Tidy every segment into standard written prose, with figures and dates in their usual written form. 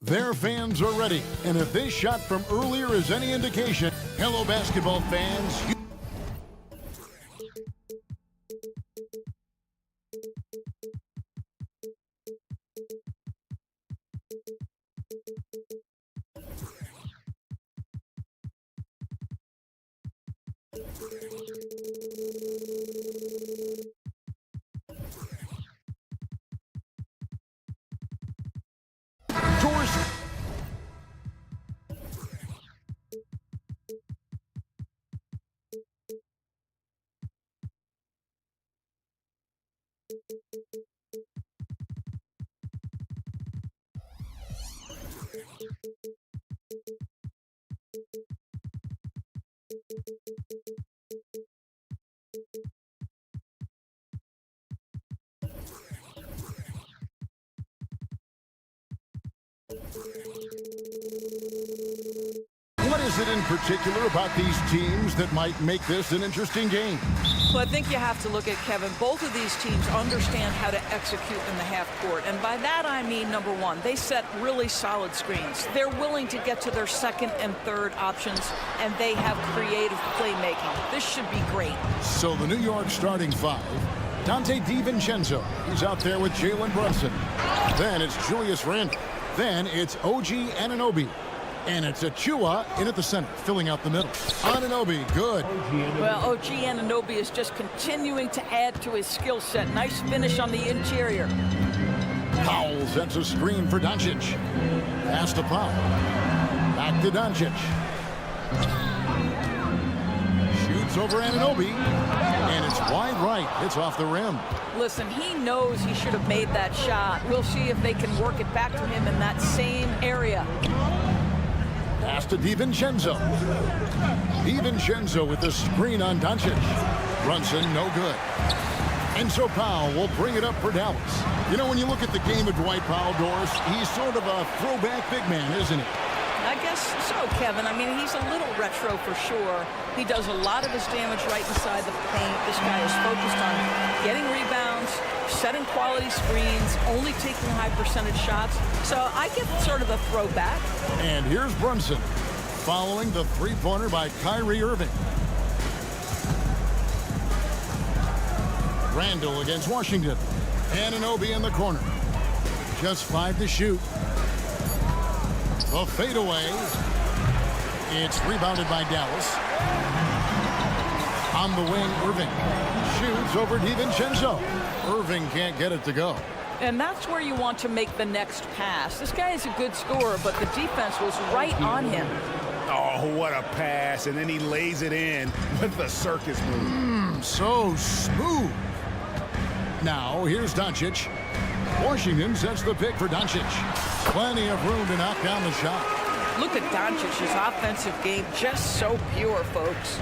Their fans are ready, and if this shot from earlier is any indication, hello basketball fans. What is it in particular about these teams that might make this an interesting game? Well, I think you have to look at, Kevin, both of these teams understand how to execute in the half court. And by that, I mean, number one, they set really solid screens. They're willing to get to their second and third options, and they have creative playmaking. This should be great. So the New York starting five, Dante DiVincenzo. He's out there with Jalen Brunson. Then it's Julius Randle. Then it's OG Anunoby. And it's Achua in at the center, filling out the middle. Anunoby, good. Well, OG Anunoby is just continuing to add to his skill set. Nice finish on the interior. Powell sets a screen for Doncic. Pass to Powell. Back to Doncic. Shoots over Anunoby. And it's wide right. It's off the rim. Listen, he knows he should have made that shot. We'll see if they can work it back to him in that same area. Pass to DiVincenzo. DiVincenzo with the screen on Doncic. Brunson, no good. And so Powell will bring it up for Dallas. You know, when you look at the game of Dwight Powell, Doris, he's sort of a throwback big man, isn't he? I guess so, Kevin. I mean, he's a little retro for sure. He does a lot of his damage right inside the paint. This guy is focused on getting rebounds, setting quality screens, only taking high percentage shots. So I get sort of a throwback. And here's Brunson following the three-pointer by Kyrie Irving. Randle against Washington. Anunoby in the corner. Just 5 to shoot. The fadeaway. It's rebounded by Dallas. On the wing, Irving. Shoots over DiVincenzo. Irving can't get it to go. And that's where you want to make the next pass. This guy is a good scorer, but the defense was right on him. Oh, what a pass. And then he lays it in with the circus move. So smooth. Now, here's Doncic. Washington sets the pick for Doncic. Plenty of room to knock down the shot. Look at Doncic's offensive game, just so pure, folks.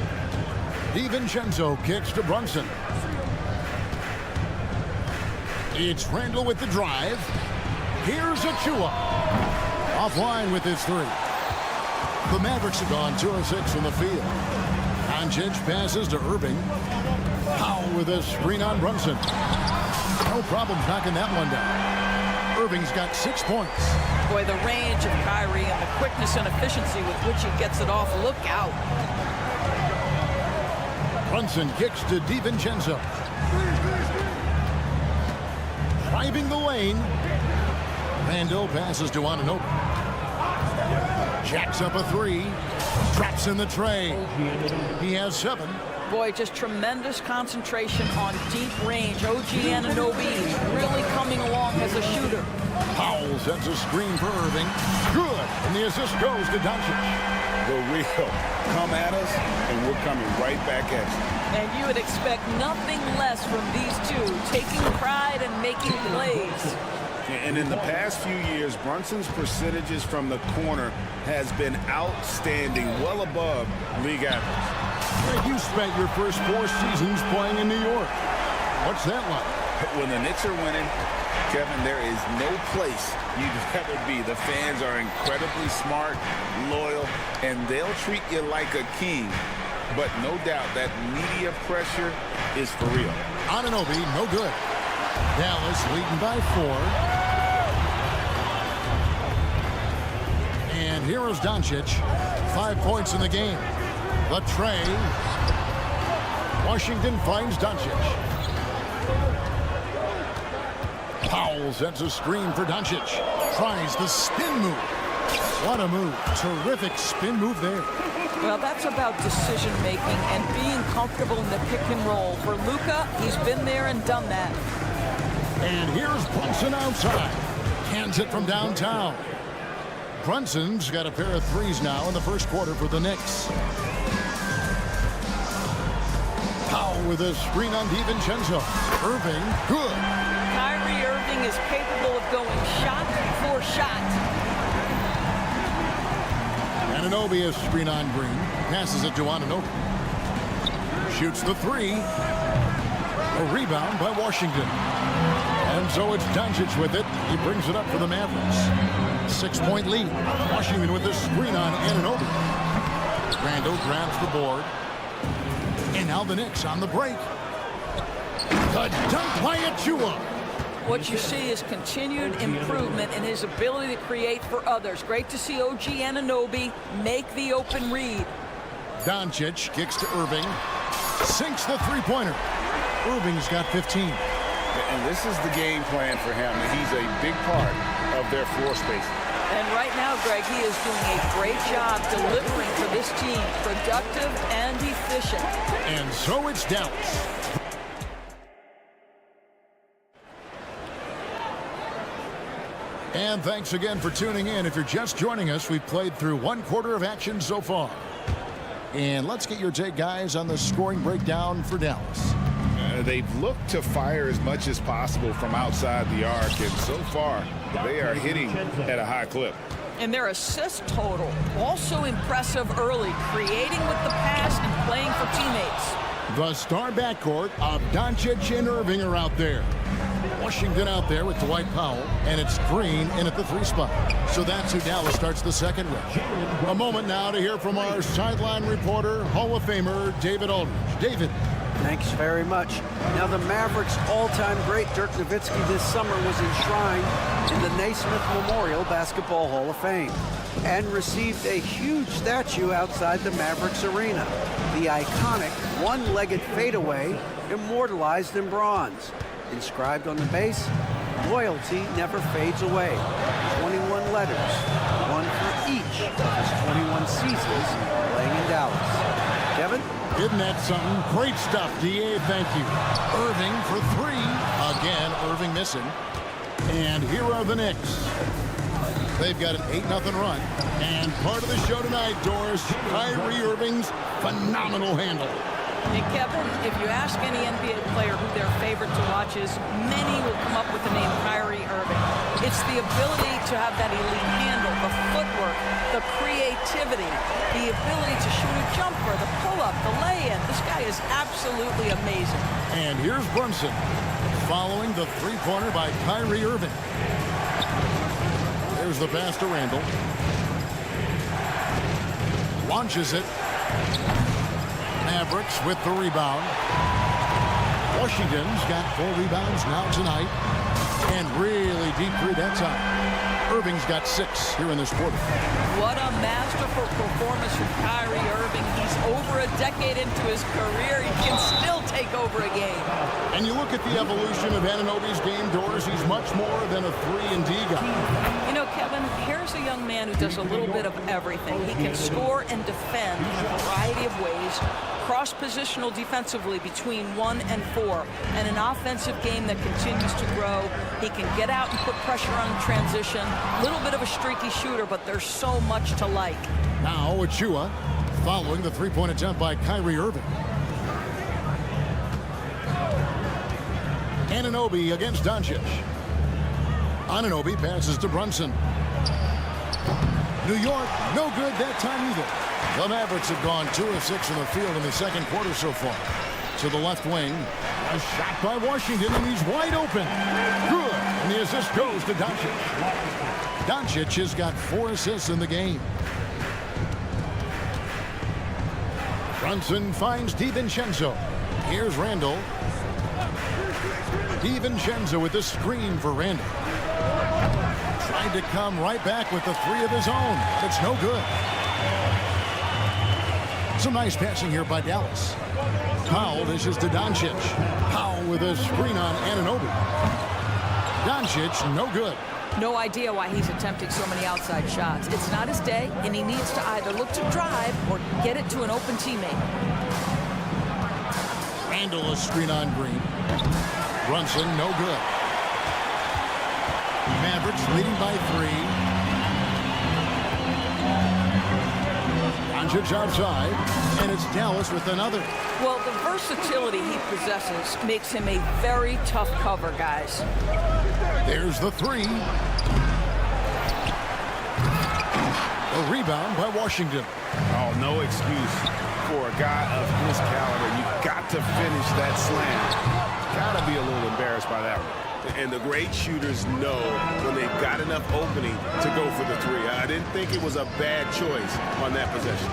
DiVincenzo kicks to Brunson. It's Randle with the drive. Here's Achua. Offline with his three. The Mavericks have gone 2 of 6 from the field. Doncic passes to Irving. Powell with a screen on Brunson. No problem knocking that one down. Irving's got 6 points. Boy, the range of Kyrie and the quickness and efficiency with which he gets it off. Look out. Brunson kicks to DiVincenzo. Driving the lane. Randle passes to Anunoby. Jacks up a 3. Drops in the tray. He has 7. Boy, just tremendous concentration on deep range. OG Anunoby is really coming along as a shooter. Powell sets a screen for Irving. Good. And the assist goes to Doncic. The real. Come at us, and we're coming right back at you. And you would expect nothing less from these two, taking pride and making plays. And in the past few years, Brunson's percentages from the corner has been outstanding, well above league average. You spent your first 4 seasons playing in New York. What's that like? When the Knicks are winning, Kevin, there is no place you'd rather be. The fans are incredibly smart, loyal, and they'll treat you like a king. But no doubt that media pressure is for real. Anunoby, no good. Dallas leading by 4. here is Doncic. 5 points in the game. The tray. Washington finds Doncic. Powell sets a screen for Doncic. Tries the spin move. What a move. Terrific spin move there. Well, that's about decision making and being comfortable in the pick and roll. For Luka, he's been there and done that. And here's Brunson outside. Hands it from downtown. Brunson's got a pair of threes now in the first quarter for the Knicks. Powell with a screen on DiVincenzo. Irving, good. Kyrie Irving is capable of going shot for shot. Anunoby is screen on Green. Passes it to Anunoby. Shoots the three. A rebound by Washington. And so it's Doncic with it. He brings it up for the Mavericks. 6-point lead. Washington with the screen on Anunoby. Randle grabs the board. And now the Knicks on the break. The dunk by Achua. What you see is continued improvement in his ability to create for others. Great to see OG Anunoby make the open read. Doncic kicks to Irving. Sinks the three-pointer. Irving's got 15. And this is the game plan for him. He's a big part of their floor space. And right now, Greg, he is doing a great job delivering for this team. Productive and efficient. And so it's Dallas. And thanks again for tuning in. If you're just joining us, we've played through one quarter of action so far. And let's get your take, guys, on the scoring breakdown for Dallas. They've looked to fire as much as possible from outside the arc, and so far they are hitting at a high clip. And their assist total, also impressive early, creating with the pass and playing for teammates. The star backcourt of Doncic and Irving are out there. Washington out there with Dwight Powell, and it's Green in at the three spot. So that's who Dallas starts the second with. A moment now to hear from our sideline reporter, Hall of Famer David Aldridge. David. Thanks very much. Now, the Mavericks' all-time great Dirk Nowitzki this summer was enshrined in the Naismith Memorial Basketball Hall of Fame and received a huge statue outside the Mavericks arena. The iconic one-legged fadeaway immortalized in bronze. Inscribed on the base, loyalty never fades away. 21 letters, one for each of his 21 seasons playing in Dallas. Kevin? Isn't that something? Great stuff, D.A. Thank you. Irving for three. Again, Irving missing. And here are the Knicks. They've got an 8-0 run. And part of the show tonight, Doris, Kyrie Irving's phenomenal handle. And Kevin, if you ask any NBA player who their favorite to watch is, many will come up with the name Kyrie Irving. It's the ability to have that elite handle, the footwork, the creativity, the ability to shoot a jumper, the pull-up, the lay-in. This guy is absolutely amazing. And here's Brunson following the three-pointer by Kyrie Irving. There's the pass to Randle. Launches it. Mavericks with the rebound. Washington's got 4 rebounds now tonight. And really deep three that time. Irving's got 6 here in this quarter. What a masterful performance from Kyrie Irving. He's over a decade into his career. He can still take over a game. And you look at the evolution of Anunoby's game, Doris, he's much more than a 3-and-D guy. You know, Kevin, here's a young man who does a little bit of everything. He can score and defend in a variety of ways. Cross-positional defensively between 1 and 4, and an offensive game that continues to grow. He can get out and put pressure on transition. A little bit of a streaky shooter, but there's so much to like. Now Achua following the three-point attempt by Kyrie Irving. Anunoby against Doncic. Anunoby passes to Brunson. New York, no good that time either. The Mavericks have gone 2 of 6 in the field in the second quarter so far. To the left wing, a shot by Washington, and he's wide open. Good, and the assist goes to Doncic. Doncic has got 4 assists in the game. Brunson finds DiVincenzo. Here's Randle. DiVincenzo with the screen for Randle. tried to come right back with the three of his own, but it's no good. Some nice passing here by Dallas. Powell dishes to Doncic. Powell with a screen on Anunoby. Doncic, no good. No idea why he's attempting so many outside shots. It's not his day, and he needs to either look to drive or get it to an open teammate. Randle a screen on Green. Brunson, no good. Mavericks leading by 3. Doncic outside, and it's Dallas with another. Well, the versatility he possesses makes him a very tough cover, guys. There's the 3. A rebound by Washington. Oh, no excuse for a guy of his caliber. You got to finish that slam. Got to be a little embarrassed by that one. And the great shooters know when they've got enough opening to go for the 3. I didn't think it was a bad choice on that possession.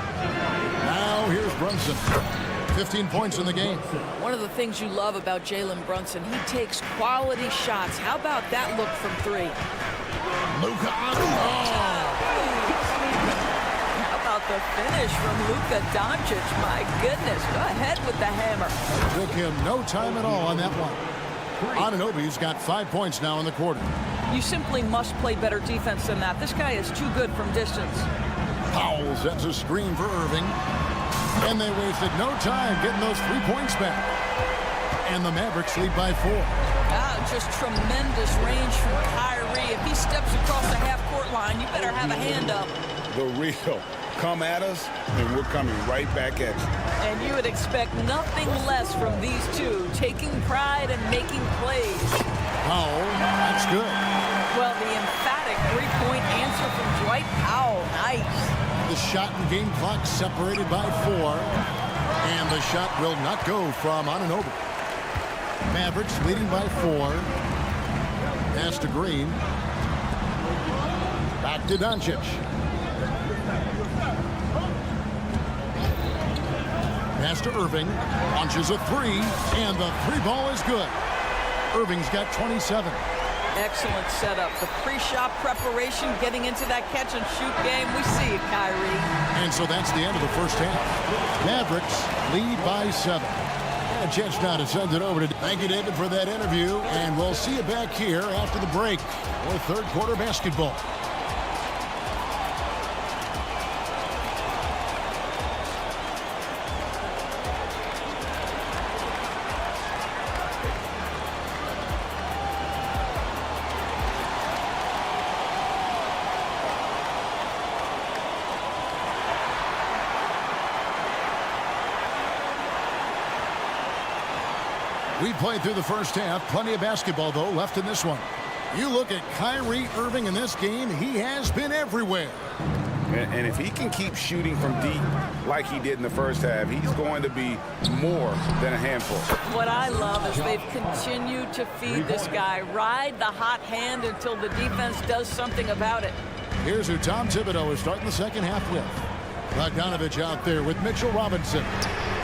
Now here's Brunson. 15 points in the game. One of the things you love about Jalen Brunson, he takes quality shots. How about that look from 3? Luka. How about the finish from Luka Doncic? My goodness, go ahead with the hammer. Took him no time at all on that one. Anunoby's got 5 points now in the quarter. You simply must play better defense than that. This guy is too good from distance. Powell sets a screen for Irving. And they wasted no time getting those 3 points back. And the Mavericks lead by 4. Just tremendous range from Kyrie. If he steps across the half-court line, you better have a hand up. The real. Come at us, and we're coming right back at you. And you would expect nothing less from these two, taking pride and making plays. Powell, that's good. Well, the emphatic three-point answer from Dwight Powell. Nice. The shot and game clock separated by 4. And the shot will not go from Anunoby. Mavericks leading by 4. Pass to Green. Back to Doncic. Pass to Irving. Launches a 3. And the 3-ball is good. Irving's got 27. Excellent setup. The pre-shot preparation, getting into that catch-and-shoot game. We see it, Kyrie. And so that's the end of the first half. Mavericks lead by 7. And a chance now to send it over to... Thank you, David, for that interview. And we'll see you back here after the break for third quarter basketball. We played through the first half. Plenty of basketball, though, left in this one. You look at Kyrie Irving in this game, he has been everywhere. And if he can keep shooting from deep like he did in the first half, he's going to be more than a handful. What I love is they've continued to feed this guy. Ride the hot hand until the defense does something about it. Here's who Tom Thibodeau is starting the second half with. Bogdanovich out there with Mitchell Robinson.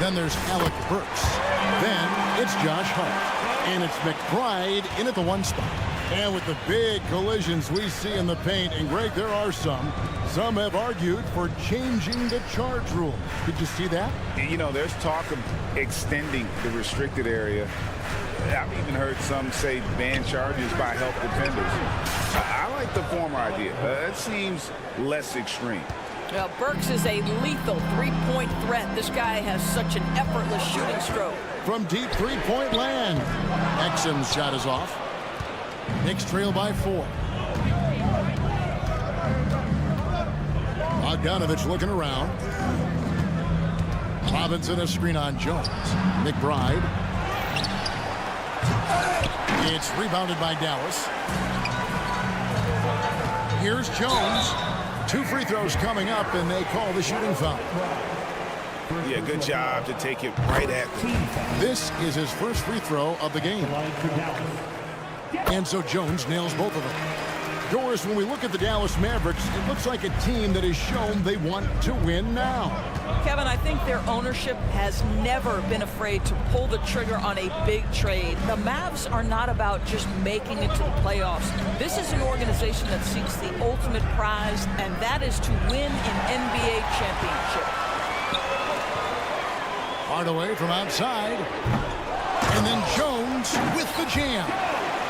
Then there's Alec Burks. Then it's Josh Hart. And it's McBride in at the 1 spot. And with the big collisions we see in the paint, and Greg, there are some have argued for changing the charge rule. Did you see that? You know, there's talk of extending the restricted area. I've even heard some say ban charges by help defenders. I like the former idea. That seems less extreme. Well, Burks is a lethal three-point threat. This guy has such an effortless shooting stroke. From deep three-point land. Exum's shot is off. Knicks trail by 4. Bogdanovich looking around. Robinson a screen on Jones. McBride. It's rebounded by Dallas. Here's Jones. 2 free throws coming up, and they call the shooting foul. Yeah, good job to take it right at them. This is his first free throw of the game. And so Jones nails both of them. Doris, when we look at the Dallas Mavericks, it looks like a team that has shown they want to win now. Kevin, I think their ownership has never been afraid to pull the trigger on a big trade. The Mavs are not about just making it to the playoffs. This is an organization that seeks the ultimate prize, and that is to win an NBA championship. Hardaway from outside. And then Jones with the jam.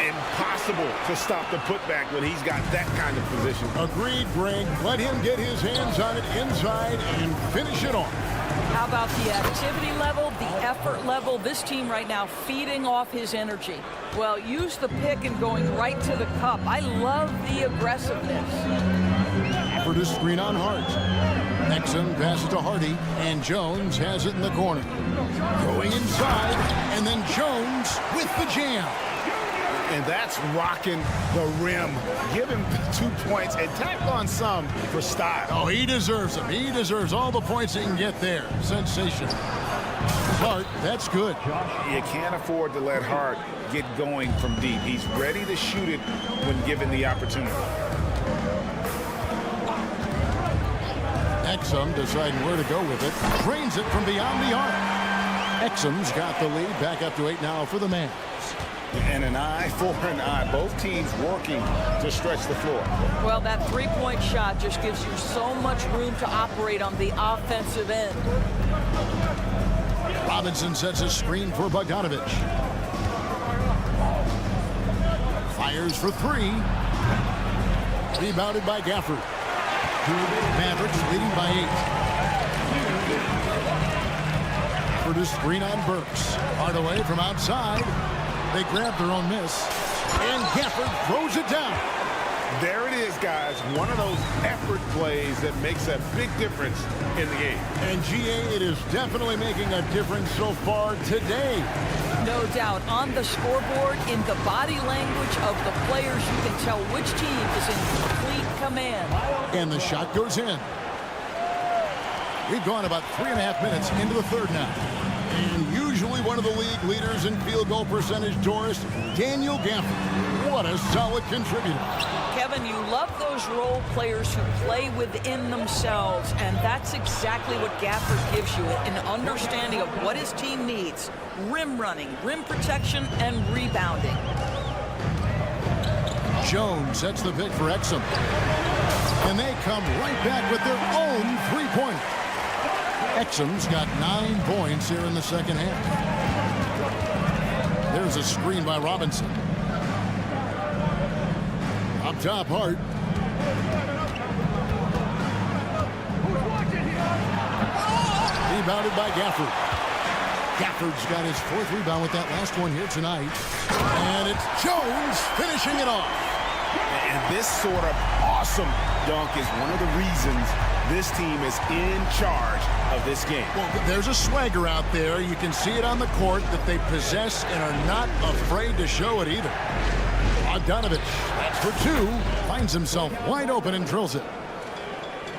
Impossible to stop the putback when he's got that kind of position. Agreed, Greg. Let him get his hands on it inside and finish it off. How about the activity level, the effort level? This team right now feeding off his energy. Well, use the pick and going right to the cup. I love the aggressiveness. Effort is screen on Hart. Nixon passes to Hardy, and Jones has it in the corner. Going inside, and then Jones with the jam. And that's rocking the rim. Give him 2 points and tack on some for style. Oh, he deserves them. He deserves all the points he can get there. Sensational. Hart, that's good. You can't afford to let Hart get going from deep. He's ready to shoot it when given the opportunity. Exum deciding where to go with it. Drains it from beyond the arc. Exum's got the lead. Back up to 8 now for the Mavs. And an eye for an eye. Both teams working to stretch the floor. Well, that three-point shot just gives you so much room to operate on the offensive end. Robinson sets a screen for Bogdanovic. Fires for 3. Rebounded by Gafford. Mavericks leading by 8. For the screen on Burks. Hardaway from outside. They grab their own miss. And Gafford throws it down. There it is, guys. One of those effort plays that makes a big difference in the game. And GA, it is definitely making a difference so far today. No doubt. On the scoreboard, in the body language of the players, you can tell which team is in complete command. And the shot goes in. We've gone about 3.5 minutes into the third now. And usually one of the league leaders in field goal percentage, Doris, Daniel Gafford. What a solid contributor. Kevin, you love those role players who play within themselves, and that's exactly what Gafford gives you, an understanding of what his team needs. Rim running, rim protection, and rebounding. Jones sets the pick for Exum. And they come right back with their own three-pointer. Exum's got 9 points here in the second half. There's a screen by Robinson. Up top, Hart. Rebounded by Gafford. Gafford's got his 4th rebound with that last one here tonight. And it's Jones finishing it off. And this sort of awesome dunk is one of the reasons this team is in charge of this game. Well, there's a swagger out there. You can see it on the court that they possess and are not afraid to show it either. Bogdanovic, that's for 2, finds himself wide open and drills it.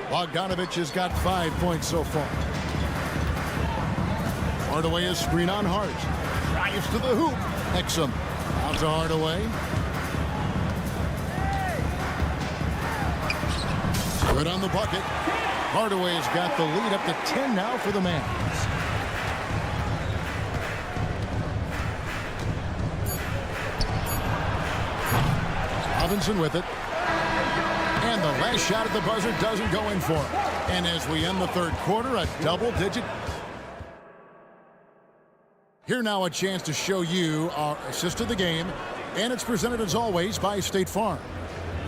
Bogdanovic has got 5 points so far. Hardaway is screen on Hart. Drives to the hoop. Exum out to Hardaway. Good on the bucket. Hardaway's got the lead up to 10 now for the Mavs. Robinson with it. And the last shot at the buzzer doesn't go in for it. And as we end the third quarter, a double-digit. Here now a chance to show you our assist of the game. And it's presented as always by State Farm.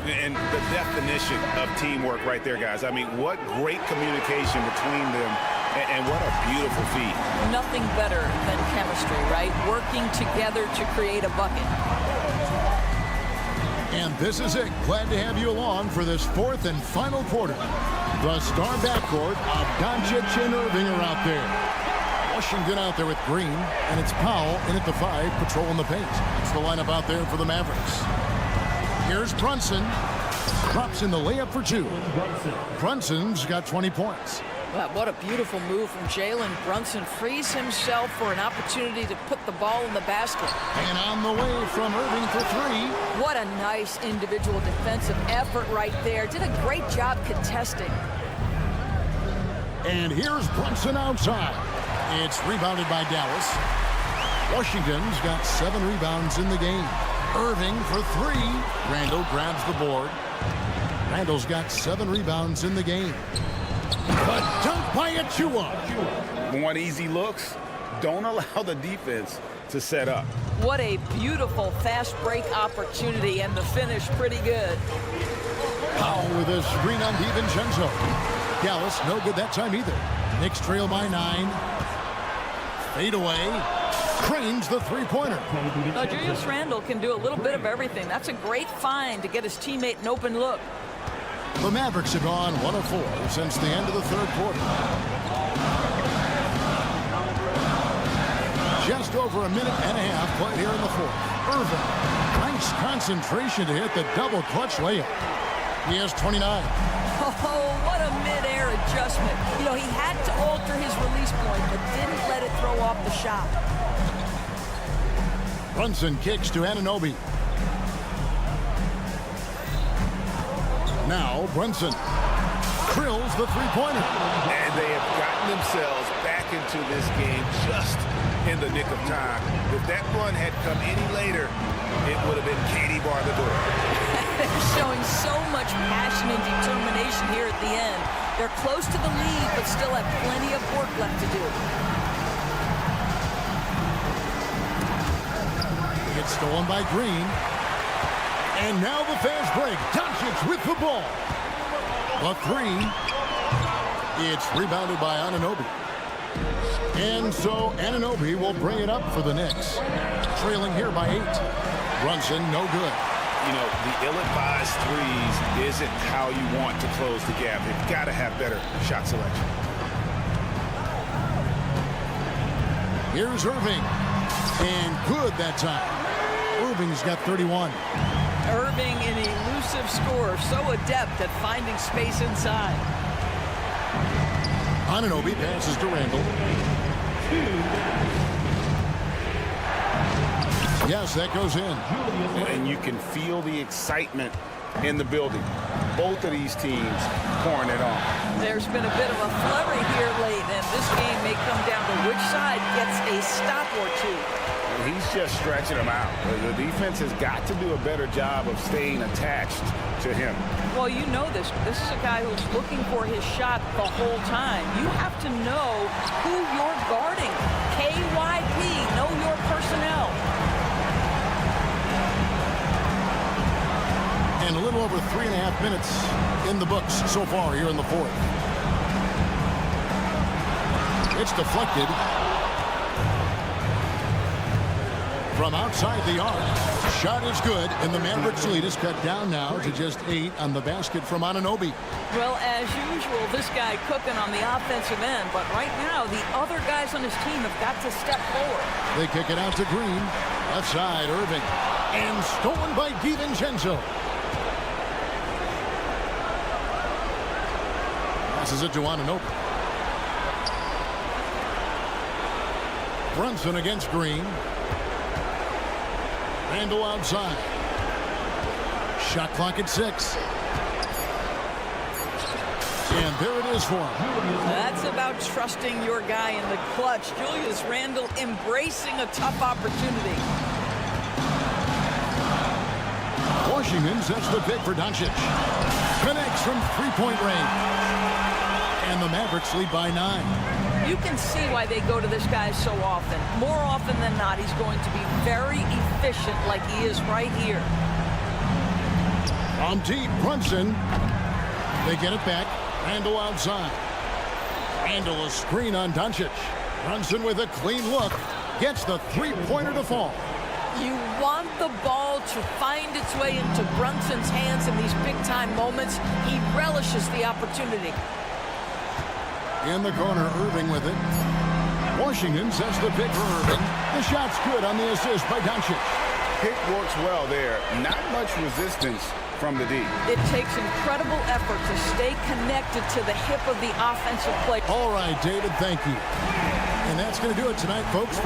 And the definition of teamwork right there, guys. I mean, what great communication between them, and what a beautiful feat. Nothing better than chemistry, right? Working together to create a bucket. And this is it. Glad to have you along for this 4th and final quarter. The star backcourt of Doncic and Irving are out there. Washington out there with Green, and it's Powell in at the 5, patrolling the paint. It's the lineup out there for the Mavericks. Here's Brunson. Drops in the layup for 2. Brunson's got 20 points. Well, what a beautiful move from Jalen Brunson. Frees himself for an opportunity to put the ball in the basket. And on the way from Irving for three. What a nice individual defensive effort right there. Did a great job contesting. And here's Brunson outside. It's rebounded by Dallas. Washington's got 7 rebounds in the game. Irving for three. Randall grabs the board. Randall's got 7 rebounds in the game. A dunk by Achua. Want easy looks? Don't allow the defense to set up. What a beautiful fast break opportunity, and the finish pretty good. Powell with a screen on DiVincenzo. Dallas no good that time either. Knicks trail by 9. Fade away. Cranes the three-pointer. Julius Randle can do a little bit of everything. That's a great find to get his teammate an open look. The Mavericks have gone 1 of 4 since the end of the third quarter. Just over a minute and a half played here in the fourth. Irving, nice concentration to hit the double clutch layup. He has 29. Oh, what a mid-air adjustment. You know, he had to alter his release point, but didn't let it throw off the shot. Brunson kicks to Anunoby. Now Brunson drills the three-pointer. And they have gotten themselves back into this game just in the nick of time. If that run had come any later, it would have been Katie bar the door. They're showing so much passion and determination here at the end. They're close to the lead, but still have plenty of work left to do. It's stolen by Green. And now the fast break. Doncic with the ball. A three. It's rebounded by Anunoby. And so Anunoby will bring it up for the Knicks. Trailing here by 8. Brunson, no good. You know, the ill-advised threes isn't how you want to close the gap. You've got to have better shot selection. Here's Irving. And good that time. Irving's got 31. Irving, an elusive scorer, so adept at finding space inside. Anunoby passes to Randall. Yes, that goes in. And you can feel the excitement in the building. Both of these teams pouring it on. There's been a bit of a flurry here late, and this game may come down to which side gets a stop or two. He's just stretching them out. The defense has got to do a better job of staying attached to him. Well, you know this. This is a guy who's looking for his shot the whole time. You have to know who you're guarding. KYP, know your personnel. And a little over 3.5 minutes in the books so far here in the fourth. It's deflected. From outside the arc, shot is good, and the Mavericks lead is cut down now to just 8 on the basket from Anunoby. Well, as usual, this guy cooking on the offensive end, but right now the other guys on his team have got to step forward. They kick it out to Green. Left side, Irving. And stolen by DiVincenzo. Passes it to Anunoby. Brunson against Green. Randall outside. Shot clock at 6. And there it is for him. That's about trusting your guy in the clutch. Julius Randle embracing a tough opportunity. Washington sets the pick for Doncic. Connects from three-point range. And the Mavericks lead by 9. You can see why they go to this guy so often. More often than not, he's going to be very efficient like he is right here. From deep, Brunson. They get it back. Randall outside. Randall a screen on Doncic. Brunson with a clean look. Gets the three-pointer to fall. You want the ball to find its way into Brunson's hands in these big-time moments. He relishes the opportunity. In the corner, Irving with it. Washington sets the pick for Irving. The shot's good on the assist by Doncic. Pick works well there. Not much resistance from the D. It takes incredible effort to stay connected to the hip of the offensive play. All right, David, thank you. And that's going to do it tonight, folks.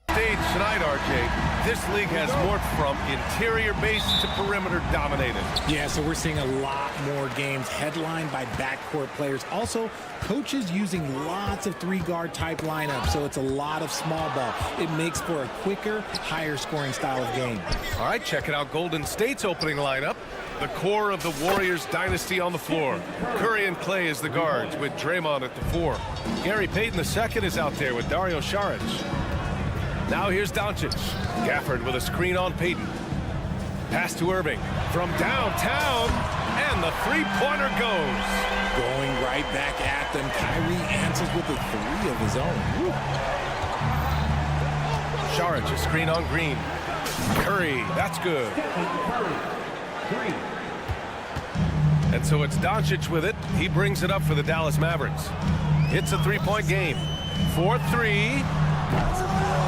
Stage tonight, RJ. This league has morphed from interior base to perimeter dominated. Yeah, so we're seeing a lot more games headlined by backcourt players. Also, coaches using lots of three-guard type lineups, so it's a lot of small ball. It makes for a quicker, higher-scoring style of game. All right, checking out Golden State's opening lineup. The core of the Warriors dynasty on the floor. Curry and Clay as the guards with Draymond at the 4. Gary Payton II is out there with Dario Saric. Now here's Doncic. Gafford with a screen on Payton. Pass to Irving from downtown, and the three-pointer goes. Going right back at them. Kyrie answers with a 3 of his own. Woo. Saric, a screen on Green. Curry, that's good. And so it's Doncic with it. He brings it up for the Dallas Mavericks. It's a three-point game. 4-3.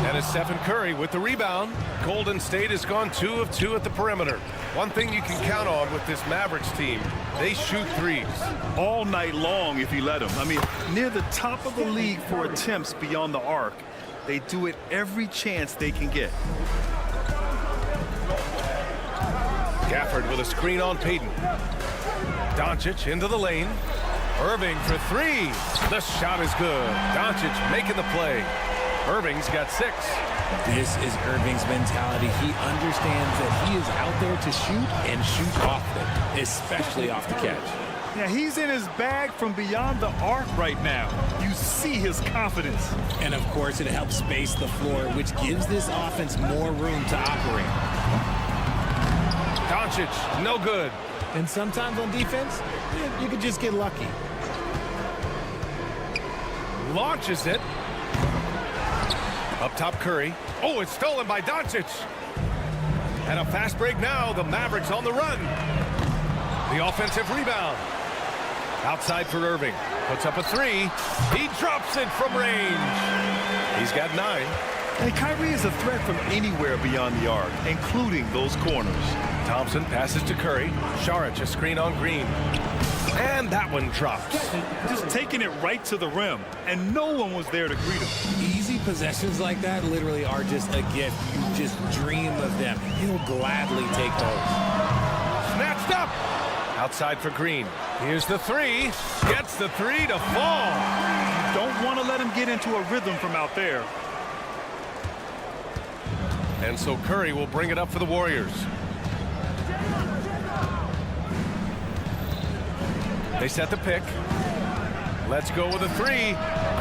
And it's Stephen Curry with the rebound. Golden State has gone 2 of 2 at the perimeter. One thing you can count on with this Mavericks team, they shoot threes. All night long if you let them. I mean, near the top of the league for attempts beyond the arc. They do it every chance they can get. Gafford with a screen on Payton. Doncic into the lane. Irving for 3. The shot is good. Doncic making the play. Irving's got 6. This is Irving's mentality. He understands that he is out there to shoot and shoot often, especially off the catch. Yeah, he's in his bag from beyond the arc right now. You see his confidence. And of course, it helps space the floor, which gives this offense more room to operate. Doncic, no good. And sometimes on defense, you could just get lucky. Launches it. Up top, Curry. Oh, it's stolen by Doncic. And a fast break now. The Mavericks on the run. The offensive rebound. Outside for Irving. Puts up a 3. He drops it from range. He's got 9. And Kyrie is a threat from anywhere beyond the arc, including those corners. Thompson passes to Curry. Saric, a screen on Green. And that one drops. Just taking it right to the rim, and no one was there to greet him. Easy possessions like that literally are just a gift. You just dream of them. He'll gladly take those. Snatched up. Outside for Green. Here's the 3. Gets the 3 to fall. Don't want to let him get into a rhythm from out there. And so Curry will bring it up for the Warriors. They set the pick. Let's go with a 3.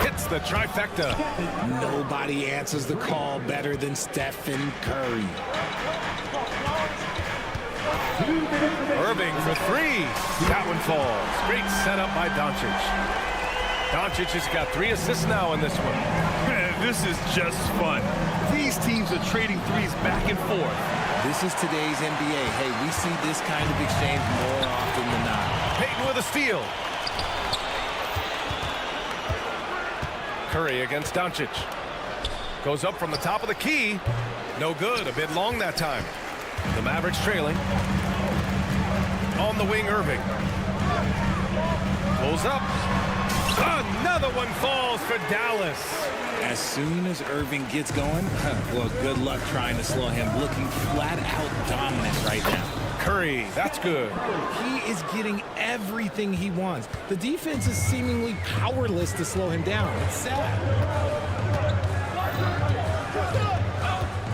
Hits the trifecta. Nobody answers the call better than Stephen Curry. Irving for 3. That one falls. Great setup by Doncic. Doncic has got 3 assists now in this one. This is just fun. These teams are trading threes back and forth. This is today's NBA. Hey, we see this kind of exchange more often than not. Payton with a steal. Curry against Doncic. Goes up from the top of the key. No good. A bit long that time. The Mavericks trailing. On the wing, Irving. Pulls up. Another one falls for Dallas. As soon as Irving gets going, well, good luck trying to slow him. Looking flat out dominant right now. Curry, that's good. He is getting everything he wants. The defense is seemingly powerless to slow him down. It's sad.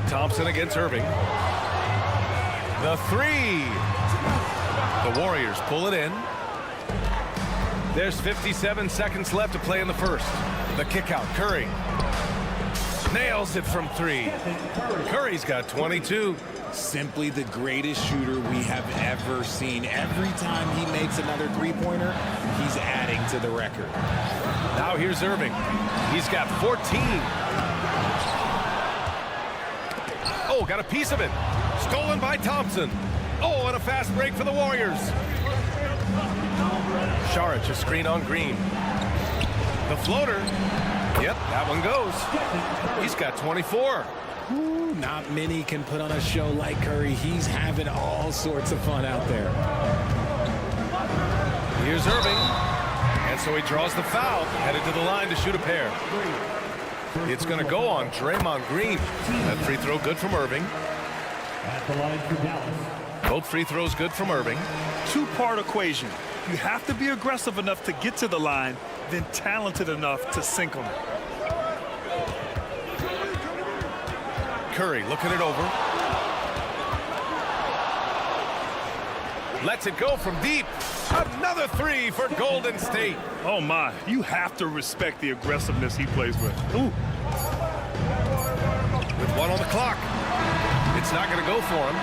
Thompson against Irving. The 3. The Warriors pull it in. There's 57 seconds left to play in the first. The kick out, Curry. Nails it from 3. Curry's got 22. Simply the greatest shooter we have ever seen. Every time he makes another three-pointer, he's adding to the record. Now here's Irving. He's got 14. Oh, got a piece of it. Stolen by Thompson. Oh, and a fast break for the Warriors. Saric, a screen on Green. The floater. Yep, that one goes. He's got 24. Ooh, not many can put on a show like Curry. He's having all sorts of fun out there. Here's Irving. And so he draws the foul, headed to the line to shoot a pair. It's going to go on Draymond Green. That free throw good from Irving. At the line for Dallas. Both free throws good from Irving. Two-part equation. You have to be aggressive enough to get to the line, then talented enough to sink them. Curry looking it over. Lets it go from deep. Another three for Golden State. Oh, my. You have to respect the aggressiveness he plays with. Ooh. With 1 on the clock. It's not going to go for him.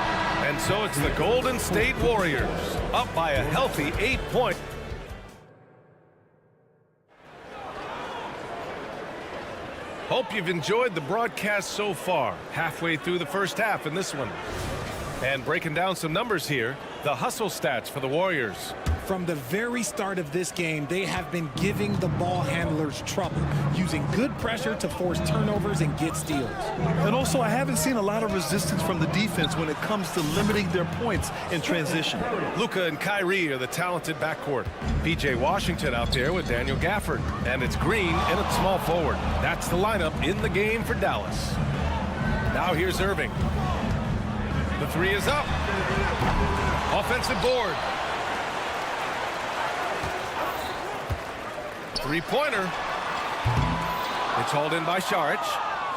And so it's the Golden State Warriors up by a healthy 8 points. Hope you've enjoyed the broadcast so far. Halfway through the first half in this one. And breaking down some numbers here, the hustle stats for the Warriors. From the very start of this game, they have been giving the ball handlers trouble, using good pressure to force turnovers and get steals. And also, I haven't seen a lot of resistance from the defense when it comes to limiting their points in transition. Luka and Kyrie are the talented backcourt. PJ Washington out there with Daniel Gafford. And it's Green in at small forward. That's the lineup in the game for Dallas. Now here's Irving. The three is up. Offensive board. Three-pointer. It's hauled in by Saric.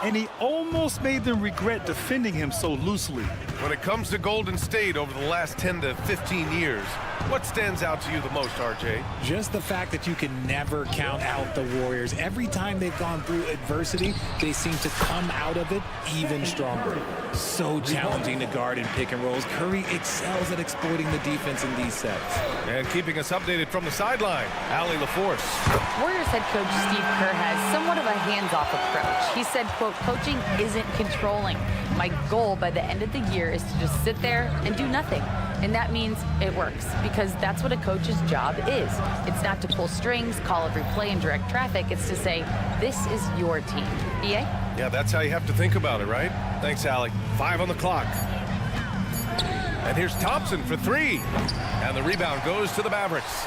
And he almost made them regret defending him so loosely. When it comes to Golden State over the last 10 to 15 years, what stands out to you the most, RJ? Just the fact that you can never count out the Warriors. Every time they've gone through adversity, they seem to come out of it even stronger. So challenging to guard in pick and rolls. Curry excels at exploiting the defense in these sets. And keeping us updated from the sideline, Allie LaForce. Warriors head coach Steve Kerr has somewhat of a hands-off approach. He said, quote, coaching isn't controlling. My goal by the end of the year is to just sit there and do nothing. And that means it works, because that's what a coach's job is. It's not to pull strings, call every play, and direct traffic. It's to say, this is your team. BA? Yeah, that's how you have to think about it, right? Thanks, Allie. 5 on the clock. And here's Thompson for 3. And the rebound goes to the Mavericks.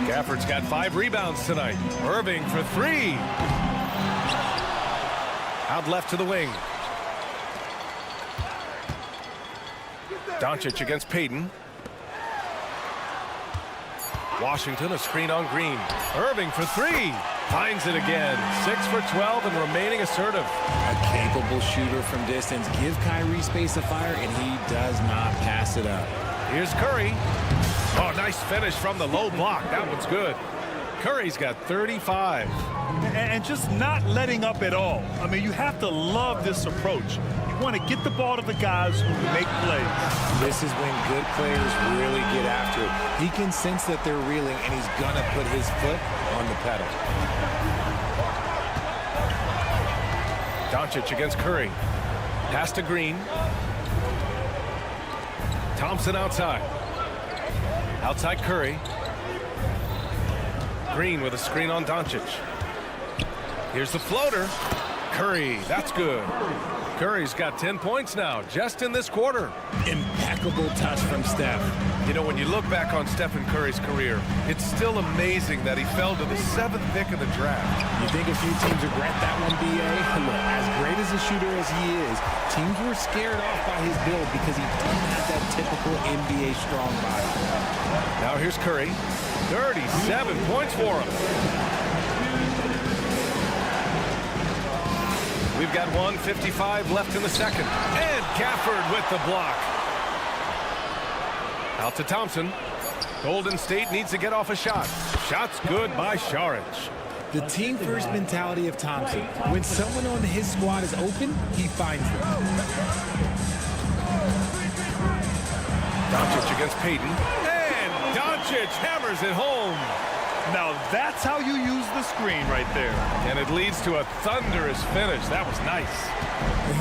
Gafford's got 5 rebounds tonight. Irving for 3. Out left to the wing. Doncic against Payton. Washington, a screen on Green. Irving for 3. Finds it again. 6 for 12 and remaining assertive. A capable shooter from distance. Give Kyrie space of fire, and he does not pass it up. Here's Curry. Oh, nice finish from the low block. That one's good. Curry's got 35. And just not letting up at all. I mean, you have to love this approach. You want to get the ball to the guys who make plays. This is when good players really get after it. He can sense that they're reeling, and he's going to put his foot on the pedal. Doncic against Curry. Pass to Green. Thompson outside. Outside Curry. Green with a screen on Doncic. Here's the floater. Curry, that's good. Curry's got 10 points now, just in this quarter. Impeccable touch from Steph. You know, when you look back on Stephen Curry's career, it's still amazing that he fell to the 7th pick in the draft. You think a few teams regret that one, BA? Look, as great as a shooter as he is, teams were scared off by his build because he doesn't have that typical NBA strong body. Now here's Curry. 37 points for him. We've got 1:55 left in the second. And Gafford with the block. Out to Thompson. Golden State needs to get off a shot. Shot's good by Saric. The team-first mentality of Thompson. When someone on his squad is open, he finds them. Doncic against Payton. And Doncic hammers it home. Now that's how you use the screen right there. And it leads to a thunderous finish. That was nice.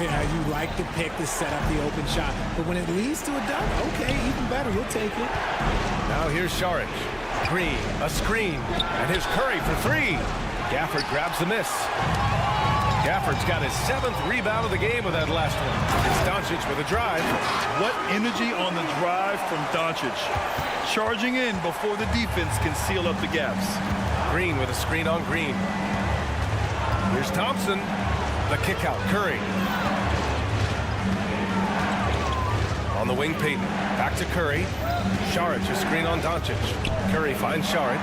Yeah, you like the pick to set up the open shot. But when it leads to a dunk, okay, even better. You'll take it. Now here's Saric. Green, a screen. And here's Curry for 3. Gafford grabs the miss. Gafford's got his 7th rebound of the game with that last one. It's Doncic with a drive. What energy on the drive from Doncic. Charging in before the defense can seal up the gaps. Green with a screen on Green. Here's Thompson. The kick out. Curry. On the wing, Payton. Back to Curry. Saric, a screen on Doncic. Curry finds Saric.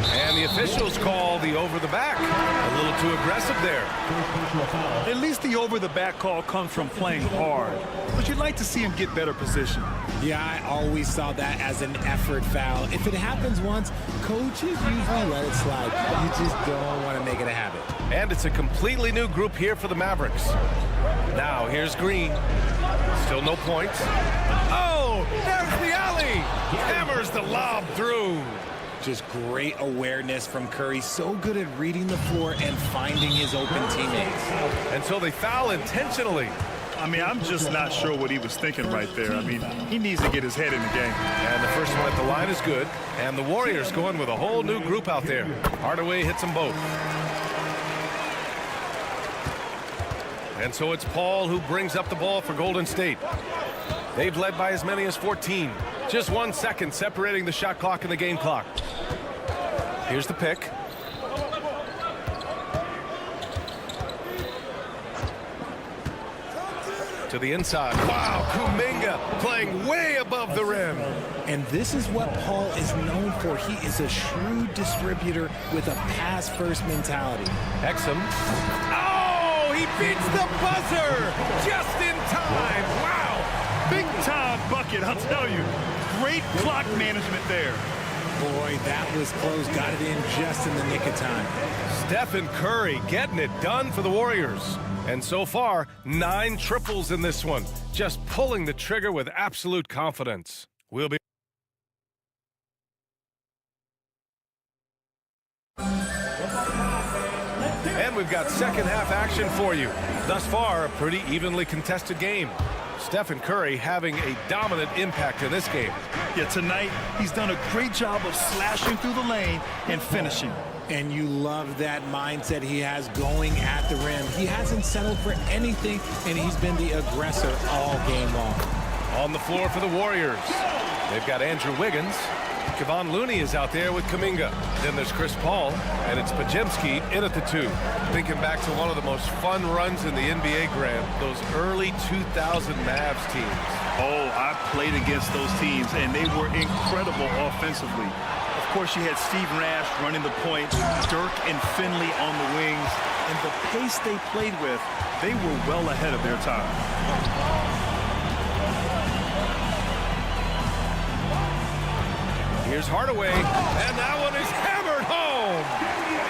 And the officials call the over-the-back. A little too aggressive there. At least the over-the-back call comes from playing hard. But you'd like to see him get better position. Yeah, I always saw that as an effort foul. If it happens once, coaches usually let it slide. You just don't want to make it a habit. And it's a completely new group here for the Mavericks. Now, here's Green. Still no points. Oh, there's the alley. Hammers the lob through. Just great awareness from Curry. So good at reading the floor and finding his open teammates. And so they foul intentionally. I mean, I'm just not sure what he was thinking right there. I mean, he needs to get his head in the game. And the first one at the line is good. And the Warriors going with a whole new group out there. Hardaway hits them both. And so it's Paul who brings up the ball for Golden State. They've led by as many as 14. Just 1 second separating the shot clock and the game clock. Here's the pick. To the inside. Wow, Kuminga playing way above the rim. And this is what Paul is known for. He is a shrewd distributor with a pass-first mentality. Exum. Oh, he beats the buzzer just in time. Wow. Big time bucket, I'll tell you. Great clock management there. Boy, that was close. Got it in just in the nick of time. Stephen Curry getting it done for the Warriors. And so far, 9 triples in this one. Just pulling the trigger with absolute confidence. We'll be... And we've got second half action for you. Thus far, a pretty evenly contested game. Stephen Curry having a dominant impact in this game. Yeah, tonight he's done a great job of slashing through the lane and finishing. And you love that mindset he has going at the rim. He hasn't settled for anything, and he's been the aggressor all game long. On the floor for the Warriors, they've got Andrew Wiggins. Kevon Looney is out there with Kuminga. Then there's Chris Paul, and it's Pajemski in at the 2. Thinking back to one of the most fun runs in the NBA, Grant, those early 2000 Mavs teams. Oh, I played against those teams, and they were incredible offensively. Of course, you had Steve Nash running the point, Dirk and Finley on the wings, and the pace they played with, they were well ahead of their time. Here's Hardaway, and that one is hammered home.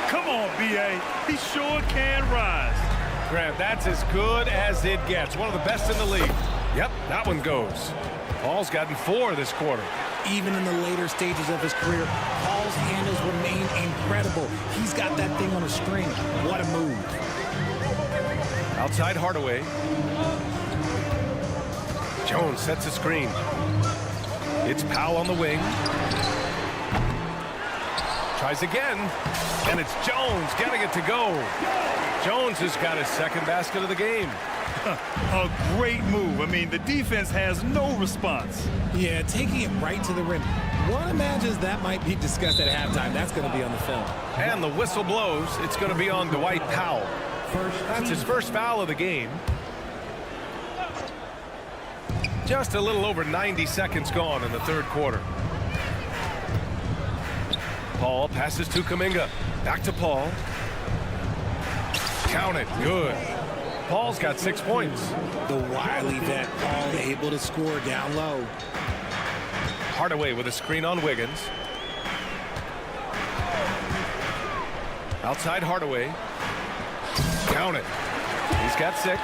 Come on, B.A. He sure can rise. Grant, that's as good as it gets. One of the best in the league. Yep, that one goes. Paul's gotten 4 this quarter. Even in the later stages of his career, Paul's handles remain incredible. He's got that thing on a string. What a move. Outside Hardaway. Jones sets a screen. It's Powell on the wing. Tries again, and it's Jones getting it to go. Jones has got his second basket of the game. A great move. I mean, the defense has no response. Yeah, taking it right to the rim. One imagines that might be discussed at halftime. That's going to be on the film. And the whistle blows. It's going to be on Dwight Powell. That's his first foul of the game. Just a little over 90 seconds gone in the third quarter. Paul passes to Kuminga. Back to Paul. Count it. Good. Paul's got 6 points. The wily vet, Paul, able to score down low. Hardaway with a screen on Wiggins. Outside Hardaway. Count it. He's got 6.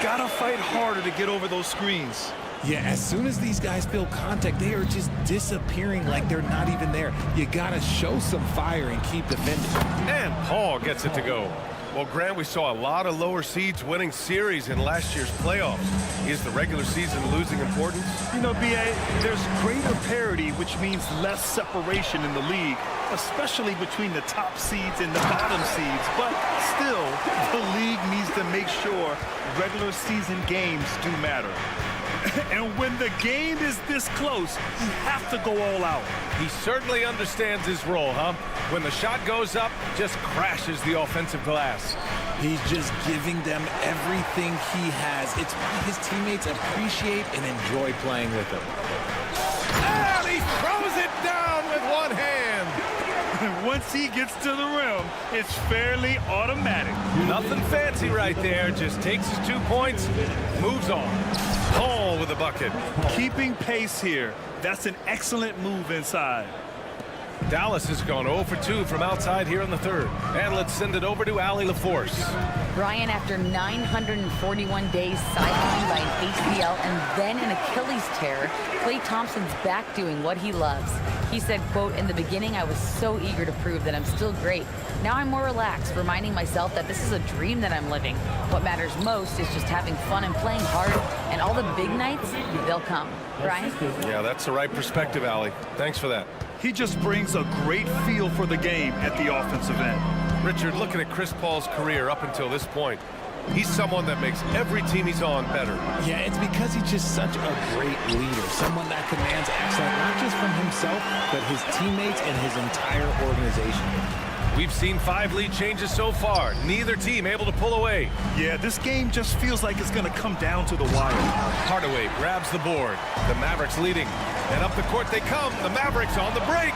Gotta fight harder to get over those screens. Yeah, as soon as these guys feel contact, they are just disappearing like they're not even there. You gotta show some fire and keep defending. And Paul gets it to go. Well, Grant, we saw a lot of lower seeds winning series in last year's playoffs. Is the regular season losing importance? You know, B.A., there's greater parity, which means less separation in the league, especially between the top seeds and the bottom seeds. But still, the league needs to make sure regular season games do matter. And when the game is this close, you have to go all out. He certainly understands his role, huh? When the shot goes up, just crashes the offensive glass. He's just giving them everything he has. It's why his teammates appreciate and enjoy playing with him. And he throws it down with one hand. Once he gets to the rim, it's fairly automatic. Nothing fancy right there. Just takes his 2 points, moves on. Paul with the bucket. Keeping pace here. That's an excellent move inside. Dallas has gone 0 for 2 from outside here in the third. And let's send it over to Allie LaForce. Brian, after 941 days sidelined by an ACL and then an Achilles tear, Klay Thompson's back doing what he loves. He said, quote, "In the beginning, I was so eager to prove that I'm still great. Now I'm more relaxed, reminding myself that this is a dream that I'm living. What matters most is just having fun and playing hard, and all the big nights, they'll come." Brian? Yeah, that's the right perspective, Allie. Thanks for that. He just brings a great feel for the game at the offensive end. Richard, looking at Chris Paul's career up until this point, he's someone that makes every team he's on better. Yeah, it's because he's just such a great leader, someone that commands excellence, not just from himself, but his teammates and his entire organization. We've seen 5 lead changes so far. Neither team able to pull away. Yeah, this game just feels like it's going to come down to the wire. Hardaway grabs the board. The Mavericks leading. And up the court they come. The Mavericks on the break.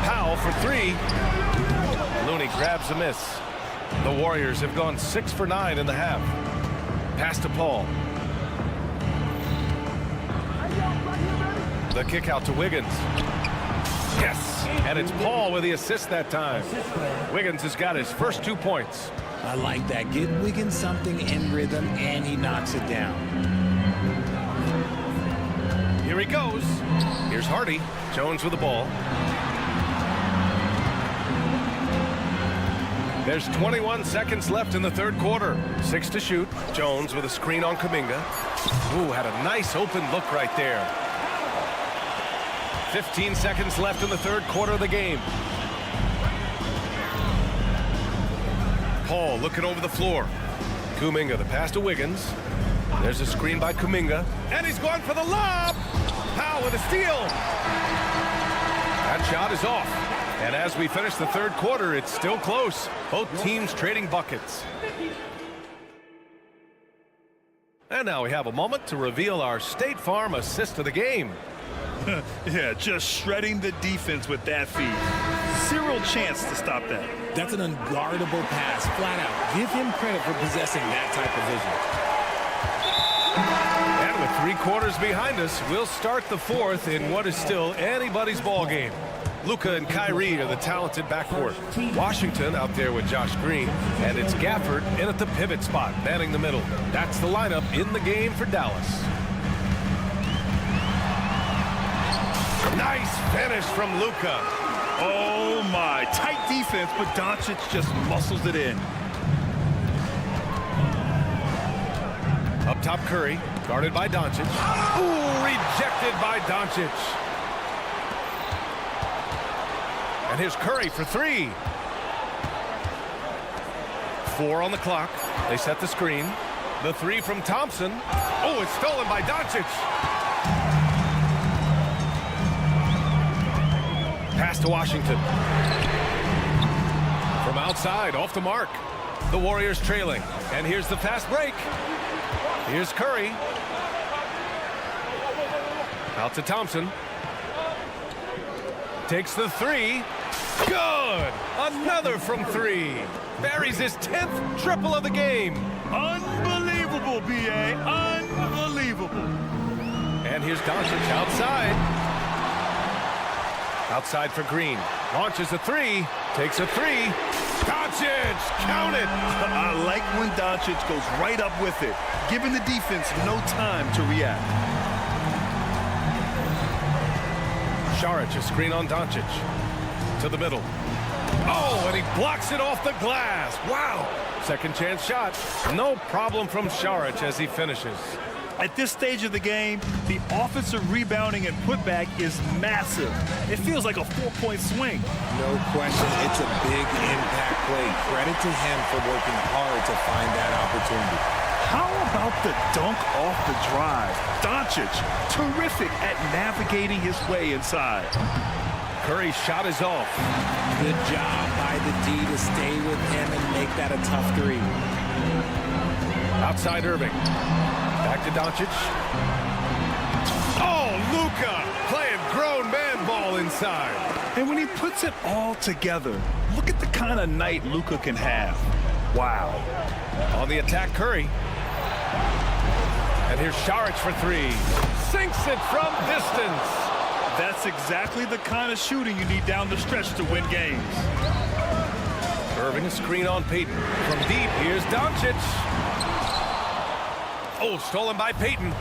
Powell for 3. Looney grabs a miss. The Warriors have gone 6 for 9 in the half. Pass to Paul. The kick out to Wiggins. Yes, and it's Paul with the assist that time. Wiggins has got his first 2 points. I like that. Get Wiggins something in rhythm, and he knocks it down. Here he goes. Here's Hardy. Jones with the ball. There's 21 seconds left in the third quarter. 6 to shoot. Jones with a screen on Kuminga. Ooh, had a nice open look right there. 15 seconds left in the third quarter of the game. Paul looking over the floor. Kuminga, the pass to Wiggins. There's a screen by Kuminga. And he's going for the lob. Powell with a steal. That shot is off. And as we finish the third quarter, it's still close. Both teams trading buckets. And now we have a moment to reveal our State Farm assist of the game. Yeah, just shredding the defense with that feed. Zero chance to stop that. That's an unguardable pass, flat out. Give him credit for possessing that type of vision. And with 3 quarters behind us, we'll start the fourth in what is still anybody's ball game. Luka and Kyrie are the talented backcourt. Washington out there with Josh Green, and it's Gafford in at the pivot spot, manning the middle. That's the lineup in the game for Dallas. Nice finish from Luka. Oh my, tight defense, but Doncic just muscles it in. Up top, Curry, guarded by Doncic. Ooh, rejected by Doncic. And here's Curry for 3. 4 on the clock. They set the screen. The 3 from Thompson. Oh, it's stolen by Doncic. Pass to Washington. From outside, off the mark. The Warriors trailing. And here's the fast break. Here's Curry. Out to Thompson. Takes the 3. Good! Another from 3. Buries his 10th triple of the game. Unbelievable, B.A. Unbelievable. And here's Doncic outside. Outside for Green. Launches a 3. Takes a 3. Doncic! Count it! I like when Doncic goes right up with it, giving the defense no time to react. Saric, a screen on Doncic. To the middle. Oh, and he blocks it off the glass. Wow. Second chance shot. No problem from Saric as he finishes. At this stage of the game, the offensive rebounding and putback is massive. It feels like a 4-point swing. No question, it's a big impact play. Credit to him for working hard to find that opportunity. How about the dunk off the drive? Doncic, terrific at navigating his way inside. Curry's shot is off. Good job by the D to stay with him and make that a tough three. Outside Irving. Back to Doncic. Oh, Luka playing grown man ball inside. And when he puts it all together, look at the kind of night Luka can have. Wow. On the attack, Curry. And here's Saric for three. Sinks it from distance. That's exactly the kind of shooting you need down the stretch to win games. Irving, a screen on Payton. From deep, here's Doncic. Oh, stolen by Payton.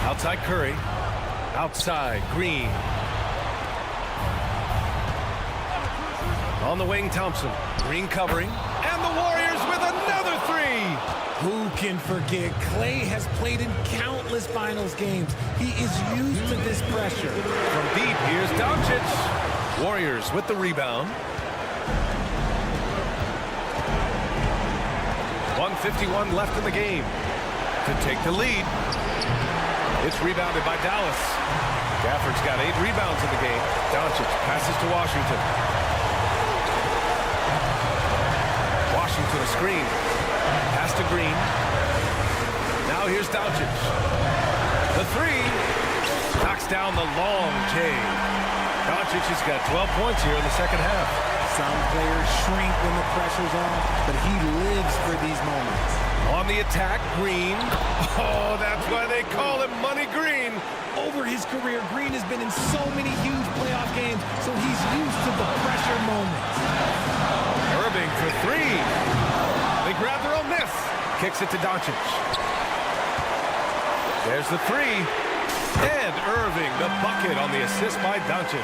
Outside Curry. Outside Green. On the wing, Thompson. Green covering. And the Warriors with another three. Who can forget? Clay has played in countless finals games. He is used to this pressure. From deep, here's Doncic. Warriors with the rebound. 1:51 left in the game to take the lead. It's rebounded by Dallas. Gafford's got 8 rebounds in the game. Doncic passes to Washington. Washington a screen. Pass to Green. Now here's Doncic. The three. Knocks down the long J. Doncic has got 12 points here in the second half. Some players shrink when the pressure's on, but he lives for these moments. On the attack, Green. Oh, that's why they call him Money Green. Over his career, Green has been in so many huge playoff games, so he's used to the pressure moments. Irving for three. They grab their own miss. Kicks it to Doncic. There's the three. And Irving, the bucket on the assist by Doncic.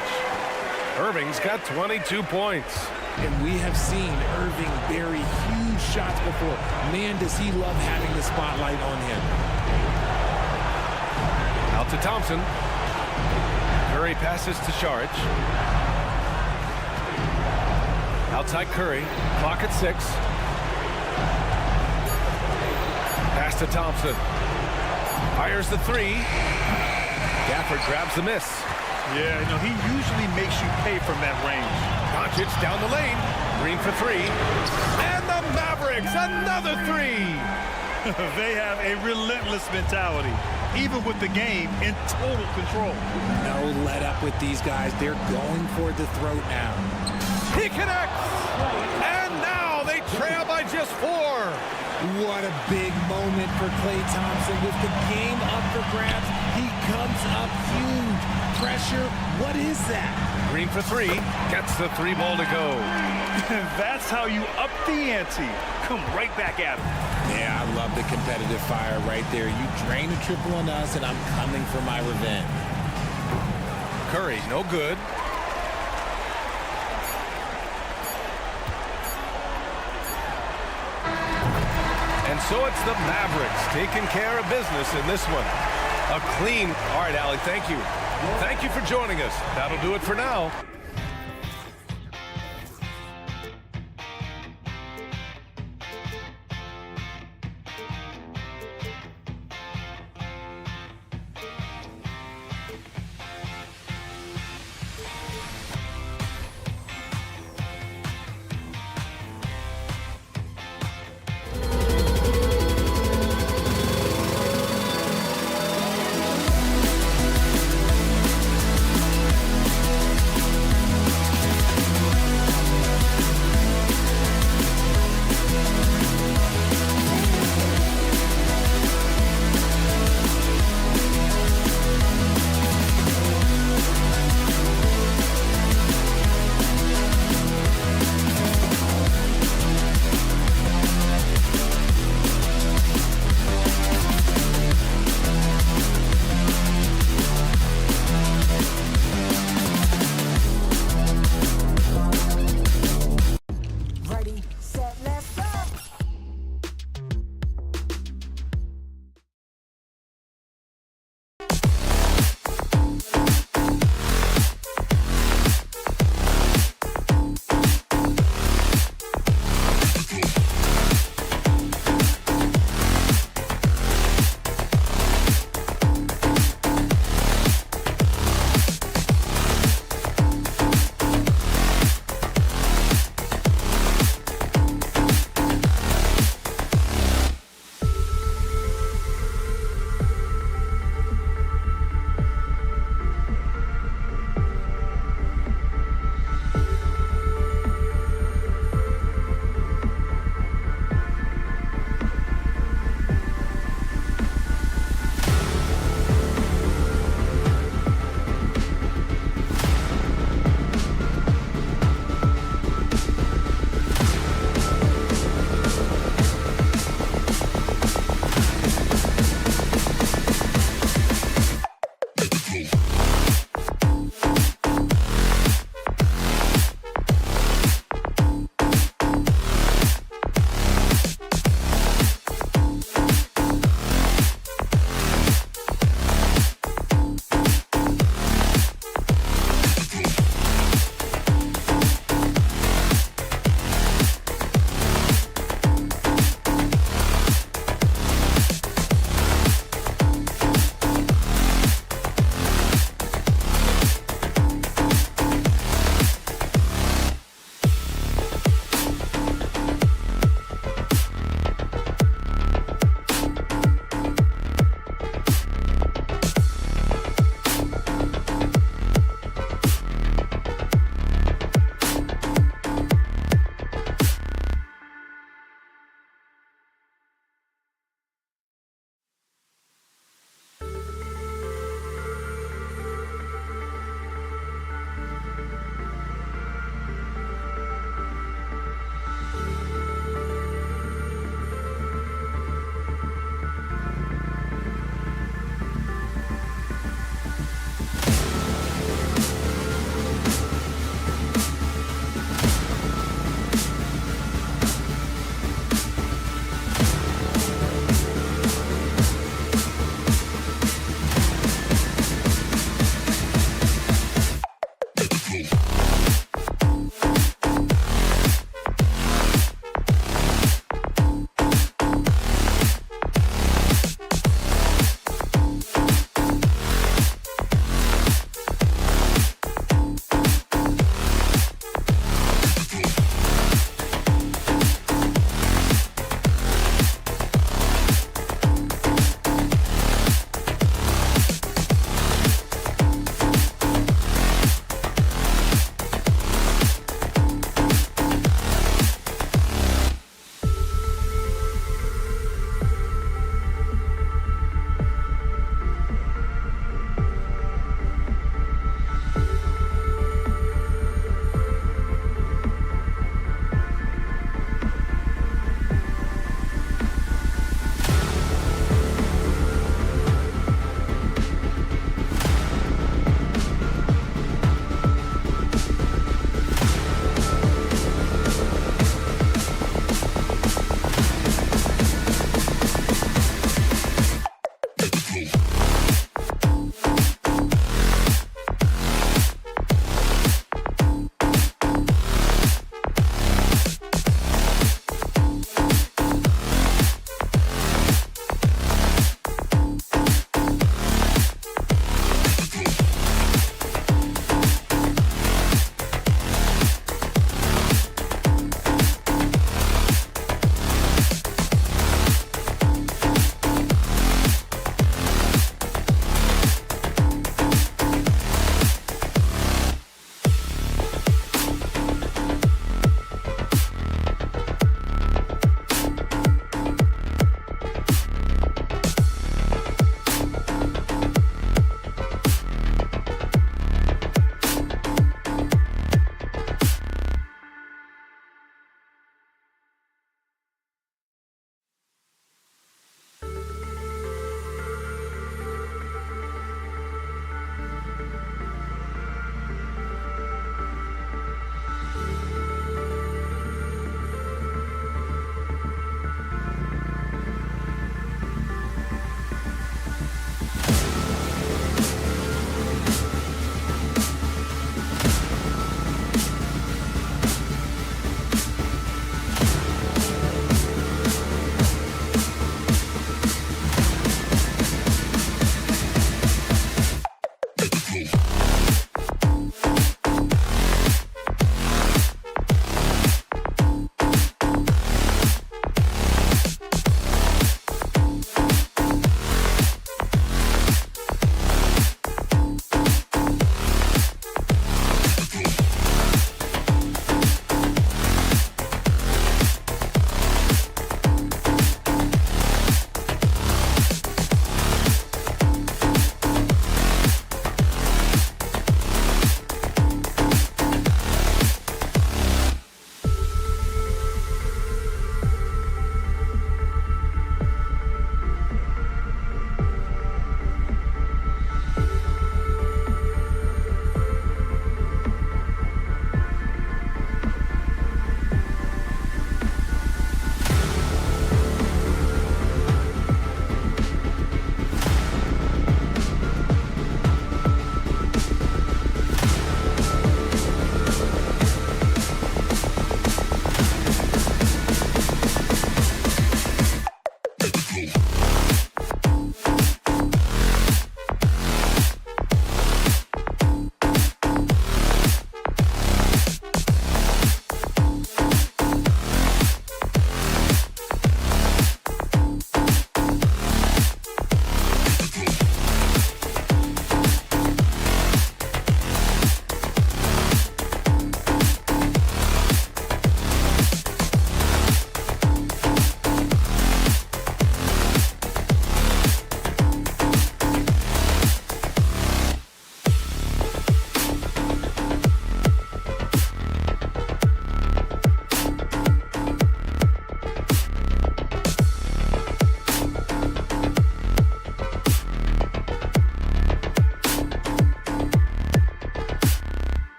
Irving's got 22 points. And we have seen Irving bury huge shots before. Man, does he love having the spotlight on him. Out to Thompson. Curry passes to Saric. Outside Curry. Clock at 6. Pass to Thompson. Fires the three. Gafford grabs the miss. Yeah, no, he usually makes you pay from that range. Doncic down the lane. Green for three. And the Mavericks, another three. They have a relentless mentality, even with the game in total control. No let up with these guys. They're going for the throat now. He connects. And now they trail by just 4. What a big moment for Klay Thompson. With the game up for grabs, he comes up huge. Pressure, what is that? Green for three, gets the 3 ball to go. That's how you up the ante. Come right back at him. Yeah, I love the competitive fire right there. You drain a triple on us, and I'm coming for my revenge. Curry, no good. And so it's the Mavericks taking care of business in this one. A clean. All right, Allie, thank you. Thank you for joining us. That'll do it for now.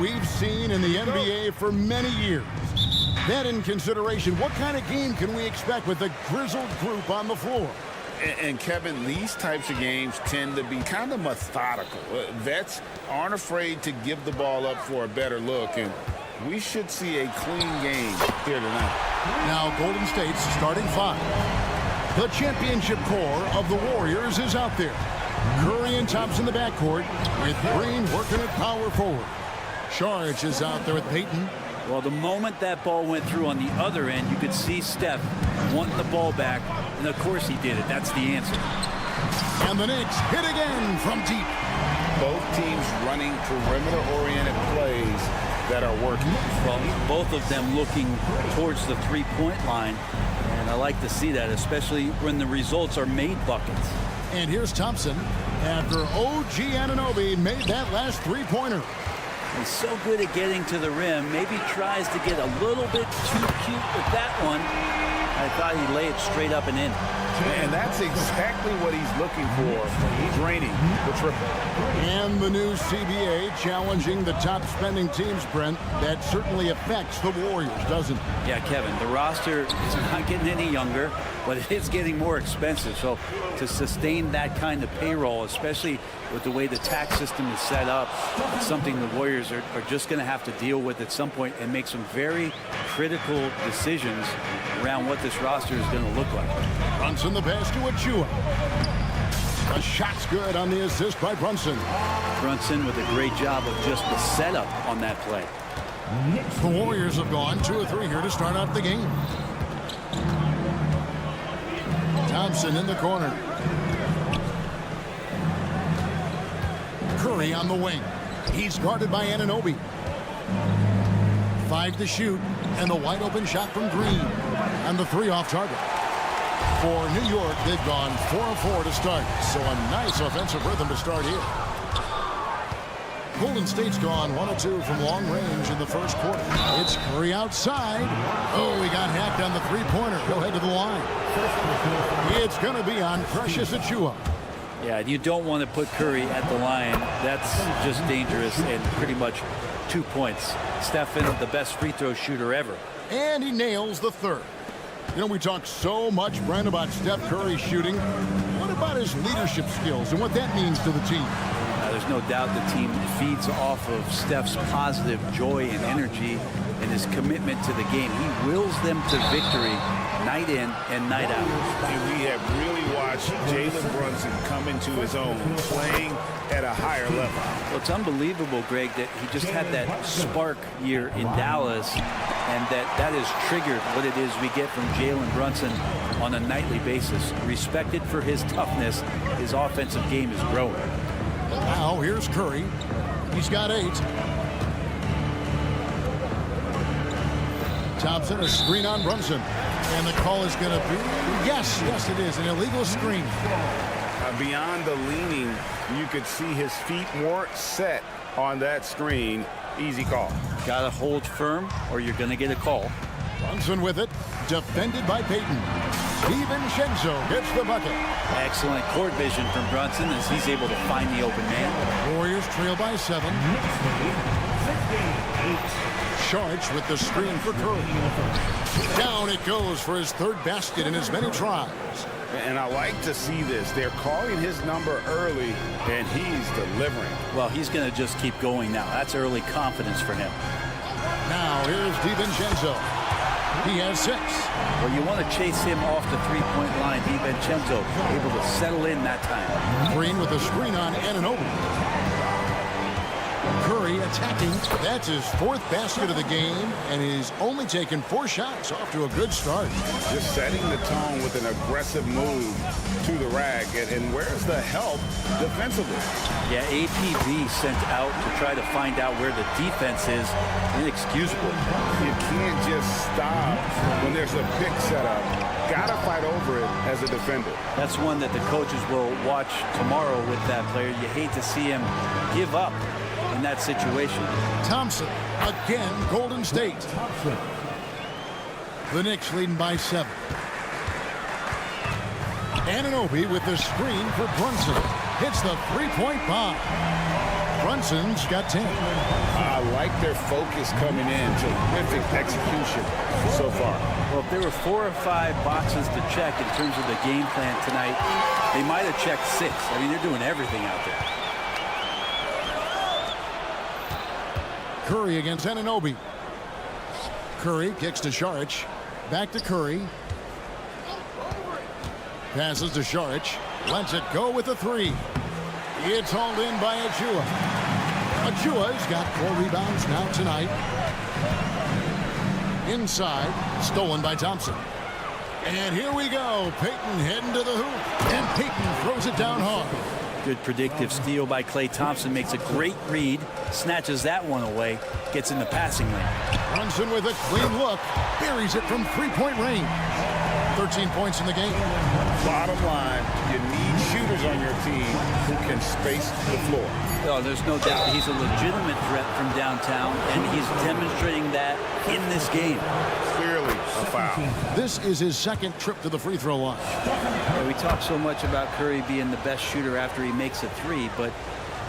we've seen in the NBA for many years. That in consideration, what kind of game can we expect with the grizzled group on the floor? And Kevin, these types of games tend to be kind of methodical. Vets aren't afraid to give the ball up for a better look, and we should see a clean game here tonight. Now Golden State's starting five. The championship core of the Warriors is out there. Curry and Thompson in the backcourt, with Green working at power forward. Sharge is out there with Payton. Well, the moment that ball went through on the other end, you could see Steph wanting the ball back, and of course he did it. That's the answer. And the Knicks hit again from deep. Both teams running perimeter-oriented plays that are working. Well, both of them looking towards the three-point line, and I like to see that, especially when the results are made buckets. And here's Thompson after OG Anunoby made that last three-pointer. He's so good at getting to the rim. Maybe tries to get a little bit too cute with that one. I thought he'd lay it straight up and in. And that's exactly what he's looking for. Draining the triple. And the new CBA challenging the top spending teams, Brent. That certainly affects the Warriors, doesn't it? Yeah, Kevin, the roster is not getting any younger, but it is getting more expensive. So to sustain that kind of payroll, especially with the way the tax system is set up, it's something the Warriors are just going to have to deal with at some point and make some very critical decisions around what this roster is going to look like. Brunson the pass to Achua. The shot's good on the assist by Brunson. Brunson with a great job of just the setup on that play. The Warriors have gone 2 of 3 here to start out the game. Thompson in the corner. Curry on the wing. He's guarded by Anunoby. 5 to shoot, and the wide open shot from Green. And the 3 off target. For New York, they've gone 4 of 4 to start. So a nice offensive rhythm to start here. Golden State's gone 1 of 2 from long range in the first quarter. It's Curry outside. Oh, he got hacked on the three-pointer. He'll head to the line. It's going to be on Precious Achua. Yeah, you don't want to put Curry at the line. That's just dangerous, and pretty much 2 points. Stephen, the best free throw shooter ever. And he nails the third. You know, we talk so much, Brent, about Steph Curry shooting. What about his leadership skills and what that means to the team? There's no doubt the team feeds off of Steph's positive joy and energy and his commitment to the game. He wills them to victory night in and night out. And we have really watched Jalen Brunson come into his own, playing at a higher level. Well, it's unbelievable, Greg, that he just had that spark year in Dallas, and that has triggered what it is we get from Jalen Brunson on a nightly basis. Respected for his toughness, his offensive game is growing. Now here's Curry. He's got 8. Thompson, a screen on Brunson. And the call is going to be, yes, it is, an illegal screen. Beyond the leaning, you could see his feet weren't set on that screen. Easy call. Got to hold firm or you're going to get a call. Brunson with it, defended by Payton. DiVincenzo gets the bucket. Excellent court vision from Brunson as he's able to find the open man. Warriors trail by 7. Sharge with the screen for Curry. Down it goes for his 3rd basket in as many tries. And I like to see this. They're calling his number early, and he's delivering. Well, he's going to just keep going now. That's early confidence for him. Now here's DiVincenzo. He has 6. Well, you want to chase him off the three-point line. DiVincenzo able to settle in that time. Green with the screen on Anunoby. Curry attacking. That's his 4th basket of the game, and he's only taken 4 shots. Off to a good start. Just setting the tone with an aggressive move to the rack. And where's the help defensively? Yeah, APB sent out to try to find out where the defense is. Inexcusable. You can't just stop when there's a pick set up. Gotta fight over it as a defender. That's one that the coaches will watch tomorrow with that player. You hate to see him give up in that situation. Thompson, again, Golden State. The Knicks leading by 7. Anunoby with the screen for Brunson. Hits the 3-point bomb. Brunson's got 10. I like their focus coming in. Terrific execution so far. Well, if there were 4 or 5 boxes to check in terms of the game plan tonight, they might have checked 6. I mean, they're doing everything out there. Curry against Anunoby. Curry kicks to Saric. Back to Curry. Passes to Saric. Lets it go with a 3. It's hauled in by Achua. Achua's got 4 rebounds now tonight. Inside, stolen by Thompson. And here we go. Payton heading to the hoop. And Payton throws it down hard. Good predictive steal by Klay Thompson. Makes a great read. Snatches that one away. Gets in the passing lane. Brunson with a clean look. Buries it from 3-point range. 13 points in the game. Bottom line, you need shooters on your team who can space the floor. Oh, there's no doubt he's a legitimate threat from downtown, and he's demonstrating that in this game. Clearly a foul. This is his second trip to the free throw line. Yeah, we talk so much about Curry being the best shooter after he makes a 3, but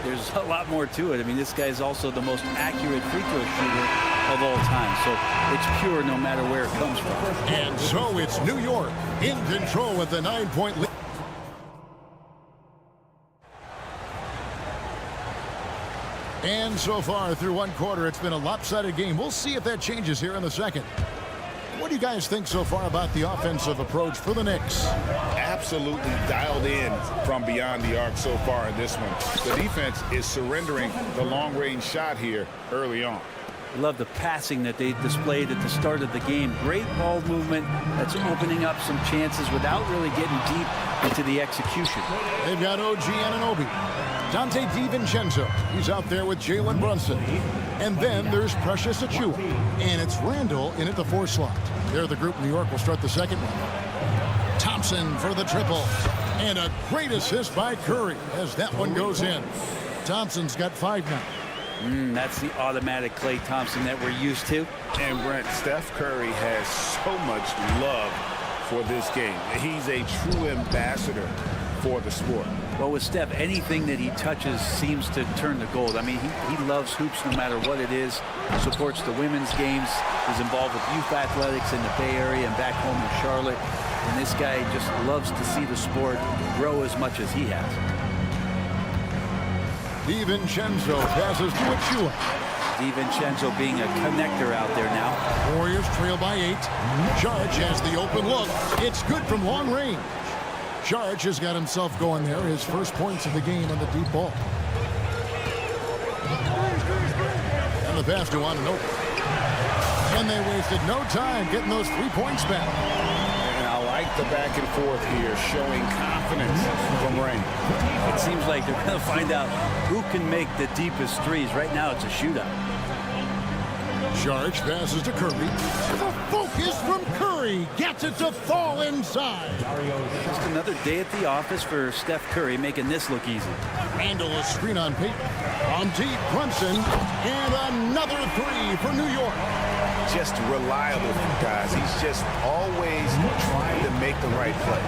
there's a lot more to it. I mean, this guy's also the most accurate free throw shooter of all time. So it's pure no matter where it comes from. And so it's New York in control with the 9-point lead. And so far through one quarter, it's been a lopsided game. We'll see if that changes here in the second. What do you guys think so far about the offensive approach for the Knicks? Absolutely dialed in from beyond the arc so far in this one. The defense is surrendering the long-range shot here early on. I love the passing that they displayed at the start of the game. Great ball movement that's opening up some chances without really getting deep into the execution. They've got OG Anunoby. Dante DiVincenzo. He's out there with Jalen Brunson. And then there's Precious Achua. And it's Randall in at the 4 slot. There the group. New York will start the second one. Thompson for the triple. And a great assist by Curry as that one goes in. Thompson's got 5 now. That's the automatic Klay Thompson that we're used to. And Brent, Steph Curry has so much love for this game. He's a true ambassador for the sport. Well, with Steph, anything that he touches seems to turn to gold. I mean, he loves hoops no matter what it is. Supports the women's games. Is involved with youth athletics in the Bay Area and back home in Charlotte. And this guy just loves to see the sport grow as much as he has. DiVincenzo passes to Achua. DiVincenzo being a connector out there now. Warriors trail by 8. Saric has the open look. It's good from long range. Saric has got himself going there. His first points of the game on the deep ball. And the pass to Anunoby. And they wasted no time getting those 3 points back. And I like the back and forth here, showing confidence from Rain. It seems like they're going to find out who can make the deepest threes. Right now, it's a shootout. Saric passes to Curry. The focus from Curry gets it to fall inside. Just another day at the office for Steph Curry, making this look easy. Randall a screen on Payton. On deep, Brunson. And another 3 for New York. Just reliable, guys. He's just always trying to make the right play.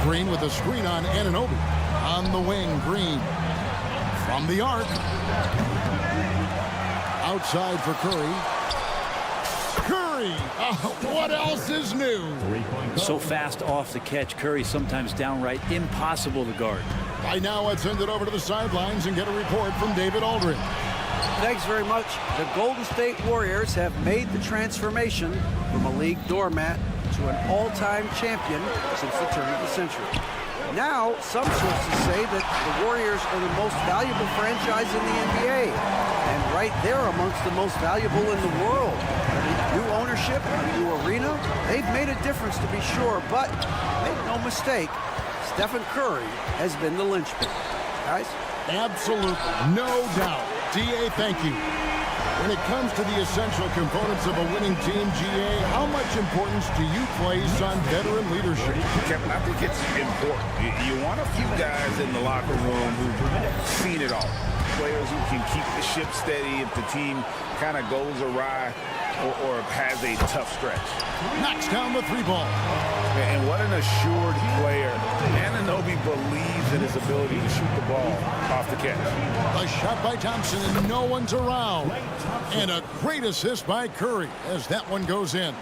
Green with a screen on Anunoby. On the wing, Green. From the arc. Outside for Curry. Curry! What else is new? So fast off the catch, Curry sometimes downright impossible to guard. By now, let's send it over to the sidelines and get a report from David Aldridge. Thanks very much. The Golden State Warriors have made the transformation from a league doormat to an all-time champion since the turn of the century. Now, some sources say that the Warriors are the most valuable franchise in the NBA. And right there amongst the most valuable in the world. New ownership, new arena, they've made a difference to be sure, but make no mistake, Stephen Curry has been the linchpin. Guys? Absolutely, no doubt. DA, thank you. When it comes to the essential components of a winning team, GA, how much importance do you place on veteran leadership? Kevin, I think it's important. You want a few guys in the locker room who've seen it all. Players who can keep the ship steady if the team kind of goes awry or has a tough stretch. Knocks down the 3 ball. And what an assured player. Anunoby believes in his ability to shoot the ball off the catch. A shot by Thompson, and no one's around. And a great assist by Curry as that one goes in.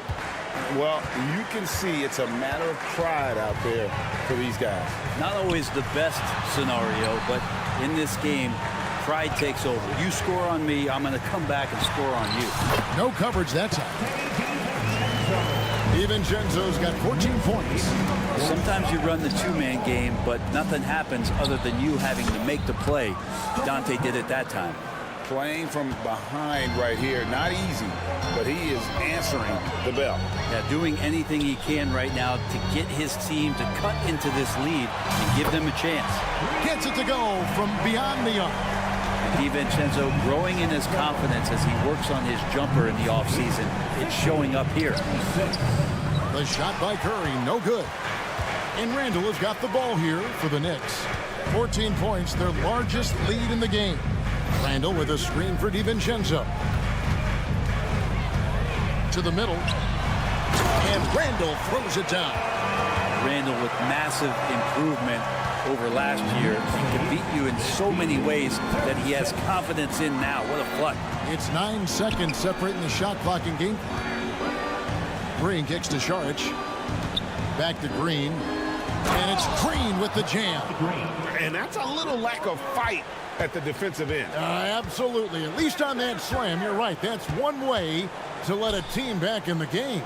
Well, you can see it's a matter of pride out there for these guys. Not always the best scenario, but in this game, pride takes over. You score on me, I'm going to come back and score on you. No coverage that time. DiVincenzo's got 14 points. Sometimes you run the two-man game, but nothing happens other than you having to make the play. Dante did it that time. Playing from behind right here, not easy, but he is answering the bell. Yeah, doing anything he can right now to get his team to cut into this lead and give them a chance. Gets it to go from beyond the arc. And DiVincenzo growing in his confidence as he works on his jumper in the offseason. It's showing up here. The shot by Curry, no good. And Randall has got the ball here for the Knicks. 14 points, their largest lead in the game. Randall with a screen for DiVincenzo. To the middle. And Randall throws it down. Randall with massive improvement over last year. He can beat you in so many ways that he has confidence in now. What a flood. It's 9 seconds separating the shot clock in game. Green kicks to Saric. Back to Green. And it's Green with the jam. And that's a little lack of fight at the defensive end. Absolutely. At least on that slam, you're right. That's one way to let a team back in the game.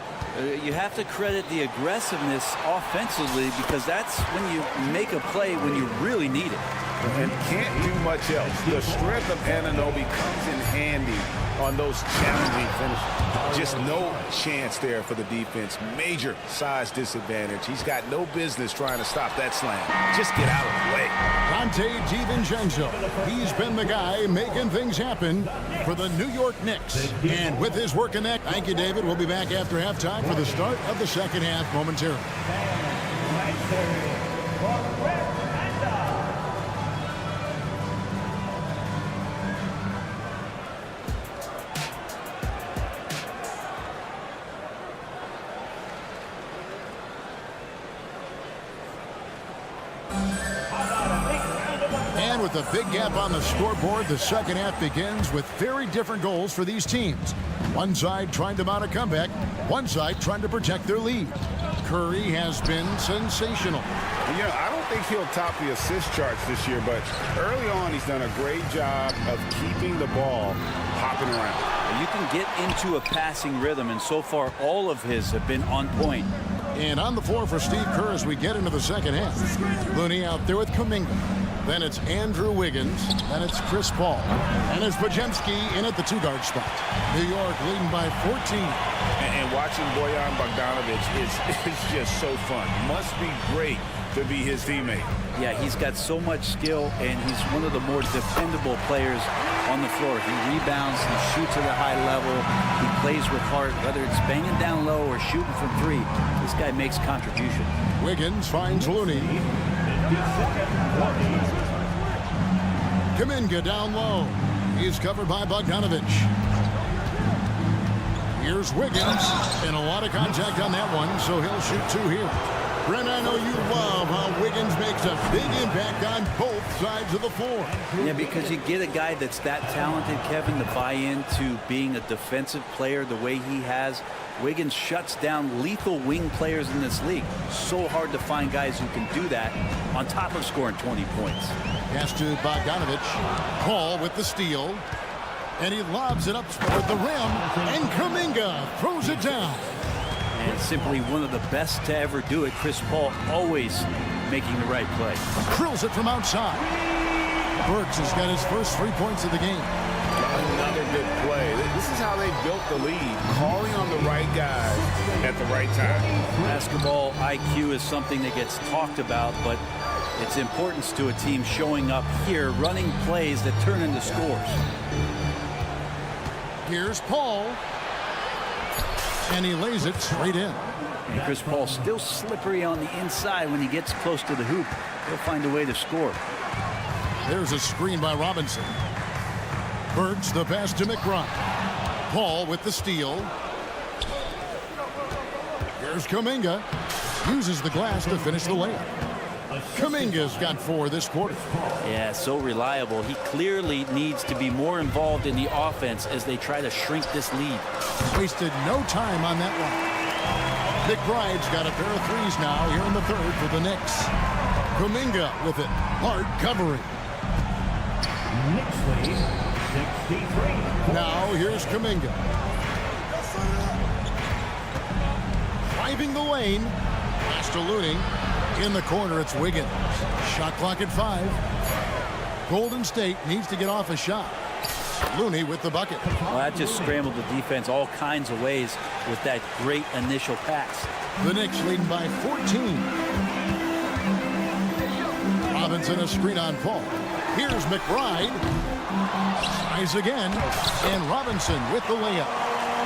You have to credit the aggressiveness offensively because that's when you make a play when you really need it. And can't do much else. The strength of Anunoby comes in handy on those challenging finishes. Just no chance there for the defense. Major size disadvantage. He's got no business trying to stop that slam. Just get out of the way. Dante DiVincenzo. He's been the guy making things happen for the New York Knicks. And with his work in that, thank you, David. We'll be back after halftime for the start of the second half momentarily. And with a big gap on the scoreboard, the second half begins with very different goals for these teams. One side trying to mount a comeback, one side trying to protect their lead. Curry has been sensational. Yeah, I don't think he'll top the assist charts this year, but early on he's done a great job of keeping the ball hopping around. You can get into a passing rhythm, and so far all of his have been on point. And on the floor for Steve Kerr as we get into the second half. Looney out there with Kuminga. Then it's Andrew Wiggins. Then it's Chris Paul. And it's Podziemski in at the two-guard spot. New York leading by 14. And watching Bojan Bogdanovic is just so fun. Must be great to be his teammate. Yeah, he's got so much skill, and he's one of the more dependable players on the floor. He rebounds, he shoots at a high level, he plays with heart, whether it's banging down low or shooting from three. This guy makes contribution. Wiggins finds Looney. Kuminga down low. He's covered by Bogdanovic. Here's Wiggins, and a lot of contact on that one, so he'll shoot two here. Brent, I know you love how Wiggins makes a big impact on both sides of the floor. Yeah, because you get a guy that's that talented, Kevin, to buy into being a defensive player the way he has. Wiggins shuts down lethal wing players in this league. So hard to find guys who can do that on top of scoring 20 points. Pass to Bogdanovic. Paul with the steal. And he lobs it up with the rim. And Kuminga throws it down. And simply one of the best to ever do it. Chris Paul always making the right play. Drills it from outside. Burks has got his first 3 points of the game. Another good play. This is how they built the lead. Calling on the right guys at the right time. Basketball IQ is something that gets talked about, but its importance to a team showing up here, running plays that turn into scores. Here's Paul. And he lays it straight in. And Chris Paul still slippery on the inside when he gets close to the hoop. He'll find a way to score. There's a screen by Robinson. Burks the pass to McBride. Paul with the steal. Here's Kuminga. Uses the glass to finish the layup. Kuminga's got 4 this quarter. Yeah, so reliable. He clearly needs to be more involved in the offense as they try to shrink this lead. Wasted no time on that one. McBride's got a pair of threes now here in the third for the Knicks. Kuminga with it. Hard covering. Knicks lead 63. Now here's Kuminga. Driving the lane. Pass to Looney. In the corner, it's Wiggins. Shot clock at 5. Golden State needs to get off a shot. Looney with the bucket. Well, that just scrambled the defense all kinds of ways with that great initial pass. The Knicks leading by 14. Robinson a screen on Paul. Here's McBride. Tries again. And Robinson with the layup.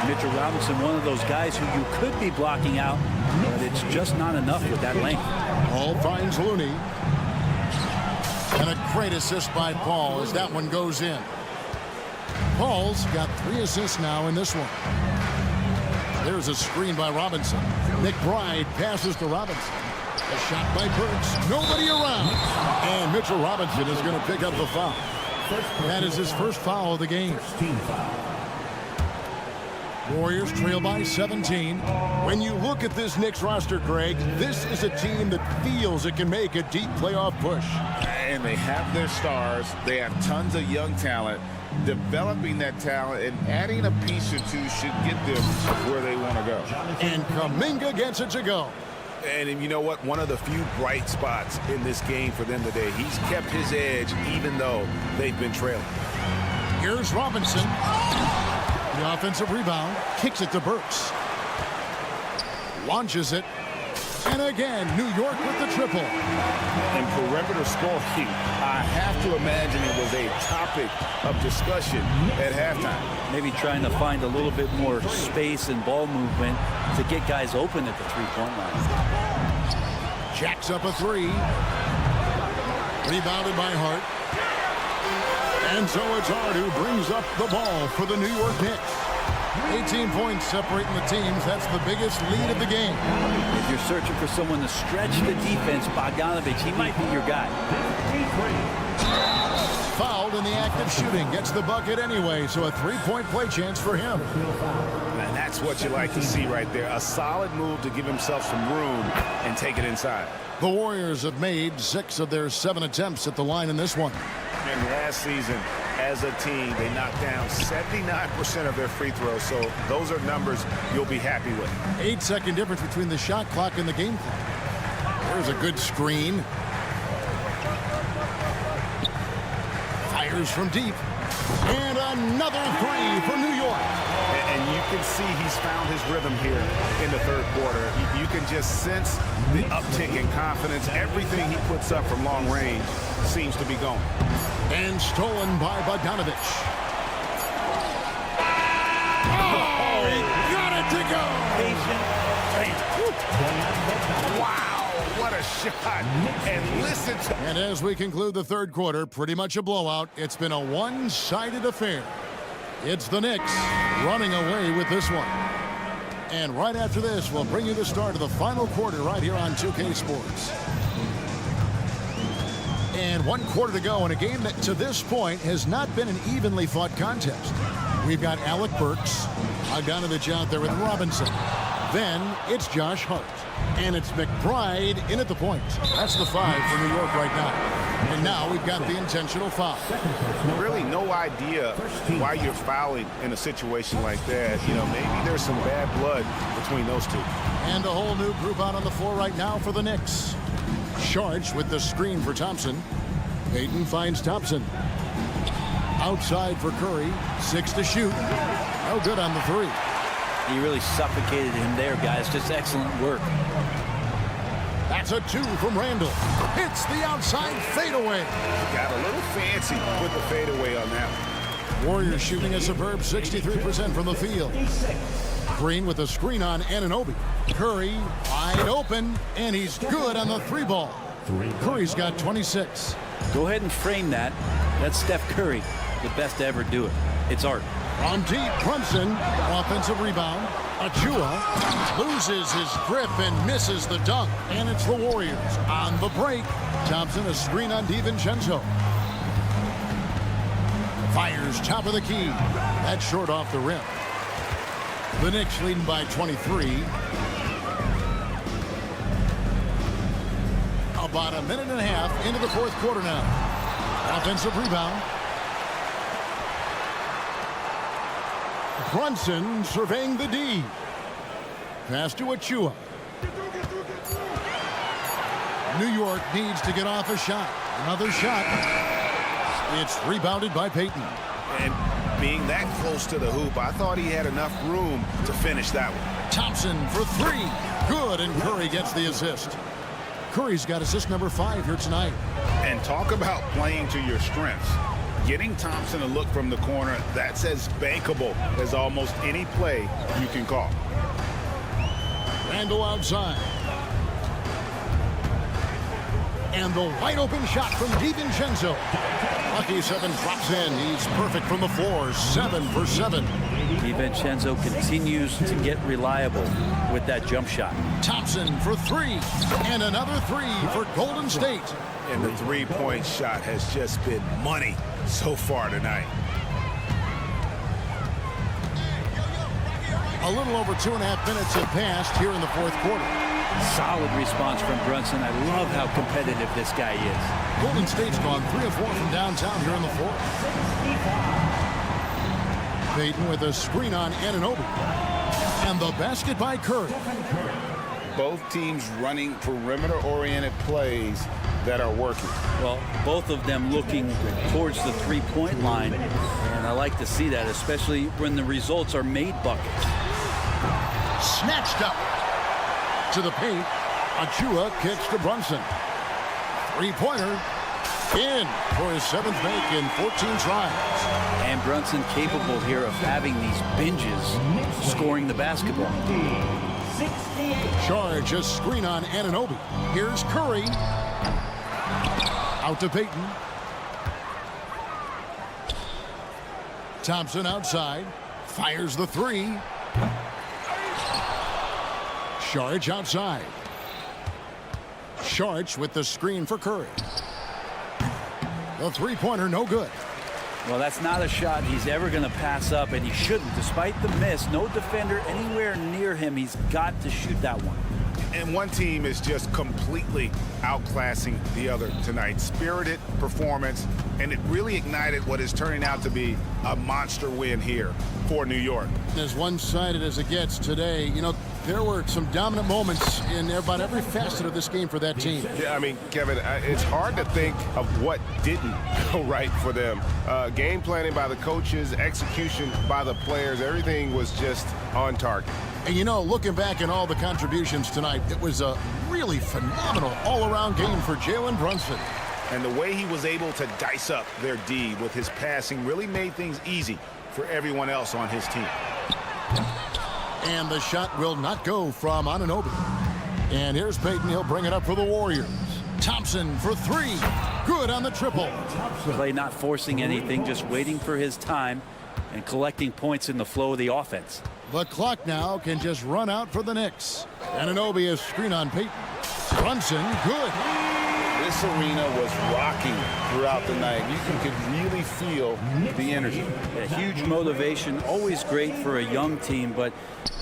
Mitchell Robinson, one of those guys who you could be blocking out, but it's just not enough with that length. Paul finds Looney. And a great assist by Paul as that one goes in. Paul's got 3 assists now in this one. There's a screen by Robinson. McBride passes to Robinson. A shot by Burks. Nobody around. And Mitchell Robinson is going to pick up the foul. That is his first foul of the game. Warriors trail by 17. When you look at this Knicks roster, Greg, this is a team that feels it can make a deep playoff push. And they have their stars. They have tons of young talent. Developing that talent and adding a piece or two should get them where they want to go. And Kuminga gets it to go. And you know what? One of the few bright spots in this game for them today. He's kept his edge even though they've been trailing. Here's Robinson. The offensive rebound. Kicks it to Burks. Launches it. And again, New York with the triple. And perimeter scoring, I have to imagine it was a topic of discussion at halftime. Maybe trying to find a little bit more space and ball movement to get guys open at the three-point line. Jacks up a 3. Rebounded by Hart. And so it's Hart who brings up the ball for the New York Knicks. 18 points separating the teams. That's the biggest lead of the game. If you're searching for someone to stretch the defense, Bogdanovich, he might be your guy. Fouled in the act of shooting. Gets the bucket anyway, so a 3-point play chance for him. And that's what you like to see right there. A solid move to give himself some room and take it inside. The Warriors have made 6 of their 7 attempts at the line in this one. And last season, as a team, they knocked down 79% of their free throws, so those are numbers you'll be happy with. 8-second difference between the shot clock and the game clock. There's a good screen. Fires from deep. And another 3 for New York. And you can see he's found his rhythm here in the third quarter. You can just sense the uptick in confidence. Everything he puts up from long range seems to be going. And stolen by Bogdanovich. Oh, he got it to go. Wow, what a shot. And listen to... And as we conclude the third quarter, pretty much a blowout. It's been a one-sided affair. It's the Knicks running away with this one. And right after this, we'll bring you the start of the final quarter right here on 2K Sports. And 1 quarter to go in a game that to this point has not been an evenly fought contest. We've got Alec Burks, Bogdanovich out there with Robinson. Then it's Josh Hart. And it's McBride in at the point. That's the 5 for New York right now. And now we've got the intentional foul. Really no idea why you're fouling in a situation like that. You know, maybe there's some bad blood between those two. And a whole new group out on the floor right now for the Knicks. Sharge with the screen for Thompson. Payton finds Thompson. Outside for Curry. 6 to shoot. No good on the 3. He really suffocated him there, guys. Just excellent work. That's a 2 from Randall. Hits the outside fadeaway. Got a little fancy with the fadeaway on that one. Warriors shooting a superb 63% from the field. Green with a screen on Anunoby. Curry wide open, and he's good on the 3 ball. Curry's got 26. Go ahead and frame that. That's Steph Curry, the best to ever do it. It's art. From deep, Brunson, offensive rebound. Achua loses his grip and misses the dunk. And it's the Warriors on the break. Thompson, a screen on DiVincenzo. Fires top of the key. That's short off the rim. The Knicks leading by 23. About a minute and a half into the fourth quarter now. Offensive rebound. Brunson surveying the D. Pass to Achua. New York needs to get off a shot. Another shot. It's rebounded by Payton. And being that close to the hoop, I thought he had enough room to finish that one. Thompson for three. Good, and Curry gets the assist. Curry's got assist number 5 here tonight. And talk about playing to your strengths. Getting Thompson a look from the corner, that's as bankable as almost any play you can call. Randall outside. And the wide open shot from DiVincenzo. Lucky 7 drops in. He's perfect from the floor. 7 for 7. DiVincenzo continues to get reliable with that jump shot. Thompson for 3. And another 3 for Golden State. And the three-point shot has just been money so far tonight. A little over 2.5 minutes have passed here in the fourth quarter. Solid response from Brunson. I love how competitive this guy is. Golden State's gone 3 of 4 from downtown here in the fourth. Payton with a screen on Anunoby. And the basket by Curry. Both teams running perimeter-oriented plays that are working. Well, both of them looking towards the three-point line, and I like to see that, especially when the results are made buckets. Snatched up to the paint. Achua kicks to Brunson. Three-pointer in for his 7th make in 14 tries. And Brunson capable here of having these binges, scoring the basketball. Charge a screen on Anunoby. Here's Curry. Out to Payton. Thompson outside. Fires the 3. Sharge outside. Sharge with the screen for Curry. The three-pointer no good. Well, that's not a shot he's ever going to pass up, and he shouldn't. Despite the miss, no defender anywhere near him. He's got to shoot that one. And one team is just completely outclassing the other tonight. Spirited performance, and it really ignited what is turning out to be a monster win here for New York. As one-sided as it gets today, you know, there were some dominant moments in about every facet of this game for that team. Yeah, I mean, Kevin, it's hard to think of what didn't go right for them. Game planning by the coaches, execution by the players, everything was just on target. And, you know, looking back at all the contributions tonight, it was a really phenomenal all-around game for Jalen Brunson. And the way he was able to dice up their D with his passing really made things easy for everyone else on his team. And the shot will not go from Anunoby. And here's Payton. He'll bring it up for the Warriors. Thompson for 3. Good on the triple. Clay not forcing anything, just waiting for his time and collecting points in the flow of the offense. The clock now can just run out for the Knicks. Anunoby is screen on Payton. Brunson, good. This arena was rocking throughout the night. You could really feel the energy. A huge motivation, always great for a young team, but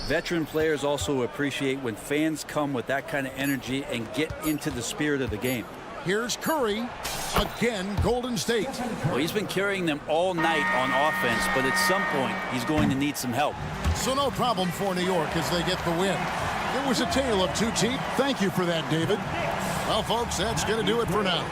veteran players also appreciate when fans come with that kind of energy and get into the spirit of the game. Here's Curry. Again, Golden State. Well, he's been carrying them all night on offense, but at some point, he's going to need some help. So no problem for New York as they get the win. It was a tale of two teams. Thank you for that, David. Well, folks, that's going to do it for now.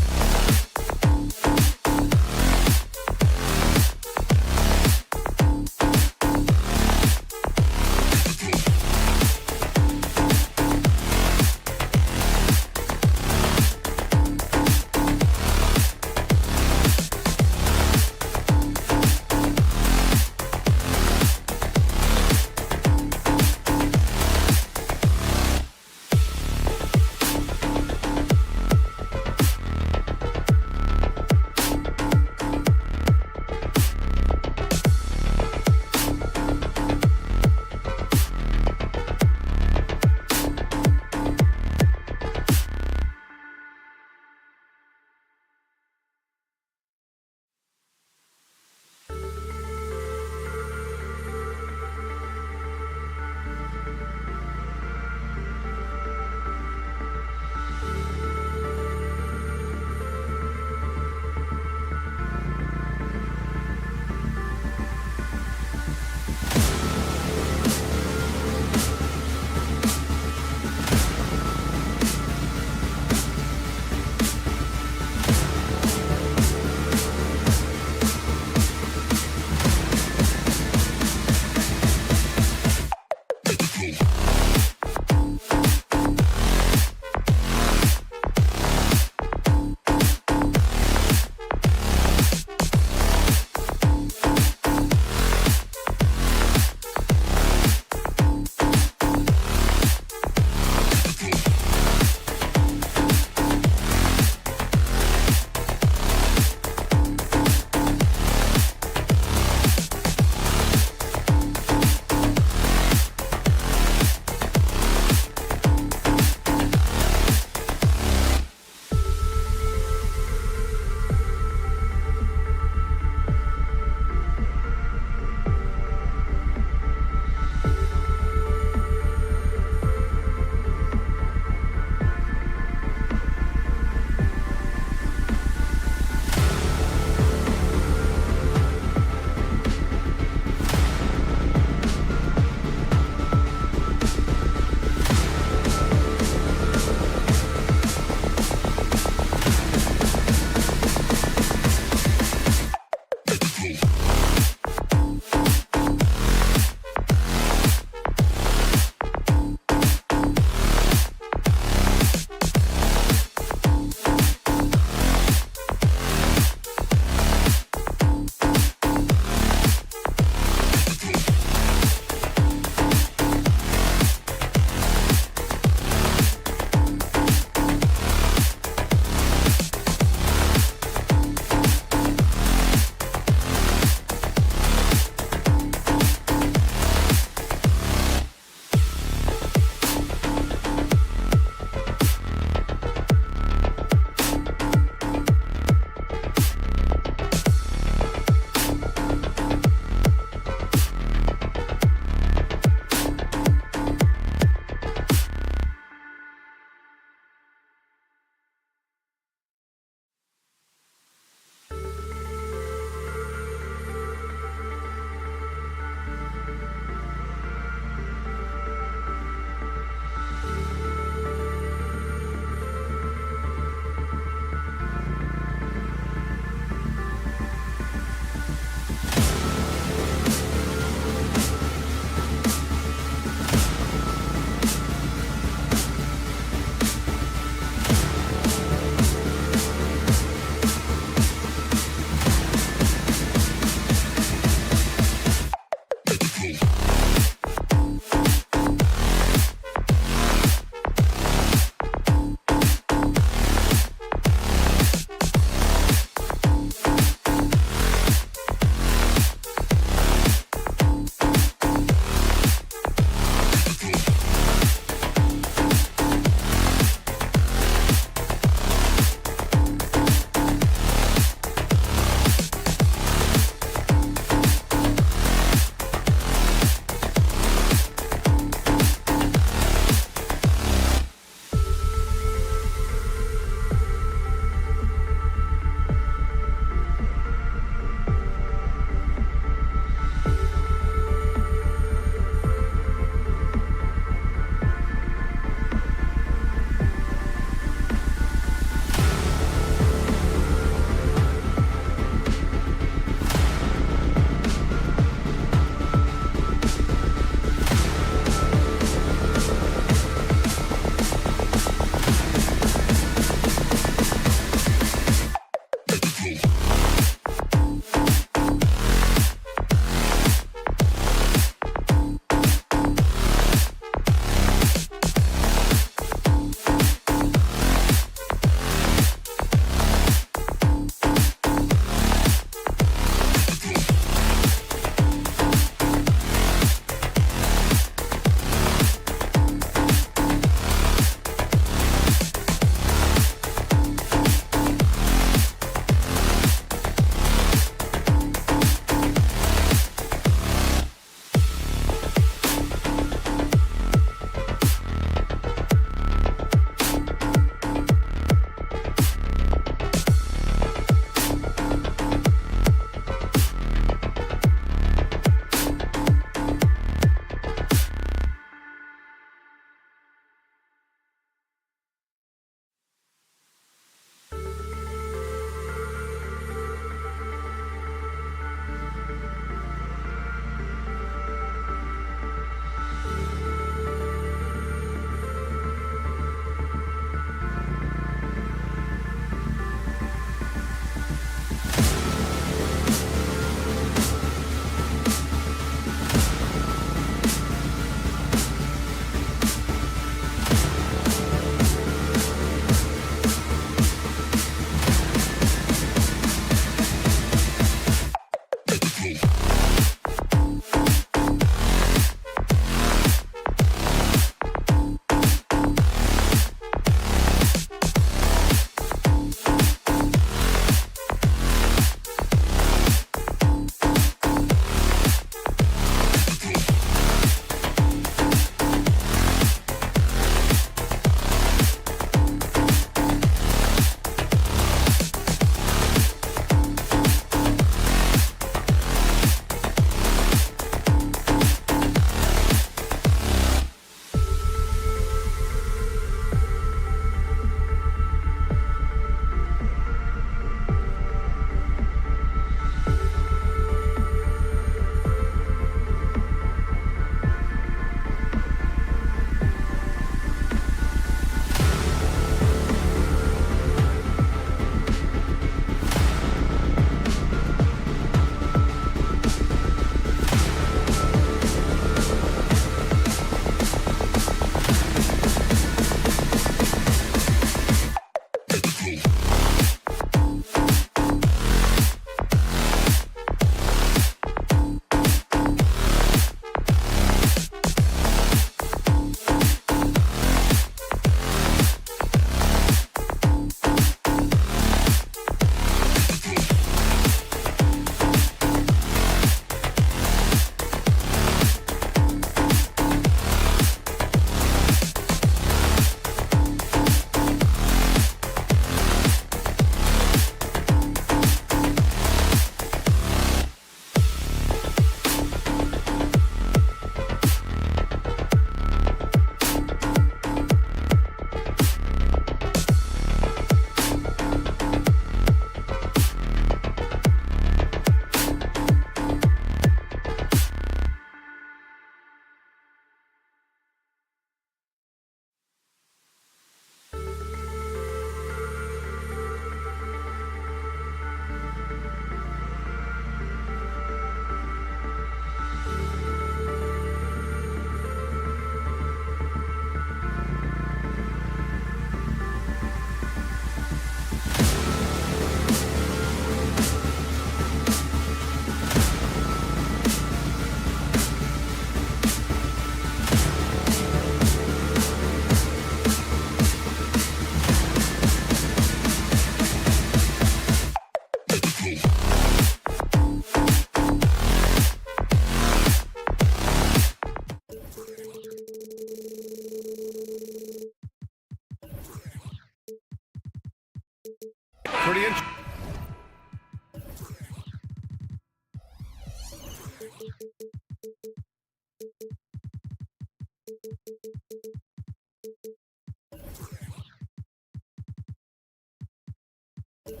Interesting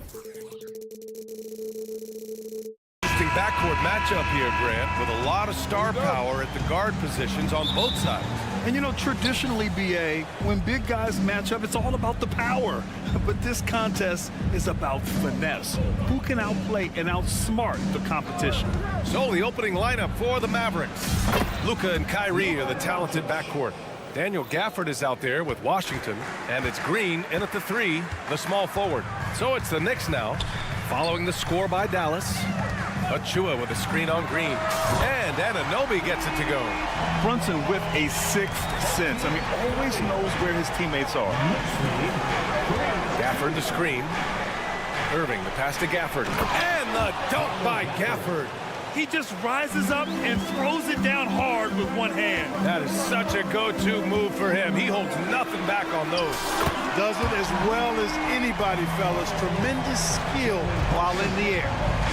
backcourt matchup here, Grant, with a lot of star power at the guard positions on both sides. And you know, traditionally, BA, when big guys match up, it's all about the power. But this contest is about finesse. Who can outplay and outsmart the competition? So the opening lineup for the Mavericks. Luka and Kyrie are the talented backcourt. Daniel Gafford is out there with Washington, and it's Green in at the 3, the small forward. So it's the Knicks now, following the score by Dallas. Achua with a screen on Green, and Anunoby gets it to go. Brunson with a sixth sense. I mean, always knows where his teammates are. Gafford the screen. Irving the pass to Gafford, and the dunk by Gafford. He just rises up and throws it down hard with one hand. That is such a go-to move for him. He holds nothing back on those. Does it as well as anybody, fellas. Tremendous skill while in the air.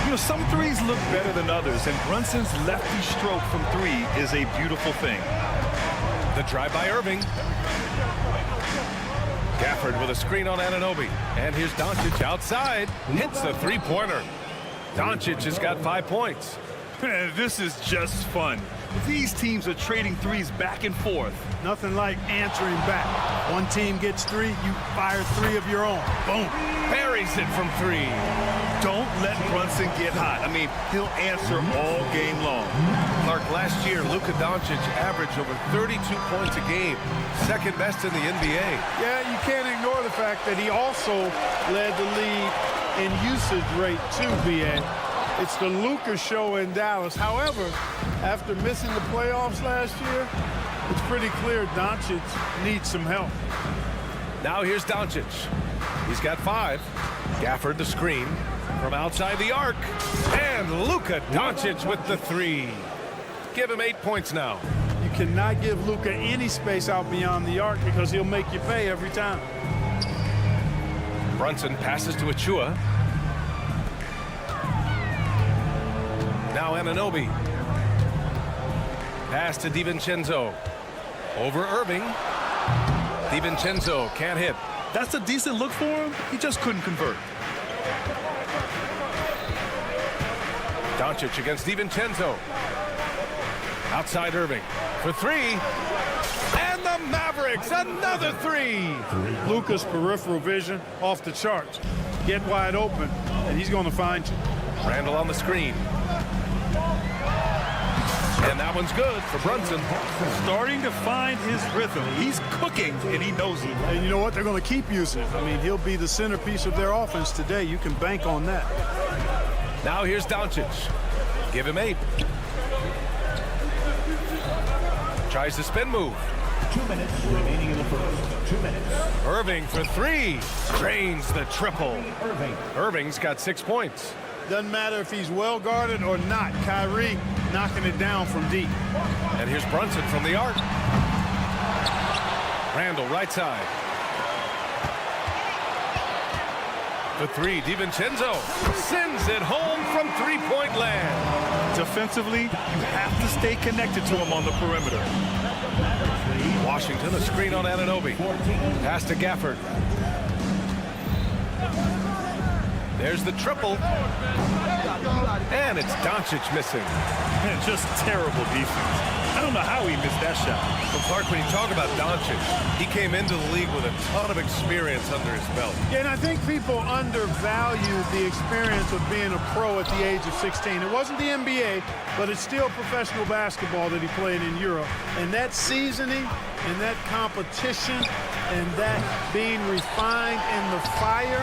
You know, some threes look better than others, and Brunson's lefty stroke from 3 is a beautiful thing. The drive by Irving. Gafford with a screen on Anunoby. And here's Doncic outside. Hits the three-pointer. Doncic has got 5 points. This is just fun. These teams are trading threes back and forth. Nothing like answering back. One team gets 3, you fire 3 of your own. Boom. Buries it from 3. Don't let Brunson get hot. I mean, he'll answer all game long. Clark, last year, Luka Doncic averaged over 32 points a game. Second best in the NBA. Yeah, you can't ignore the fact that he also led the league in usage rate too, BA. It's the Luka show in Dallas. However, after missing the playoffs last year, it's pretty clear Doncic needs some help. Now here's Doncic. He's got 5. Gafford the screen from outside the arc. And Luka Doncic with the 3. Give him 8 points now. You cannot give Luka any space out beyond the arc because he'll make you pay every time. Brunson passes to Achua. Now Anunoby. Pass to DiVincenzo. Over Irving. DiVincenzo can't hit. That's a decent look for him. He just couldn't convert. Doncic against DiVincenzo. Outside Irving for 3. And the Mavericks, another 3. Luka's peripheral vision off the charts. Get wide open, and he's going to find you. Randall on the screen. And that one's good for Brunson. Starting to find his rhythm. He's cooking, and he knows it. And you know what? They're going to keep using it. I mean, he'll be the centerpiece of their offense today. You can bank on that. Now here's Doncic. Give him 8. Tries the spin move. 2 minutes remaining in the first. 2 minutes. Irving for 3. Drains the triple. Irving's got 6 points. Doesn't matter if he's well guarded or not. Kyrie knocking it down from deep. And here's Brunson from the arc. Randall right side. The 3, DiVincenzo sends it home from 3-point land. Defensively, you have to stay connected to him on the perimeter. Washington, a screen on Anunoby. Pass to Gafford. There's the triple. And it's Doncic missing. Man, just terrible defense. I don't know how he missed that shot. Well, Clark, when you talk about Doncic, he came into the league with a ton of experience under his belt. Yeah, and I think people undervalue the experience of being a pro at the age of 16. It wasn't the NBA, but it's still professional basketball that he played in Europe. And that seasoning and that competition and that being refined in the fire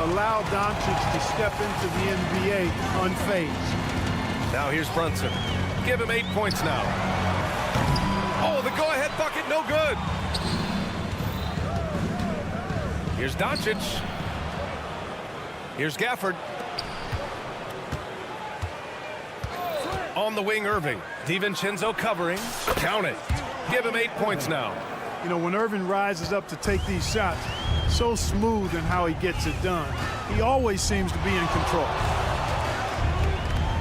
allowed Doncic to step into the NBA unfazed. Now here's Brunson. Give him 8 points now. Oh, the go-ahead bucket, no good. Here's Doncic. Here's Gafford. On the wing, Irving. DiVincenzo covering. Count it. Give him 8 points now. You know, when Irving rises up to take these shots, so smooth in how he gets it done. He always seems to be in control.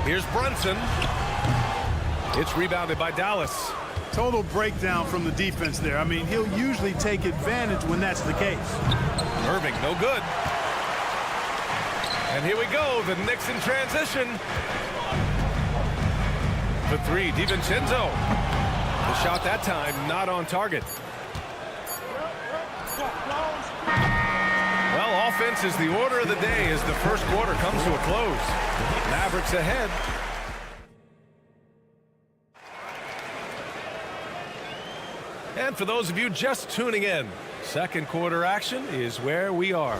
Here's Brunson. It's rebounded by Dallas. Total breakdown from the defense there. I mean, he'll usually take advantage when that's the case. Irving, no good. And here we go, the Knicks in transition. The three, DiVincenzo. The shot that time, not on target. Well, offense is the order of the day as the first quarter comes to a close. Mavericks ahead. And for those of you just tuning in, second quarter action is where we are.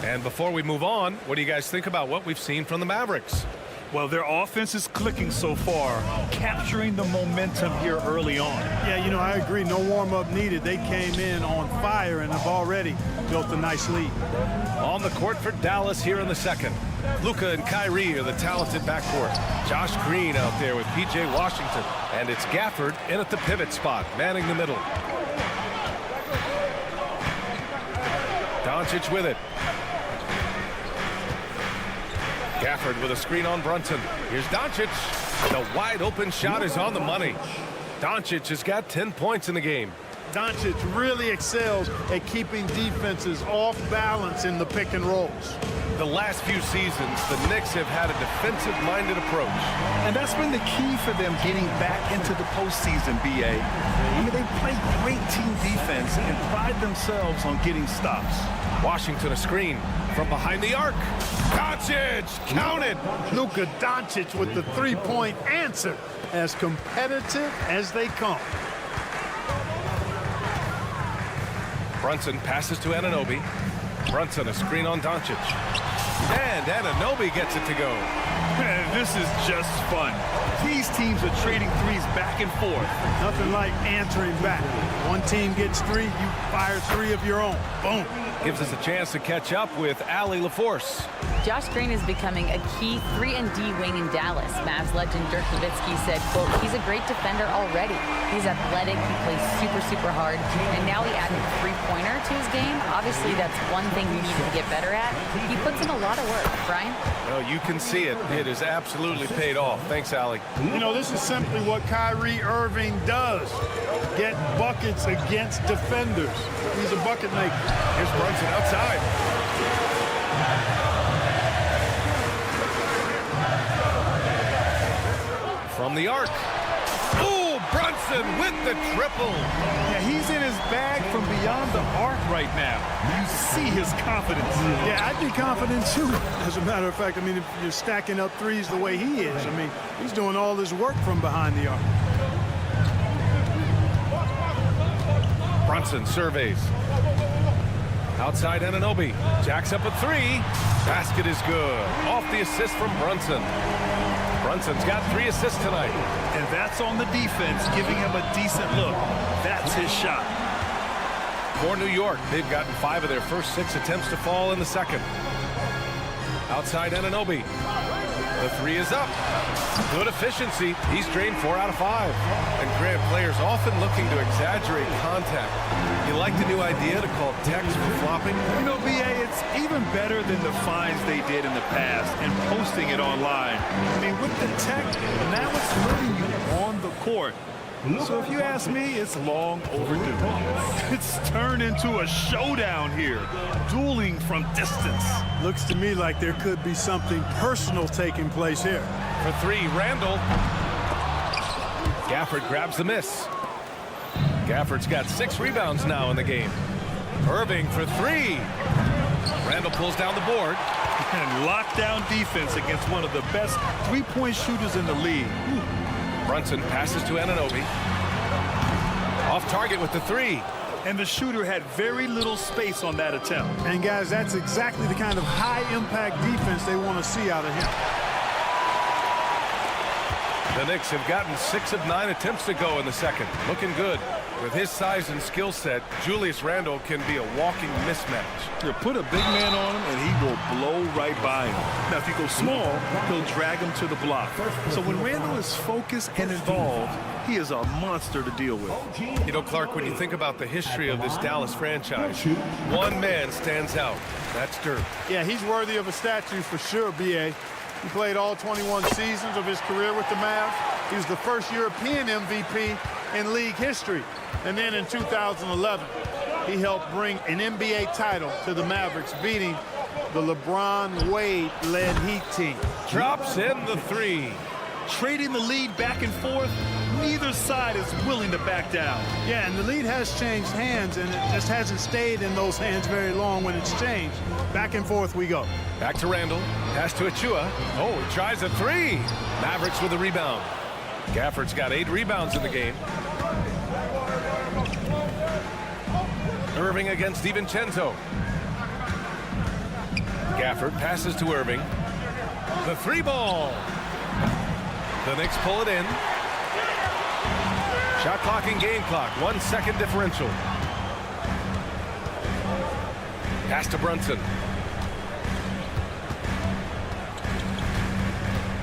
And before we move on, what do you guys think about what we've seen from the Mavericks? Well, their offense is clicking so far, capturing the momentum here early on. Yeah, you know, I agree. No warm-up needed. They came in on fire and have already built a nice lead. On the court for Dallas here in the second. Luka and Kyrie are the talented backcourt. Josh Green out there with P.J. Washington. And it's Gafford in at the pivot spot, manning the middle. Doncic with it. Gafford with a screen on Brunson. Here's Doncic. The wide open shot is on the money. Doncic has got 10 points in the game. Doncic really excels at keeping defenses off balance in the pick and rolls. The last few seasons, the Knicks have had a defensive-minded approach. And that's been the key for them getting back into the postseason, B.A. I mean, they play great team defense and pride themselves on getting stops. Washington a screen from behind the arc. Doncic, count it. Luka Doncic with the three-point answer, as competitive as they come. Brunson passes to Anunoby. Brunson a screen on Doncic. And Anunoby gets it to go. Man, this is just fun. These teams are trading threes back and forth. Nothing like answering back. One team gets three, you fire three of your own. Boom. Gives us a chance to catch up with Allie LaForce. Josh Green is becoming a key 3-and-D wing in Dallas. Mavs legend Dirk Nowitzki said, quote, he's a great defender already. He's athletic, he plays super, super hard, and now he added a three-pointer to his game. Obviously, that's one thing he needed to get better at. He puts in a lot of work. Brian? Well, you can see it. It has absolutely paid off. Thanks, Allie. You know, this is simply what Kyrie Irving does. Get buckets against defenders. He's a bucket maker. Here's Brunson outside. From the arc. Ooh, Brunson with the triple. Yeah, he's in his bag from beyond the arc right now. You see his confidence. Yeah, I'd be confident too. As a matter of fact, I mean, if you're stacking up threes the way he is, I mean, he's doing all his work from behind the arc. Brunson surveys. Outside Anunoby. Jacks up a three. Basket is good. Off the assist from Brunson. Brunson's got 3 assists tonight. And that's on the defense, giving him a decent look. That's his shot. For New York, they've gotten 5 of their first 6 attempts to fall in the second. Outside Anunoby. The 3 is up. Good efficiency. He's drained 4 out of 5. And Grant, players often looking to exaggerate contact. You like the new idea to call text for flopping? You know, B.A., it's even better than the fines they did in the past and posting it online. I mean, with the tech, now it's hurting you on the court. So if you ask me, it's long overdue. It's turned into a showdown here, dueling from distance. Looks to me like there could be something personal taking place here. For 3, Randall. Gafford grabs the miss. Gafford's got 6 rebounds now in the game. Irving for 3. Randall pulls down the board. And lockdown defense against one of the best three-point shooters in the league. Brunson passes to Anunoby. Off target with the 3. And the shooter had very little space on that attempt. And guys, that's exactly the kind of high-impact defense they want to see out of him. The Knicks have gotten 6 of 9 attempts to go in the second. Looking good. With his size and skill set, Julius Randle can be a walking mismatch. You put a big man on him, and he will blow right by him. Now, if you go small, he'll drag him to the block. So when Randle is focused and involved, he is a monster to deal with. You know, Clark, when you think about the history of this Dallas franchise, one man stands out. That's Dirk. Yeah, he's worthy of a statue for sure, B.A. He played all 21 seasons of his career with the Mavs. He was the first European MVP in league history. And then in 2011, he helped bring an NBA title to the Mavericks, beating the LeBron Wade-led Heat team. Drops in the three. Trading the lead back and forth, neither side is willing to back down. Yeah, and the lead has changed hands, and it just hasn't stayed in those hands very long when it's changed. Back and forth we go. Back to Randall. Pass to Achua. Oh, he tries a three. Mavericks with a rebound. Gafford's got 8 rebounds in the game. Irving against DiVincenzo. Gafford passes to Irving. The 3 ball. The Knicks pull it in. Shot clock and game clock. 1 second differential. Pass to Brunson.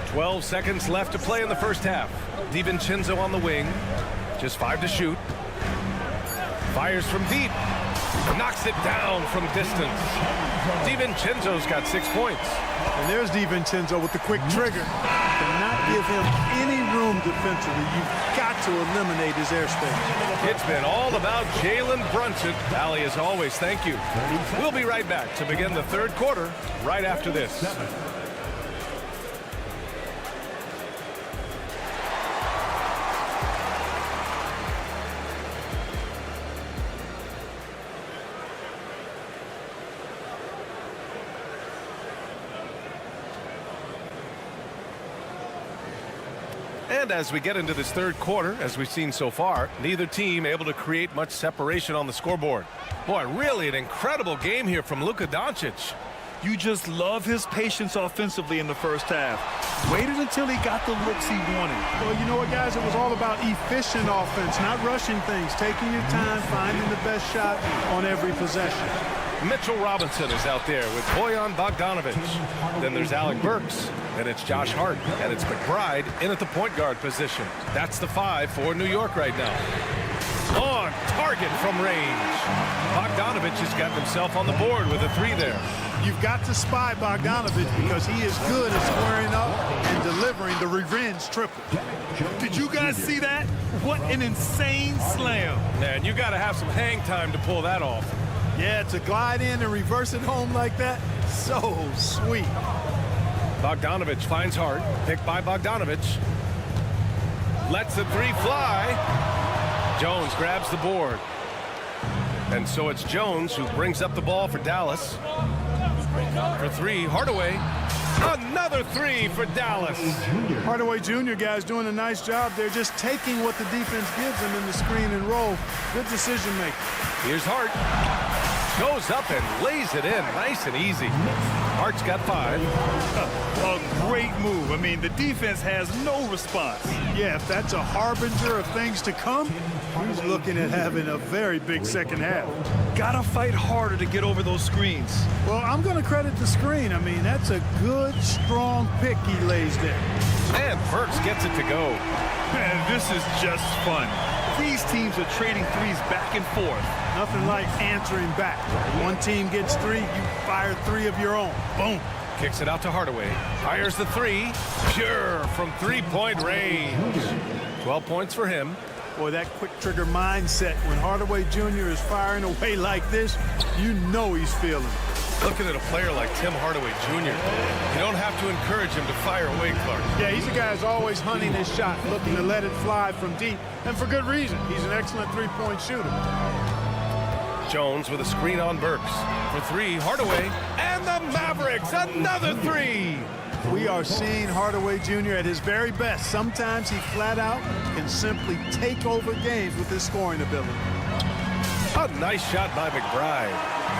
12 seconds left to play in the first half. DiVincenzo on the wing. Just 5 to shoot. Fires from deep. Knocks it down from distance. DiVincenzo's got 6 points. And there's DiVincenzo with the quick trigger. Cannot give him any room defensively. You've got to eliminate his airspace. It's been all about Jalen Brunson. Allie, as always, thank you. We'll be right back to begin the third quarter right after this. And as we get into this third quarter, as we've seen so far, neither team able to create much separation on the scoreboard. Boy, really an incredible game here from Luka Doncic. You just love his patience offensively in the first half. Waited until he got the looks he wanted. Well, you know what, guys? It was all about efficient offense, not rushing things, taking your time, finding the best shot on every possession. Mitchell Robinson is out there with Bojan Bogdanovic. Then there's Alec Burks. Then it's Josh Hart. And it's McBride in at the point guard position. That's the 5 for New York right now. On target from range. Bogdanovic has got himself on the board with a 3 there. You've got to spy Bogdanovic because he is good at squaring up and delivering the revenge triple. Did you guys see that? What an insane slam. Man, you got to have some hang time to pull that off. Yeah, to glide in and reverse it home like that, so sweet. Bogdanovic finds Hart. Picked by Bogdanovic. Lets the 3 fly. Jones grabs the board. And so it's Jones who brings up the ball for Dallas. For 3, Hardaway. Another 3 for Dallas. Hardaway Jr., guys, doing a nice job. They're just taking what the defense gives them in the screen and roll. Good decision making. Here's Hart. Goes up and lays it in nice and easy. Hart's got 5. A great move. I mean, the defense has no response. Yeah, if that's a harbinger of things to come, he's looking at having a very big second half. Gotta fight harder to get over those screens. Well, I'm going to credit the screen. I mean, that's a good, strong pick he lays there. And Burks gets it to go. Man, this is just fun. These teams are trading threes back and forth. Nothing like answering back. One team gets 3, you fire 3 of your own. Boom. Kicks it out to Hardaway. Fires the 3. Pure from 3-point range. 12 points for him. Boy, that quick trigger mindset, when Hardaway Jr. is firing away like this, you know he's feeling it. Looking at a player like Tim Hardaway Jr., you don't have to encourage him to fire away, Clark. Yeah, he's a guy who's always hunting his shot, looking to let it fly from deep, and for good reason. He's an excellent 3-point shooter. Jones with a screen on Burks. For 3, Hardaway, and the Mavericks, another 3! We are seeing Hardaway Jr. at his very best. Sometimes he flat out can simply take over games with his scoring ability. A nice shot by McBride.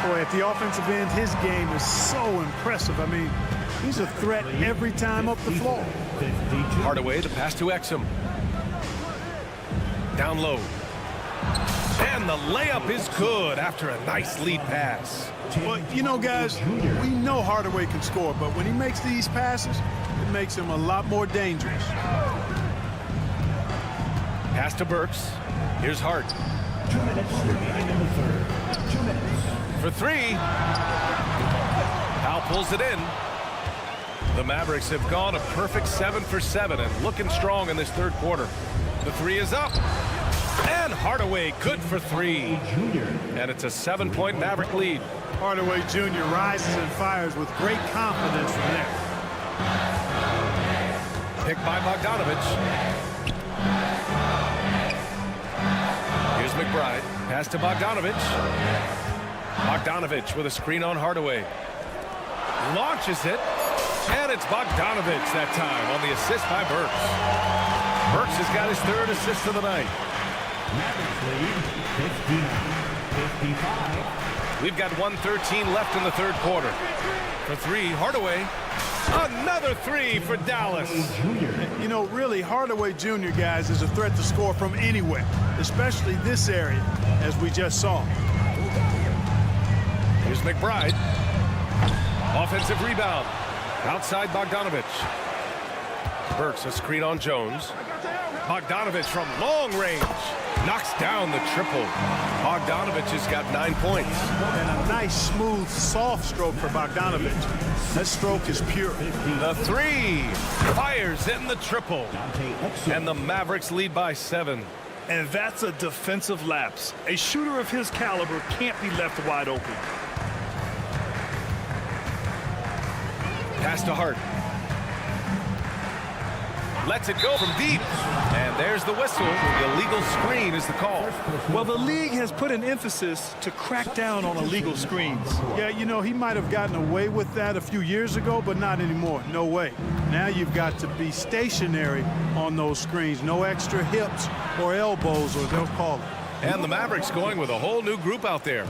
Boy, at the offensive end, his game is so impressive. I mean, he's a threat every time up the floor. Hardaway, the pass to Exum. Down low. And the layup is good after a nice lead pass. Well, you know, guys, we know Hardaway can score, but when he makes these passes, it makes him a lot more dangerous. Pass to Burks. Here's Hart. 2 minutes remaining in the third. 2 minutes. For 3. Powell pulls it in. The Mavericks have gone a perfect 7 for 7 and looking strong in this third quarter. The 3 is up. And Hardaway good for 3. And it's a 7-point Maverick lead. Hardaway Jr. rises and fires with great confidence from there. Picked by Bogdanovich. Here's McBride. Pass to Bogdanovich. Bogdanovich with a screen on Hardaway. Launches it. And it's Bogdanovich that time on the assist by Burks. Burks has got his third assist of the night. We've got 1:13 left in the third quarter. For three, Hardaway. Another three for Dallas. You know, really, Hardaway Jr., guys, is a threat to score from anywhere, especially this area, as we just saw. Here's McBride. Offensive rebound. Outside Bogdanovich. Burks a screen on Jones. Bogdanovich from long range. Knocks down the triple. Bogdanovich has got 9 points. And a nice, smooth, soft stroke for Bogdanovich. That stroke is pure. The three. Fires in the triple. And the Mavericks lead by 7. And that's a defensive lapse. A shooter of his caliber can't be left wide open. Pass to Hart. Lets it go from deep. And there's the whistle. The illegal screen is the call. Well, the league has put an emphasis to crack down on illegal screens. Yeah, you know, he might have gotten away with that a few years ago, but not anymore. No way. Now you've got to be stationary on those screens. No extra hips or elbows, or they'll call it. And the Mavericks going with a whole new group out there.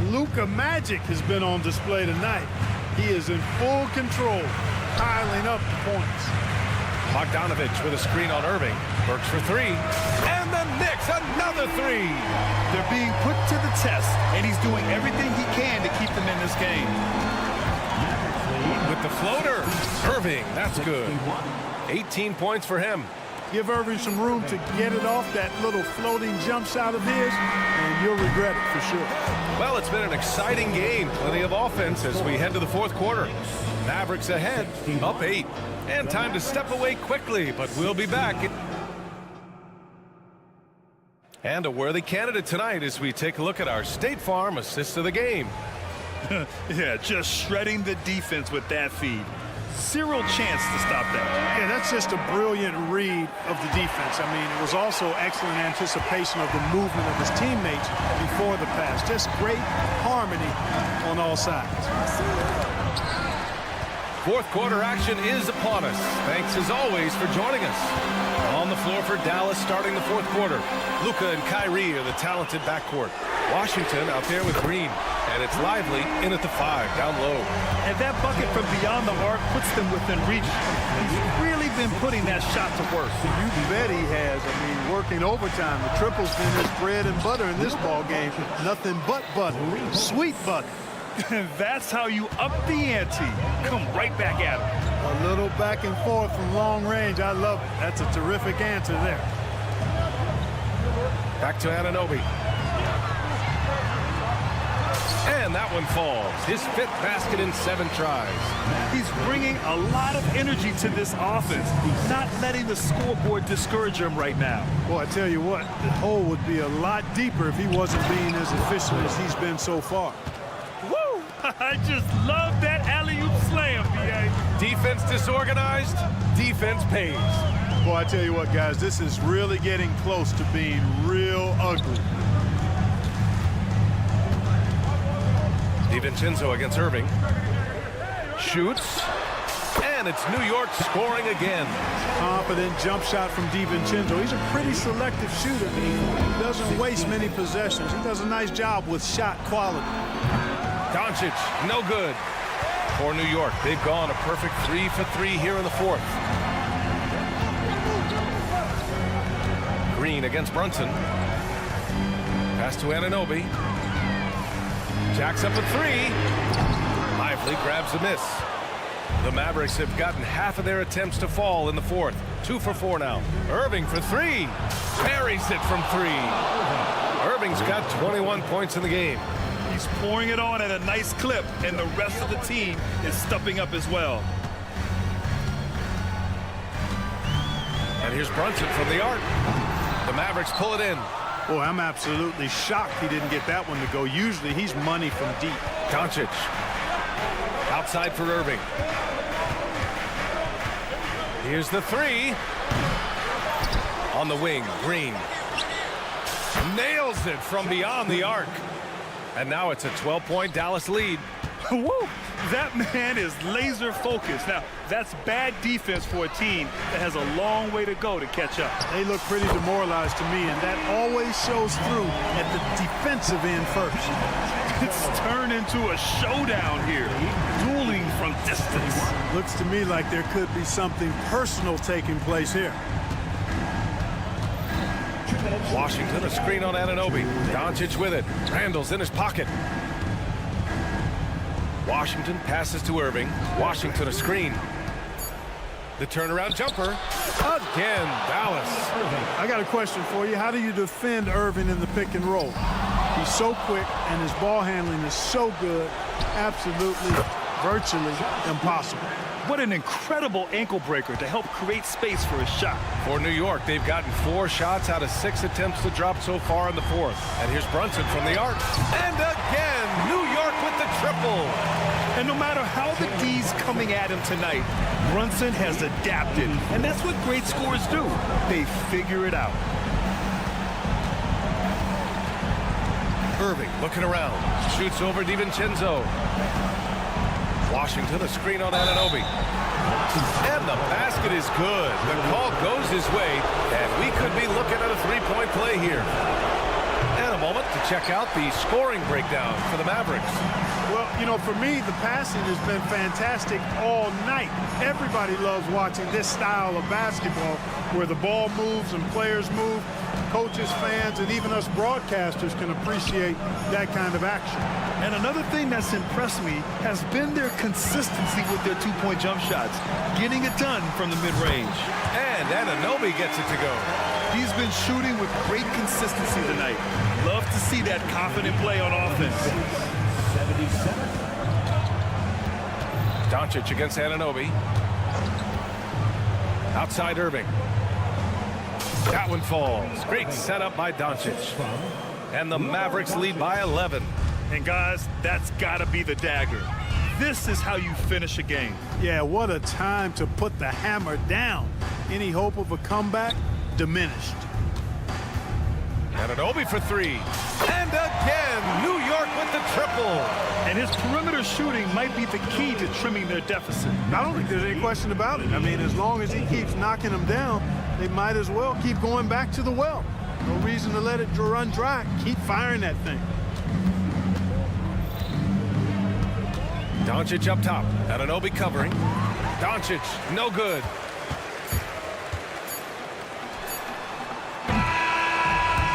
Luka Magic has been on display tonight. He is in full control, piling up the points. Bogdanovich with a screen on Irving. Burks for three. And the Knicks, another three. They're being put to the test, and he's doing everything he can to keep them in this game. With the floater. Irving, that's good. 18 points for him. Give Irving some room to get it off that little floating jump shot of his, and you'll regret it for sure. Well, it's been an exciting game. Plenty of offense as we head to the fourth quarter. Mavericks ahead, up 8. And time to step away quickly, but we'll be back. And a worthy candidate tonight as we take a look at our State Farm assist of the game. Yeah, just shredding the defense with that feed. Zero chance to stop that. Yeah, that's just a brilliant read of the defense. I mean, it was also excellent anticipation of the movement of his teammates before the pass. Just great harmony on all sides. Fourth quarter action is upon us. Thanks as always for joining us. On the floor for Dallas starting the fourth quarter. Luka and Kyrie are the talented backcourt. Washington out there with Green. And it's Lively in at the 5, down low. And that bucket from beyond the arc puts them within reach. He's really been putting that shot to work. You bet he has. I mean, working overtime. The triple's been his bread and butter in this ball game. Nothing but butter. Sweet butter. That's how you up the ante. Come right back at him. A little back and forth from long range. I love it. That's a terrific answer there. Back to Anunoby. And that one falls. His 5th basket in 7 tries. He's bringing a lot of energy to this offense. Not letting the scoreboard discourage him right now. Well, I tell you what, the hole would be a lot deeper if he wasn't being as efficient as he's been so far. Woo! I just love that alley-oop slam, B.A. Defense disorganized, defense pays. Well, I tell you what, guys, this is really getting close to being real ugly. DiVincenzo against Irving. Shoots. And it's New York scoring again. Confident jump shot from DiVincenzo. He's a pretty selective shooter. He doesn't waste many possessions. He does a nice job with shot quality. Doncic, no good. For New York, they've gone a perfect 3 for 3 here in the fourth. Green against Brunson. Pass to Anunoby. Jacks up a 3. Lively grabs a miss. The Mavericks have gotten half of their attempts to fall in the fourth. 2 for 4 now. Irving for 3. Buries it from 3. Irving's got 21 points in the game. He's pouring it on at a nice clip, and the rest of the team is stepping up as well. And here's Brunson from the arc. The Mavericks pull it in. Boy, I'm absolutely shocked he didn't get that one to go. Usually he's money from deep. Doncic. Outside for Irving. Here's the three. On the wing, Green. Nails it from beyond the arc. And now it's a 12-point Dallas lead. Woo! That man is laser focused. Now, that's bad defense for a team that has a long way to go to catch up. They look pretty demoralized to me, and that always shows through at the defensive end first. It's turned into a showdown here, dueling from distance. Looks to me like there could be something personal taking place here. Washington, a screen on Anunoby. Doncic with it. Randall's in his pocket. Washington passes to Irving. Washington a screen. The turnaround jumper. Again, Dallas. I got a question for you. How do you defend Irving in the pick and roll? He's so quick, and his ball handling is so good. Absolutely, virtually impossible. What an incredible ankle breaker to help create space for a shot. For New York, they've gotten 4 shots out of 6 attempts to drop so far in the 4th. And here's Brunson from the arc. And again, New York with the triple. And no matter how the D's coming at him tonight, Brunson has adapted. And that's what great scorers do. They figure it out. Irving looking around. Shoots over DiVincenzo. Washington, a screen on Anunoby. And the basket is good. The call goes his way, and we could be looking at a 3-point play here. And a moment to check out the scoring breakdown for the Mavericks. Well, you know, for me, the passing has been fantastic all night. Everybody loves watching this style of basketball where the ball moves and players move. Coaches, fans, and even us broadcasters can appreciate that kind of action. And another thing that's impressed me has been their consistency with their 2-point jump shots, getting it done from the mid-range. And Anunoby gets it to go. He's been shooting with great consistency tonight. Love to see that confident play on offense. 77. Doncic against Anunoby. Outside Irving. That one falls. Great setup by Doncic. And the Mavericks lead by 11. And guys, that's got to be the dagger. This is how you finish a game. Yeah, what a time to put the hammer down. Any hope of a comeback? Diminished. Anunoby for 3. And again, New York with the triple. And his perimeter shooting might be the key to trimming their deficit. I don't think there's any question about it. I mean, as long as he keeps knocking them down, they might as well keep going back to the well. No reason to let it run dry. Keep firing that thing. Doncic up top. Anunoby covering. Doncic, no good.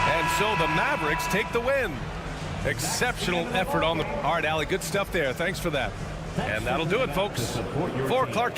And so the Mavericks take the win. Exceptional effort on the... All right, Allie, good stuff there. Thanks for that. And that'll do it, folks. For Clark...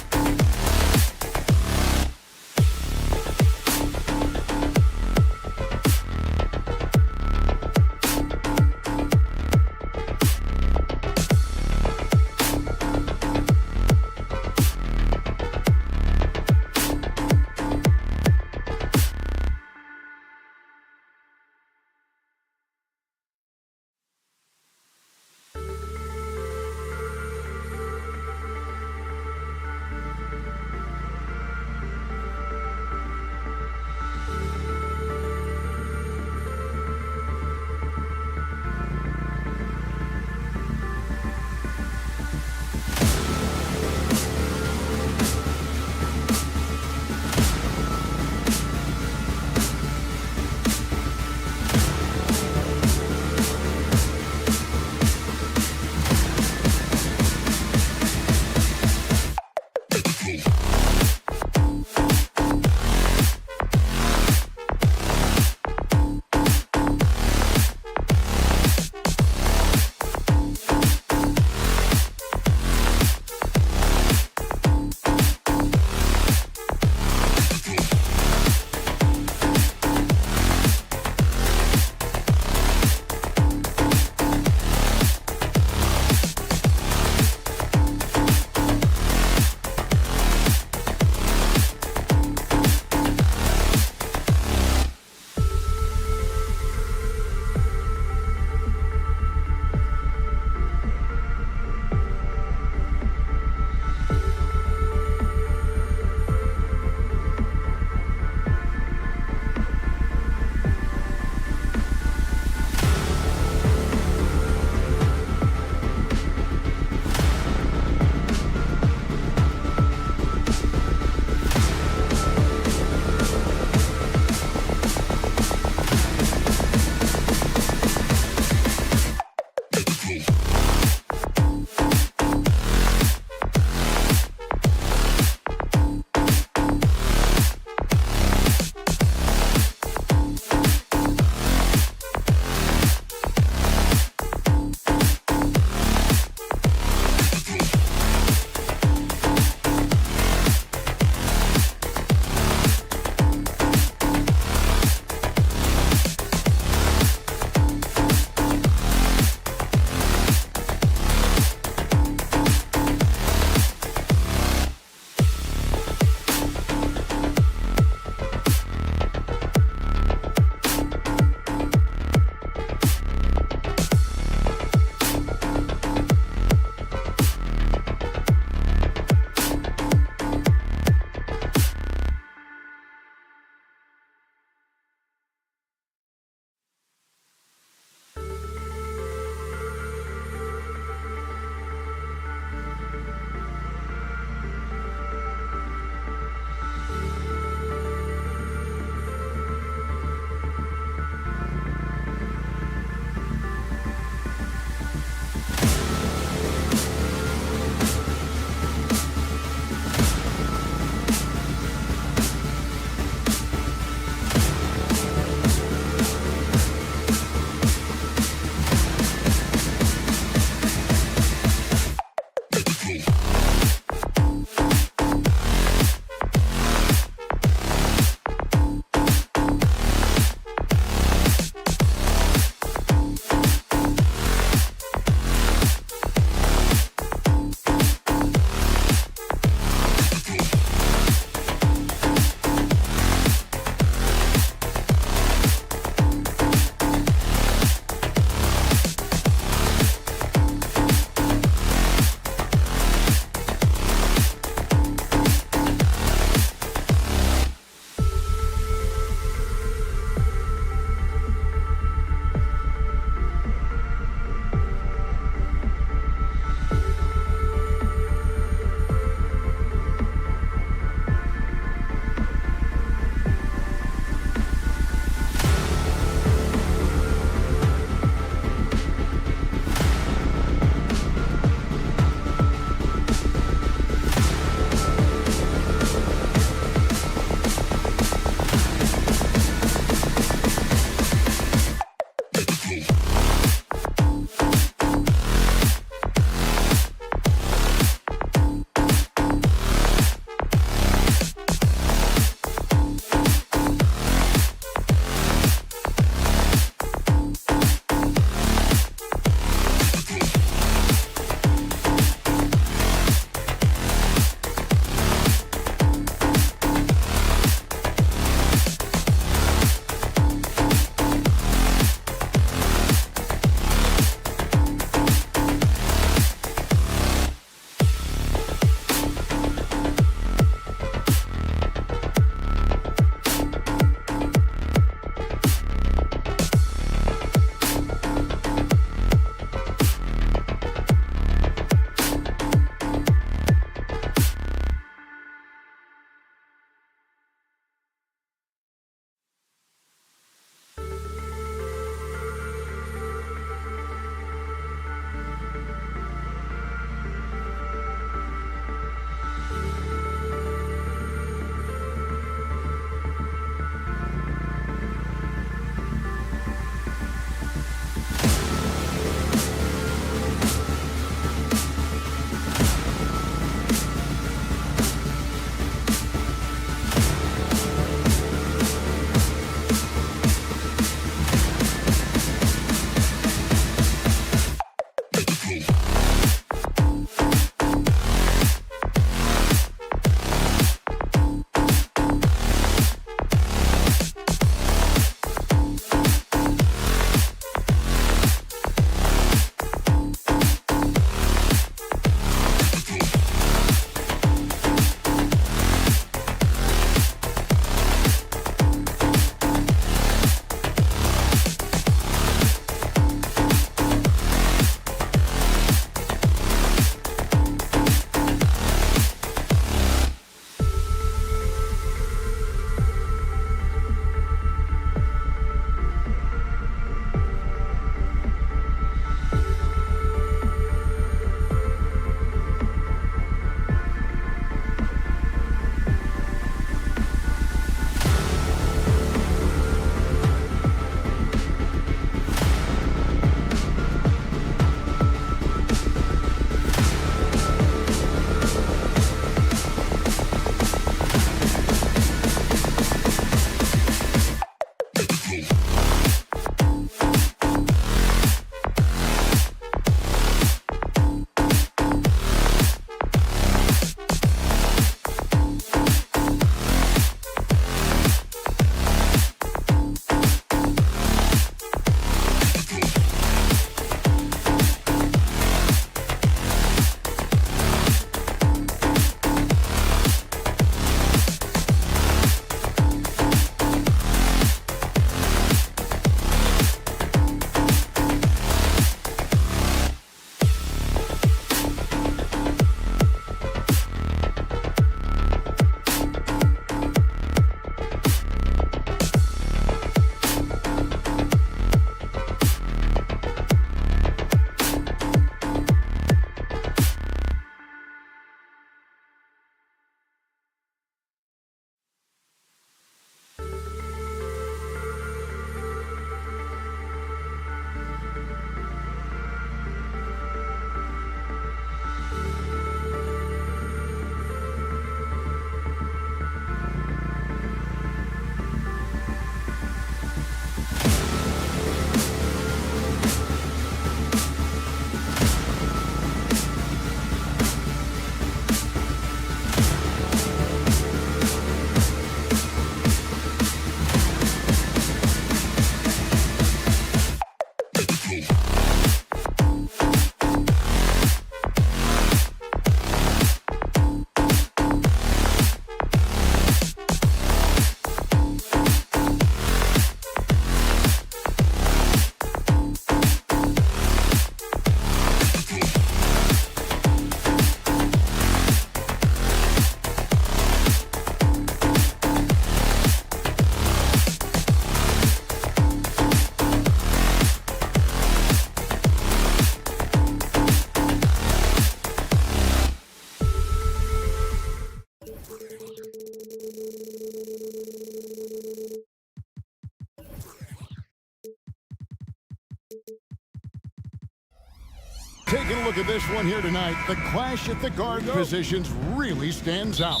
Taking a look at this one here tonight, the clash at the guard positions really stands out.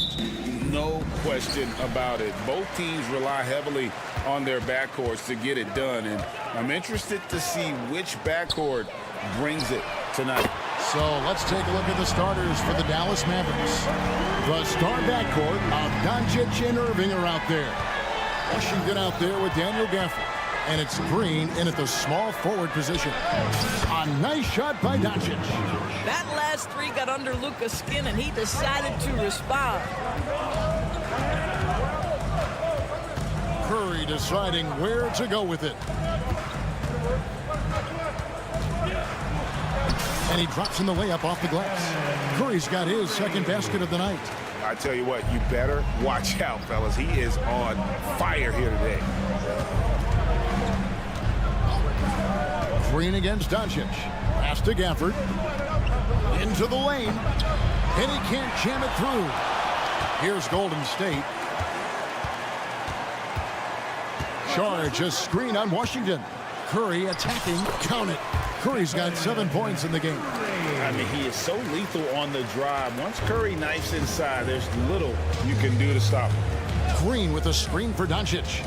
No question about it. Both teams rely heavily on their backcourts to get it done, and I'm interested to see which backcourt brings it tonight. So let's take a look at the starters for the Dallas Mavericks. The star backcourt of Doncic and Irving are out there. Washington out there with Daniel Gafford. And it's Green in at the small forward position. A nice shot by Doncic. That last three got under Luka's skin, and he decided to respond. Curry deciding where to go with it. And he drops in the layup off the glass. Curry's got his second basket of the night. I tell you what, you better watch out, fellas. He is on fire here today. Green against Doncic. Pass to Gafford. Into the lane. And he can't jam it through. Here's Golden State. Charge a screen on Washington. Curry attacking. Count it. Curry's got 7 points in the game. I mean, he is so lethal on the drive. Once Curry knifes inside, there's little you can do to stop him. Green with a screen for Doncic.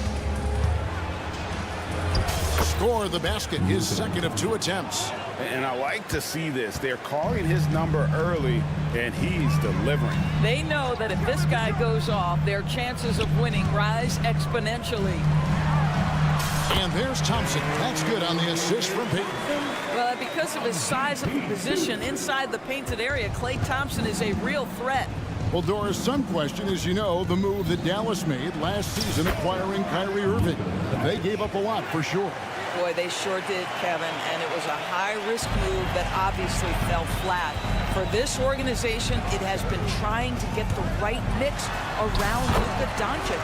Score the basket, his second of 2 attempts. And I like to see this. They're calling his number early, and he's delivering. They know that if this guy goes off, their chances of winning rise exponentially. And there's Thompson. That's good on the assist from Payton. Well, because of his size of the position inside the painted area, Klay Thompson is a real threat. Well, Doris, some question, as you know, the move that Dallas made last season acquiring Kyrie Irving. They gave up a lot for sure. Boy, they sure did, Kevin, and it was a high-risk move that obviously fell flat. For this organization, it has been trying to get the right mix around Luka Doncic.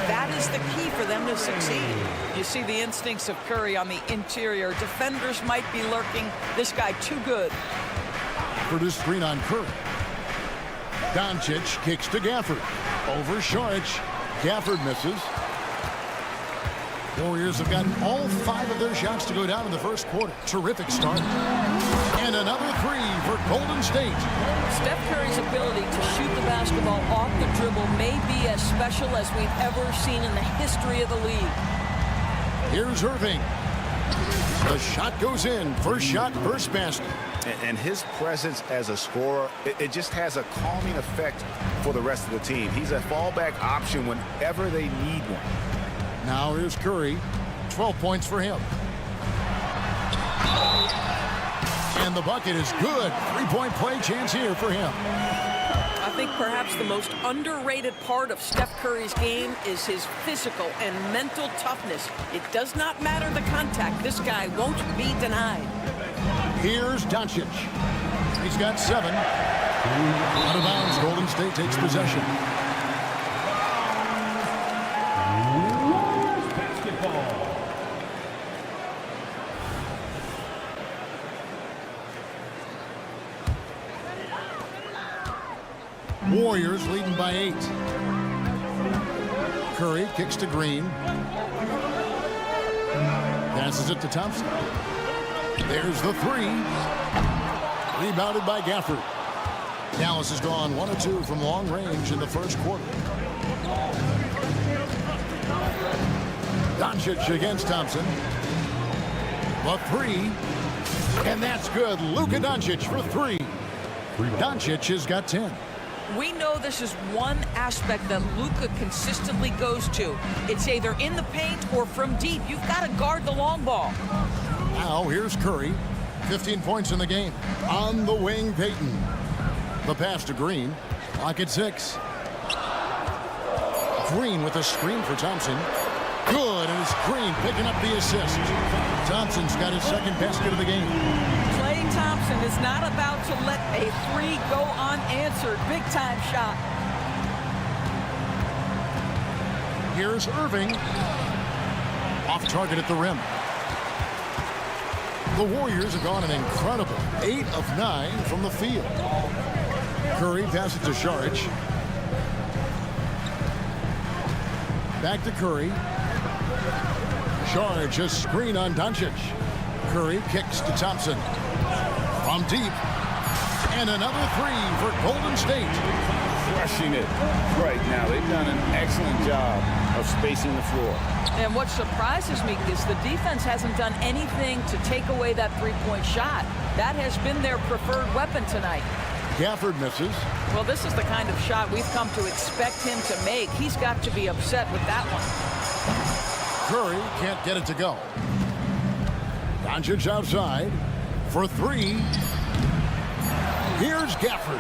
That is the key for them to succeed. You see the instincts of Curry on the interior. Defenders might be lurking. This guy too good. For this screen on Curry. Doncic kicks to Gafford. Over Saric. Gafford misses. Warriors have gotten all 5 of their shots to go down in the first quarter. Terrific start. And another 3 for Golden State. Steph Curry's ability to shoot the basketball off the dribble may be as special as we've ever seen in the history of the league. Here's Irving. The shot goes in. First shot, first basket. And his presence as a scorer, it just has a calming effect for the rest of the team. He's a fallback option whenever they need one. Now here's Curry. 12 points for him. And the bucket is good. 3-point play chance here for him. I think perhaps the most underrated part of Steph Curry's game is his physical and mental toughness. It does not matter the contact. This guy won't be denied. Here's Doncic. He's got 7. Out of bounds. Golden State takes possession. Warriors leading by 8. Curry kicks to Green. Passes it to Thompson. There's the 3. Rebounded by Gafford. Dallas has gone 1 of 2 from long range in the first quarter. Doncic against Thompson. The 3. And that's good. Luka Doncic for 3. Doncic has got 10. We know this is one aspect that Luka consistently goes to. It's either in the paint or from deep. You've got to guard the long ball. Now here's Curry. 15 points in the game. On the wing, Payton. The pass to Green. Clock at 6. Green with a screen for Thompson. Good, and it's Green picking up the assist. Thompson's got his second basket of the game. Klay Thompson is not about to let a 3 go unanswered. Big time shot. Here's Irving. Off target at the rim. The Warriors have gone an incredible 8 of 9 from the field. Curry passes to Saric. Back to Curry. Saric, a screen on Doncic. Curry kicks to Thompson. From deep. And another three for Golden State. Crushing it right now. They've done an excellent job of spacing the floor. And what surprises me is the defense hasn't done anything to take away that three-point shot. That has been their preferred weapon tonight. Gafford misses. Well, this is the kind of shot we've come to expect him to make. He's got to be upset with that one. Curry can't get it to go. Doncic outside for three. Here's Gafford.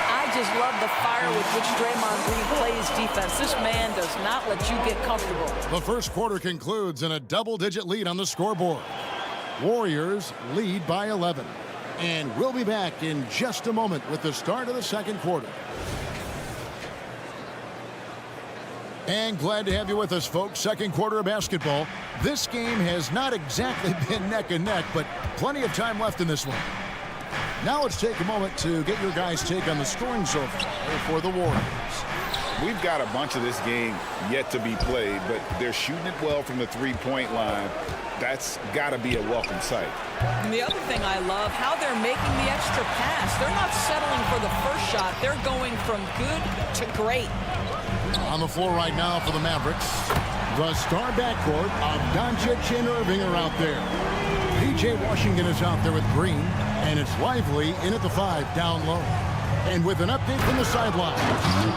I just love the fire with which Draymond Green plays defense. This man does not let you get comfortable. The first quarter concludes in a double-digit lead on the scoreboard. Warriors lead by 11. And we'll be back in just a moment with the start of the second quarter. And glad to have you with us, folks. Second quarter of basketball. This game has not exactly been neck and neck, but plenty of time left in this one. Now let's take a moment to get your guys' take on the scoring so far for the Warriors. We've got a bunch of this game yet to be played, but they're shooting it well from the three-point line. That's got to be a welcome sight. And the other thing I love, how they're making the extra pass. They're not settling for the first shot. They're going from good to great. On the floor right now for the Mavericks, the star backcourt of Doncic and Irving are out there. P.J. Washington is out there with Green, and it's Lively in at the 5 down low. And with an update from the sideline,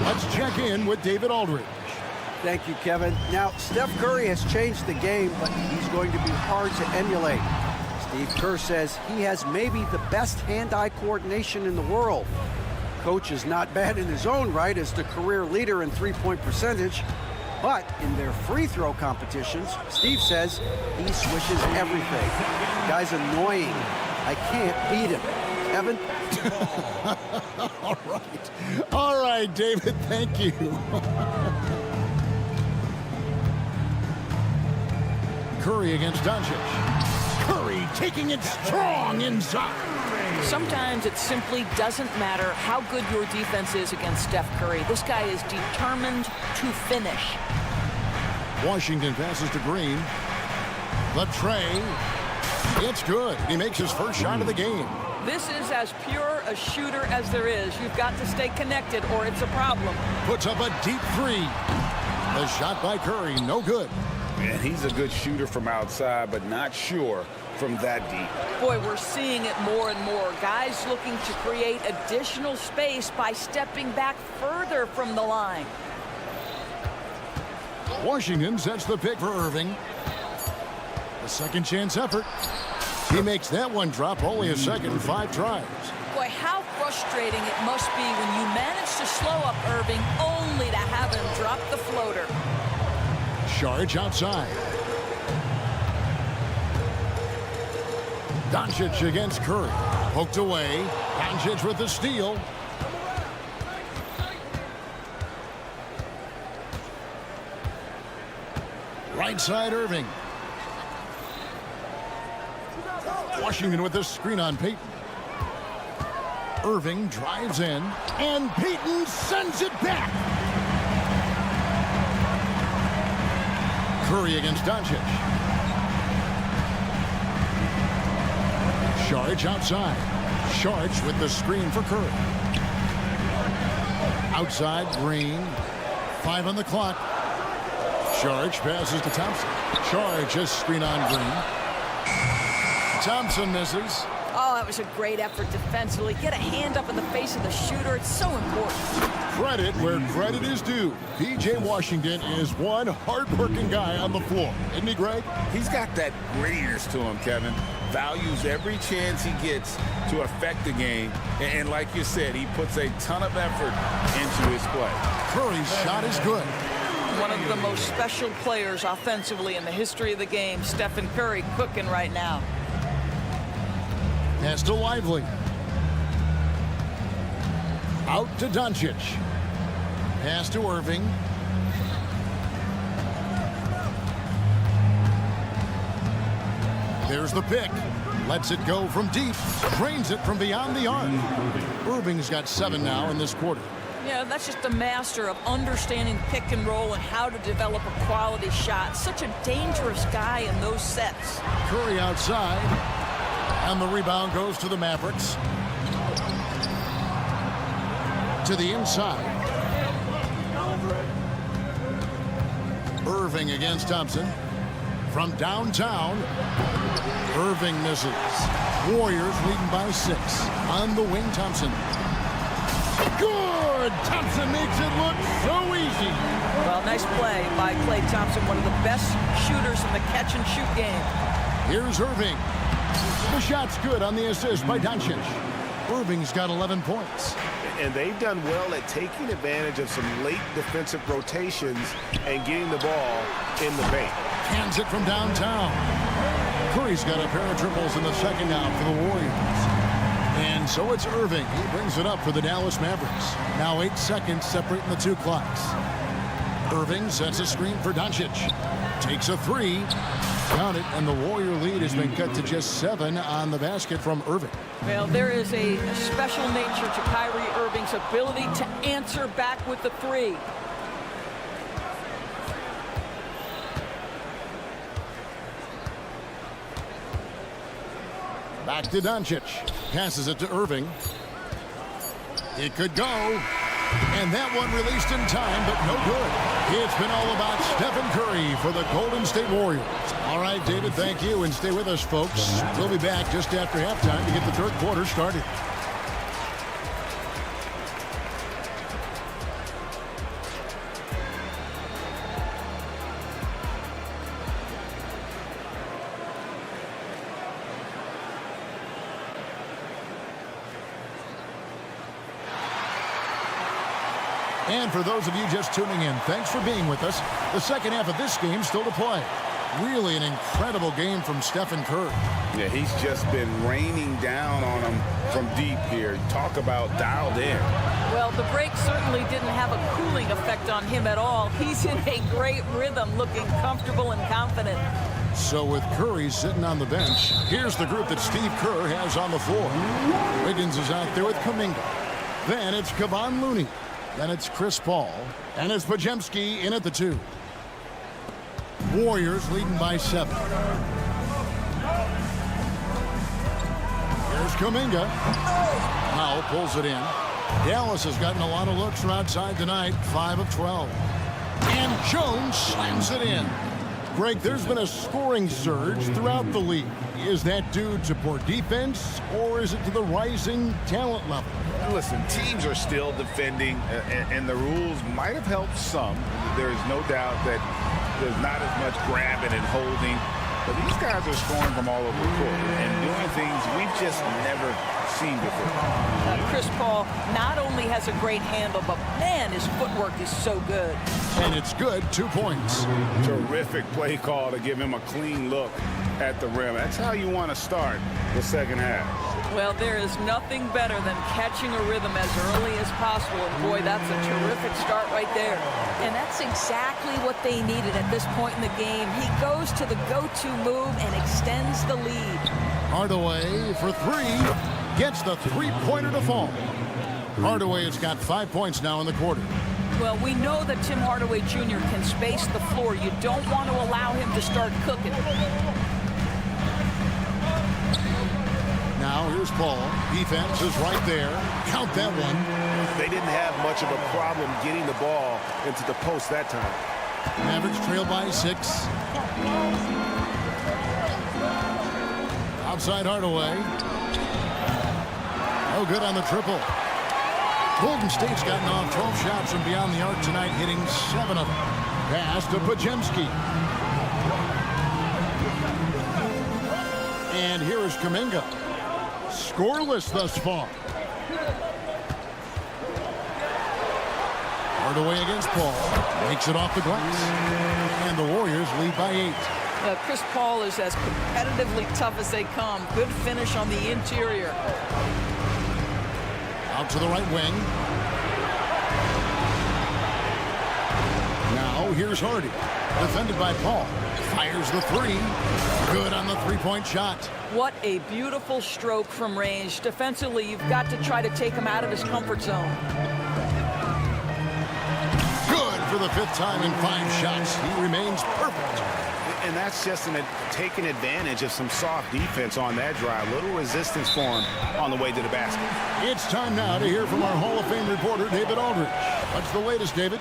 let's check in with David Aldridge. Thank you, Kevin. Now, Steph Curry has changed the game, but he's going to be hard to emulate. Steve Kerr says he has maybe the best hand-eye coordination in the world. Coach is not bad in his own right as the career leader in three-point percentage, but in their free throw competitions, Steve says he swishes everything. The guy's annoying. I can't beat him. Evan? All right, David, thank you. Curry against Doncic. Curry taking it strong inside. Sometimes it simply doesn't matter how good your defense is against Steph Curry. This guy is determined to finish. Washington passes to Green. The tray. It's good. He makes his first shot of the game. This is as pure a shooter as there is. You've got to stay connected or it's a problem. Puts up a deep three. The shot by Curry, no good. And he's a good shooter from outside, but not sure from that deep. Boy, we're seeing it more and more. Guys looking to create additional space by stepping back further from the line. Washington sets the pick for Irving. A second chance effort. He makes that one drop only a second, 5 tries. Boy, how frustrating it must be when you manage to slow up Irving only to have him drop the floater. Charge outside. Doncic against Curry. Poked away. Doncic with the steal. Right side Irving. Washington with the screen on Payton. Irving drives in, and Payton sends it back. Curry against Doncic. Sharge outside. Sharge with the screen for Curry. Outside, Green. 5 on the clock. Sharge passes to Thompson. Sharge just screen on Green. Thompson misses. Oh, that was a great effort defensively. Get a hand up in the face of the shooter. It's so important. Credit where credit is due. P.J. Washington is one hard-working guy on the floor. Isn't he, Greg? He's got that grittiness to him, Kevin. Values every chance he gets to affect the game. And like you said, he puts a ton of effort into his play. Curry's shot is good. One of the most special players offensively in the history of the game, Stephen Curry, cooking right now. Pass to Lively. Out to Doncic. Pass to Irving. There's the pick. Lets it go from deep. Drains it from beyond the arc. Irving's got 7 now in this quarter. Yeah, that's just a master of understanding pick and roll and how to develop a quality shot. Such a dangerous guy in those sets. Curry outside, and the rebound goes to the Mavericks. To the inside. Irving against Thompson. From downtown, Irving misses. Warriors leading by 6. On the wing, Thompson. Good! Thompson makes it look so easy. Well, nice play by Klay Thompson, one of the best shooters in the catch-and-shoot game. Here's Irving. The shot's good on the assist by Doncic. Irving's got 11 points. And they've done well at taking advantage of some late defensive rotations and getting the ball in the paint. Hands it from downtown. Curry's got a pair of triples in the second half for the Warriors. And so it's Irving. He brings it up for the Dallas Mavericks. Now 8 seconds separating the two clocks. Irving sets a screen for Doncic. Takes a 3. Count it, and the Warrior lead has been cut to just 7 on the basket from Irving. Well, there is a special nature to Kyrie Irving's ability to answer back with the 3. Back to Doncic. Passes it to Irving. It could go. And that one released in time, but no good. It's been all about Stephen Curry for the Golden State Warriors. All right, David, thank you. And stay with us, folks. We'll be back just after halftime to get the third quarter started. And for those of you just tuning in, thanks for being with us. The second half of this game still to play. Really an incredible game from Stephen Curry. Yeah, he's just been raining down on him from deep here. Talk about dialed in. Well, the break certainly didn't have a cooling effect on him at all. He's in a great rhythm, looking comfortable and confident. So with Curry sitting on the bench, here's the group that Steve Kerr has on the floor. Wiggins is out there with Kuminga. Then it's Kevon Looney. Then it's Chris Paul. And it's Podziemski in at the 2. Warriors leading by 7. Here's Kuminga. Now pulls it in. Dallas has gotten a lot of looks from outside tonight. 5 of 12. And Jones slams it in. Greg, there's been a scoring surge throughout the league. Is that due to poor defense, or is it to the rising talent level? Listen, teams are still defending, and the rules might have helped some. There is no doubt that there's not as much grabbing and holding. But these guys are scoring from all over the court and doing things we've just never seen before. Chris Paul not only has a great handle, but man, his footwork is so good. And it's good, 2 points. Terrific play call to give him a clean look at the rim. That's how you want to start the second half. Well, there is nothing better than catching a rhythm as early as possible. And boy, that's a terrific start right there. And that's exactly what they needed at this point in the game. He goes to the go-to move and extends the lead. Hardaway for 3. Gets the three-pointer to fall. Hardaway has got 5 points now in the quarter. Well, we know that Tim Hardaway Jr. can space the floor. You don't want to allow him to start cooking. Now here's Paul. Defense is right there. Count that one. They didn't have much of a problem getting the ball into the post that time. Mavericks trail by 6. Outside Hardaway. No good on the triple. Golden State's gotten off 12 shots from beyond the arc tonight, hitting 7 of them. Pass to Podziemski. And here is Kuminga. Scoreless thus far. Hardaway against Paul. Makes it off the glass. And the Warriors lead by 8. Chris Paul is as competitively tough as they come. Good finish on the interior. Out to the right wing. Now here's Hardy. Defended by Paul. Fires the 3. Good on the three-point shot. What a beautiful stroke from range. Defensively, you've got to try to take him out of his comfort zone. the 5th time in 5 shots. He remains perfect. And that's just taking advantage of some soft defense on that drive. Little resistance for him on the way to the basket. It's time now to hear from our Hall of Fame reporter, David Aldridge. What's the latest, David?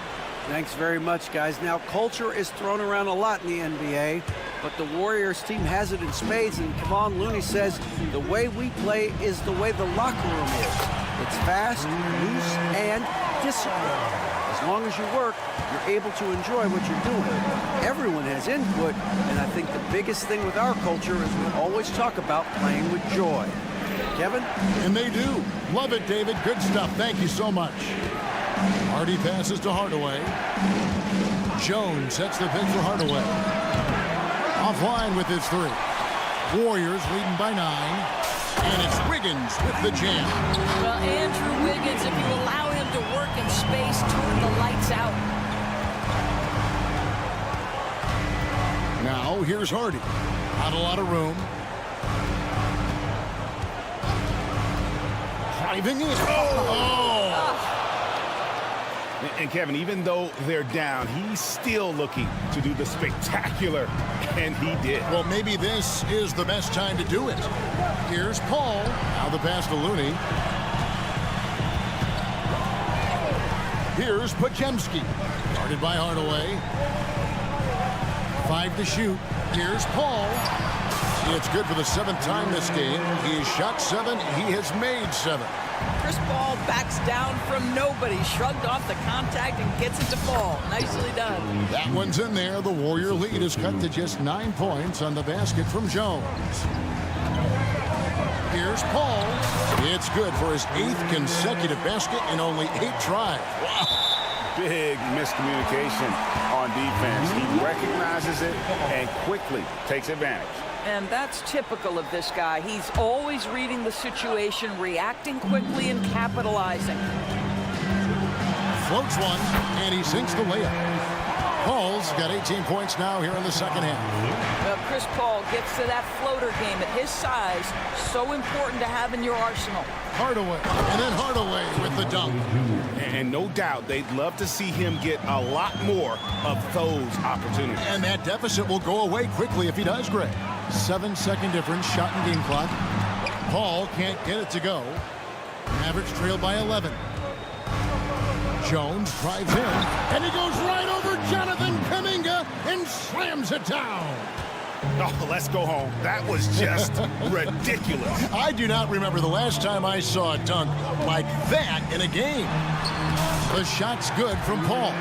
Thanks very much, guys. Now, culture is thrown around a lot in the NBA, but the Warriors team has it in spades, and Kevon Looney says the way we play is the way the locker room is. It's fast, loose, and disciplined. As long as you work, you're able to enjoy what you're doing. Everyone has input, and I think the biggest thing with our culture is we always talk about playing with joy. Kevin? And they do. Love it, David. Good stuff. Thank you so much. Hardy passes to Hardaway. Jones sets the pick for Hardaway. Offline with his 3. Warriors leading by 9. And it's Wiggins with the jam. Well, Andrew Wiggins, if you allow him to work in space, turn the lights out. Now, here's Hardy. Not a lot of room. Driving in. Oh! And Kevin, even though they're down, he's still looking to do the spectacular, and he did. Well, maybe this is the best time to do it. Here's Paul. Now the pass to Looney. Here's Podziemski. Guarded by Hardaway. 5 to shoot. Here's Paul. It's good for the 7th time this game. He's shot 7. He has made 7. Chris Paul backs down from nobody, shrugged off the contact and gets it to fall. Nicely done. That one's in there. The Warrior lead is cut to just 9 points on the basket from Jones. Here's Paul. It's good for his 8th consecutive basket in only 8 tries. Wow. Big miscommunication on defense. He recognizes it and quickly takes advantage. And that's typical of this guy. He's always reading the situation, reacting quickly, and capitalizing. Floats one, and he sinks the layup. Paul's got 18 points now here in the 2nd half. Well, Chris Paul gets to that floater game at his size. So important to have in your arsenal. Hardaway, and then Hardaway with the dunk. And no doubt they'd love to see him get a lot more of those opportunities. And that deficit will go away quickly if he does, Greg. 7-second difference, shot and game clock. Paul can't get it to go. Mavericks trail by 11. Jones drives in, and he goes right over Jonathan Kuminga and slams it down. Oh, let's go home. That was just ridiculous. I do not remember the last time I saw a dunk like that in a game. The shot's good from Paul.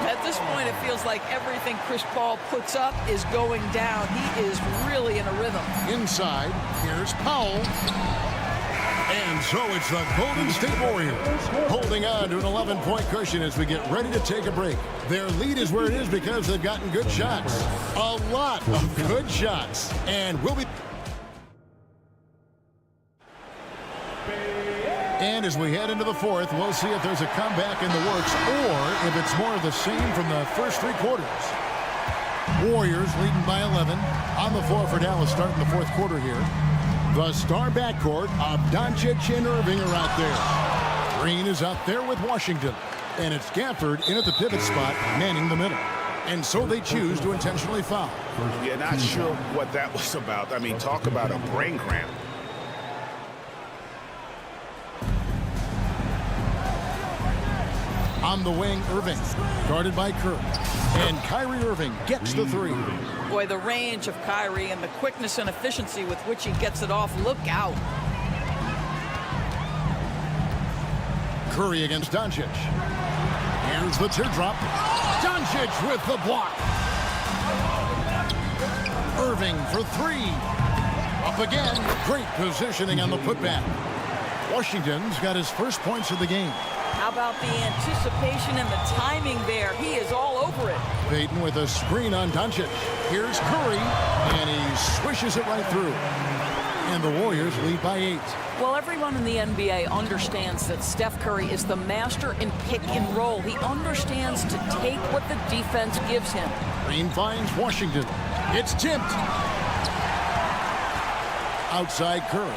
At this point, it feels like everything Chris Paul puts up is going down. He is really in a rhythm. Inside, here's Powell. And so it's the Golden State Warriors holding on to an 11-point cushion as we get ready to take a break. Their lead is where it is because they've gotten good shots. A lot of good shots. And we'll be... And as we head into the 4th, we'll see if there's a comeback in the works or if it's more of the same from the first 3 quarters. Warriors leading by 11 on the floor for Dallas starting the 4th quarter here. The star backcourt of Doncic and Irving are out there. Green is out there with Washington. And it's Gafford in at the pivot spot, manning the middle. And so they choose to intentionally foul. Yeah, not sure what that was about. I mean, talk about a brain cramp. On the wing, Irving, guarded by Curry. And Kyrie Irving gets the 3. Boy, the range of Kyrie and the quickness and efficiency with which he gets it off. Look out. Curry against Doncic. Here's the teardrop. Doncic with the block. Irving for 3. Up again. Great positioning on the putback. Washington's got his first points of the game. How about the anticipation and the timing there? He is all over it. Payton with a screen on Doncic. Here's Curry, and he swishes it right through. And the Warriors lead by 8. Well, everyone in the NBA understands that Steph Curry is the master in pick and roll. He understands to take what the defense gives him. Green finds Washington. It's tipped. Outside Curry.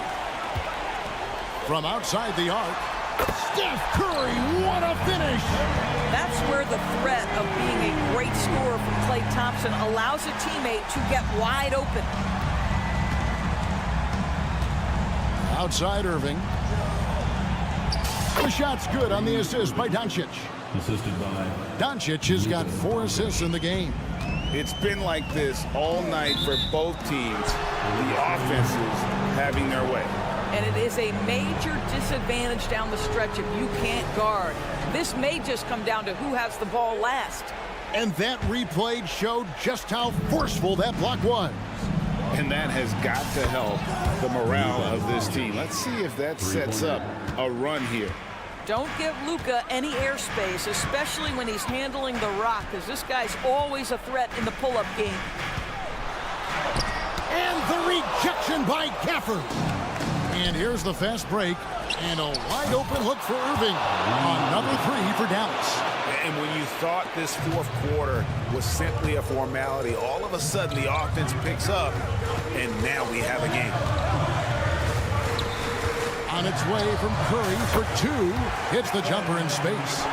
From outside the arc, Steph Curry, what a finish! That's That's where the threat of being a great scorer from Klay Thompson allows a teammate to get wide open. Outside Irving. The shot's good on the assist by Doncic. Assisted by Doncic has got 4 assists in the game. It's been like this all night for both teams. The offenses having their way. And it is a major disadvantage down the stretch if you can't guard. This may just come down to who has the ball last. And that replay showed just how forceful that block was. And that has got to help the morale of this team. Let's see if that sets up a run here. Don't give Luka any airspace, especially when he's handling the rock, because this guy's always a threat in the pull-up game. And the rejection by Gafford. And here's the fast break. And a wide open look for Irving. Another 3 for Dallas. And when you thought this fourth quarter was simply a formality, all of a sudden the offense picks up, and now we have a game. On its way from Curry for 2. Hits the jumper in space.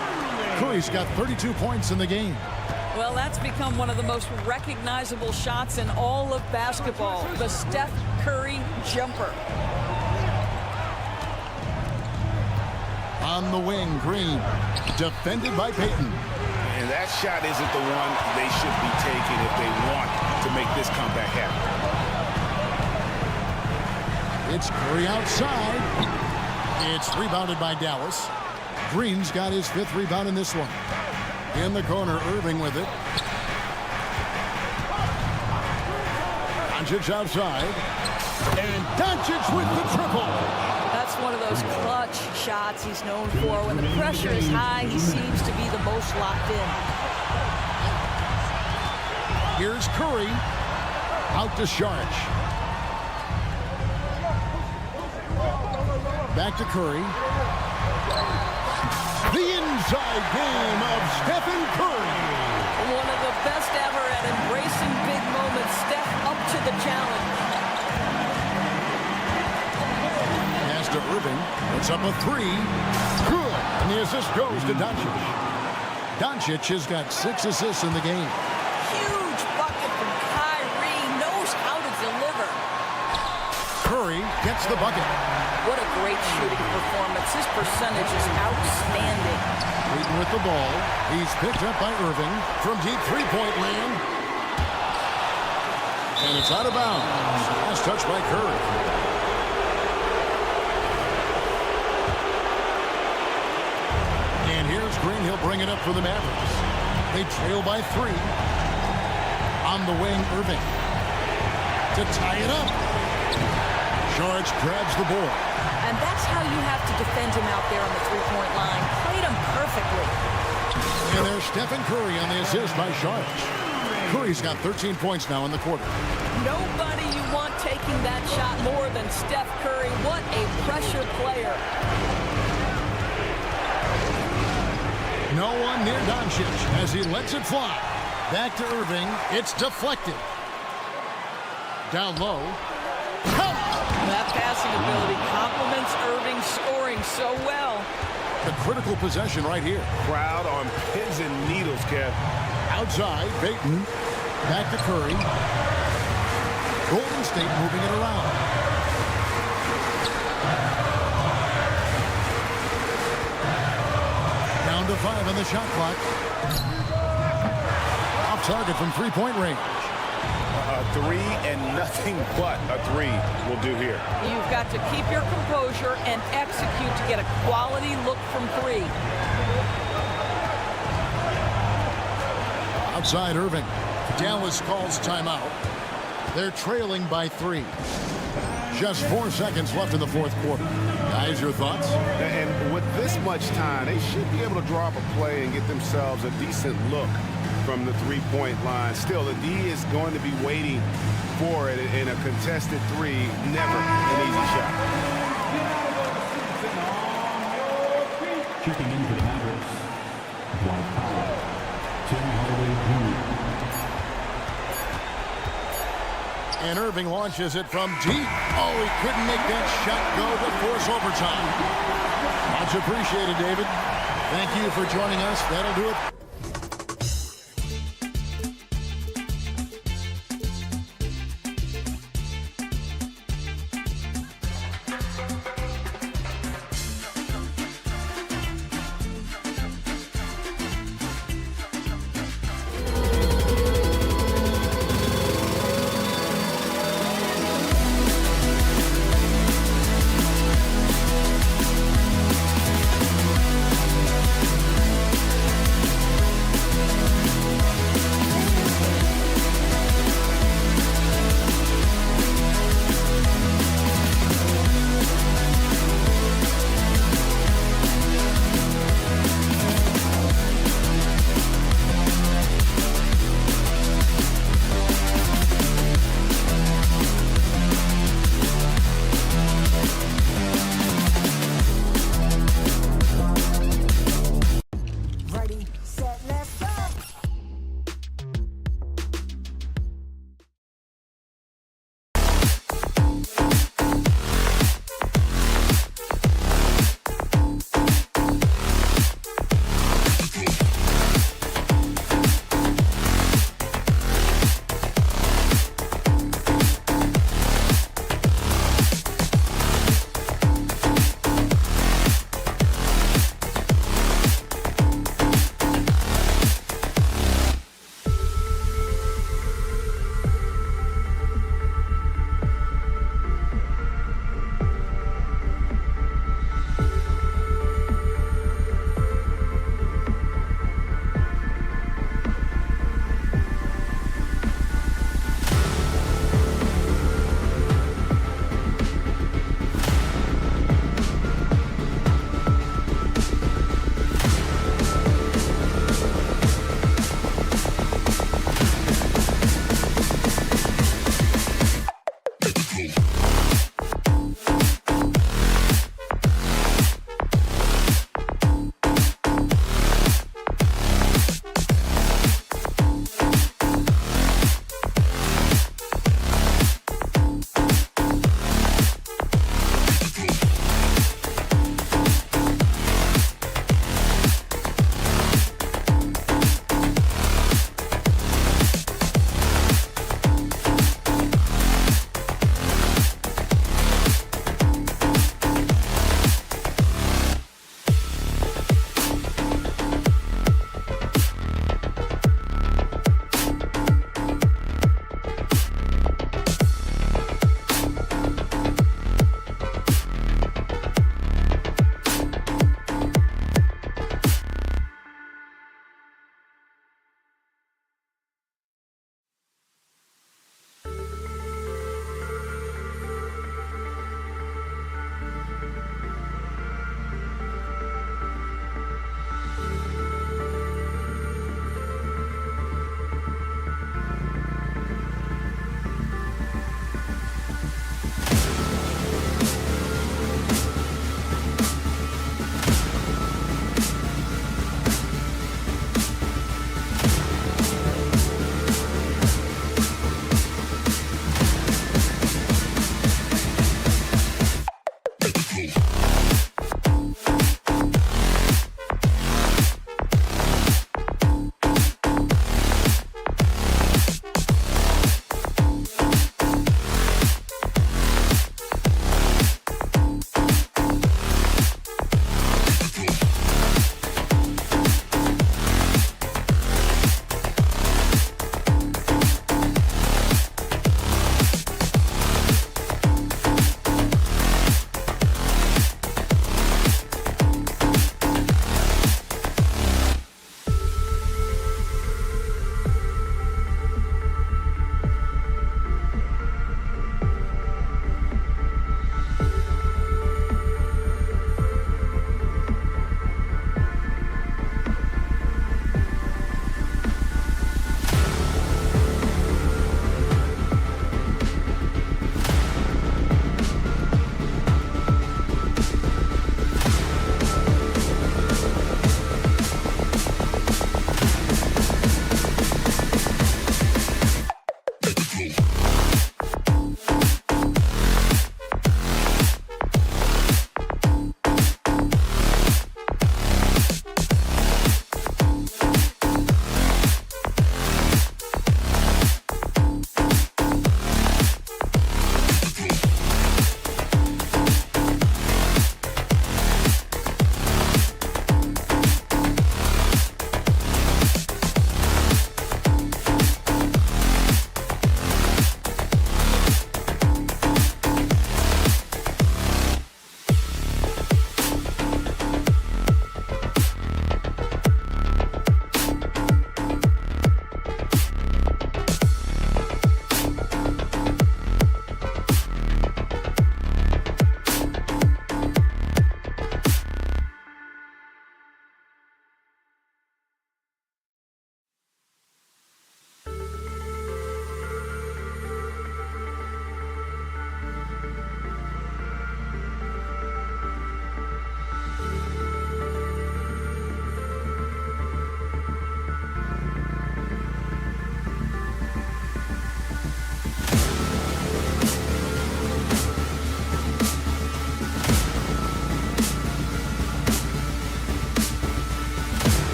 Curry's got 32 points in the game. Well, that's become one of the most recognizable shots in all of basketball. The Steph Curry jumper. On the wing, Green. Defended by Payton. And that shot isn't the one they should be taking if they want to make this comeback happen. It's Curry outside. It's rebounded by Dallas. Green's got his 5th rebound in this one. In the corner, Irving with it. Doncic outside. And Doncic with the triple. That's one of those clutch shots he's known for. When the pressure is high, he seems to be the most locked in. Here's Curry. Out to Sharge. Back to Curry. The inside game of Stephen Curry. One of the best ever at embracing big moments. Steph up to the challenge. Pass to Irving. It's up a 3. Good. And the assist goes to Doncic. Doncic has got 6 assists in the game. Huge bucket from Kyrie. Knows how to deliver. Curry gets the bucket. What a great shooting performance. His percentage is outstanding. Payton with the ball. He's picked up by Irving from deep 3-point land. And it's out of bounds. Last touch by Curry. And here's Green. He'll bring it up for the Mavericks. They trail by 3. On the wing, Irving. To tie it up. George grabs the board. And that's how you have to defend him out there on the 3-point line. Played him perfectly. And there's Stephen Curry on the assist by Sharge. Curry's got 13 points now in the quarter. Nobody you want taking that shot more than Steph Curry. What a pressure player. No one near Doncic as he lets it fly. Back to Irving. It's deflected. Down low. That passing ability complements Irving's scoring so well. The critical possession right here. Crowd on pins and needles, Kev. Outside, Payton. Back to Curry. Golden State moving it around. Down to 5 on the shot clock. Off target from 3-point range. A 3 and nothing but a 3 will do here. You've got to keep your composure and execute to get a quality look from 3. Outside Irving. Dallas calls timeout. They're trailing by 3. Just 4 seconds left in the fourth quarter. Guys, your thoughts? And with this much time, they should be able to draw up a play and get themselves a decent look from the 3-point line. Still, the D is going to be waiting for it in a contested 3. Never an easy shot. Checking in for the Mavericks. Dwight Powell. Tim Hardaway Jr. And Irving launches it from deep. Oh, he couldn't make that shot go to force overtime. Much appreciated, David. Thank you for joining us. That'll do it.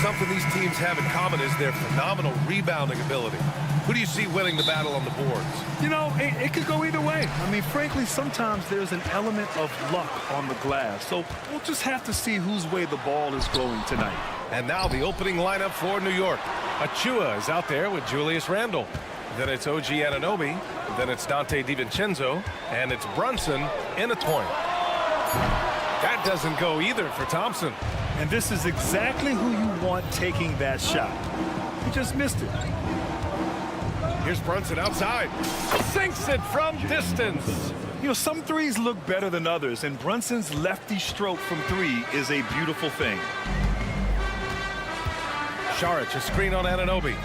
Something these teams have in common is their phenomenal rebounding ability. Who do you see winning the battle on the boards? You know, it could go either way. I mean, frankly, sometimes there's an element of luck on the glass. So we'll just have to see whose way the ball is going tonight. And now the opening lineup for New York. Achua is out there with Julius Randle. Then it's OG Anunoby. Then it's Dante DiVincenzo. And it's Brunson in a point. That doesn't go either for Thompson. And this is exactly who you want taking that shot. He just missed it. Here's Brunson outside. Sinks it from distance. You know, some threes look better than others, and Brunson's lefty stroke from three is a beautiful thing. Šarić, a screen on Anunoby.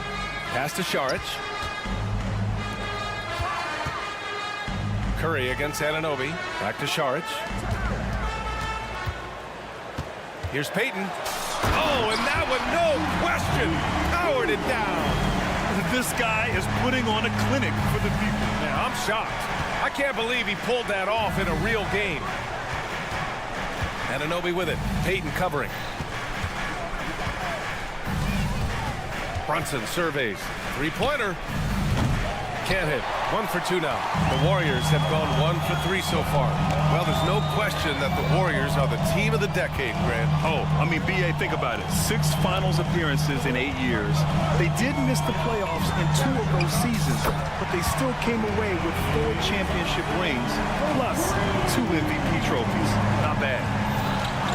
Pass to Šarić. Curry against Anunoby. Back to Šarić. Here's Payton. Oh, and that one, no question, powered it down. This guy is putting on a clinic for the people. Yeah, I'm shocked. I can't believe he pulled that off in a real game. Anunoby with it. Payton covering. Brunson surveys. Three-pointer. Can't hit. 1 for 2 now. The Warriors have gone 1 for 3 so far. Well, there's no question that the Warriors are the team of the decade, Grant. Oh, I mean, B.A., think about it. 6 finals appearances in 8 years. They did miss the playoffs in 2 of those seasons, but they still came away with 4 championship rings, plus 2 MVP trophies. Not bad.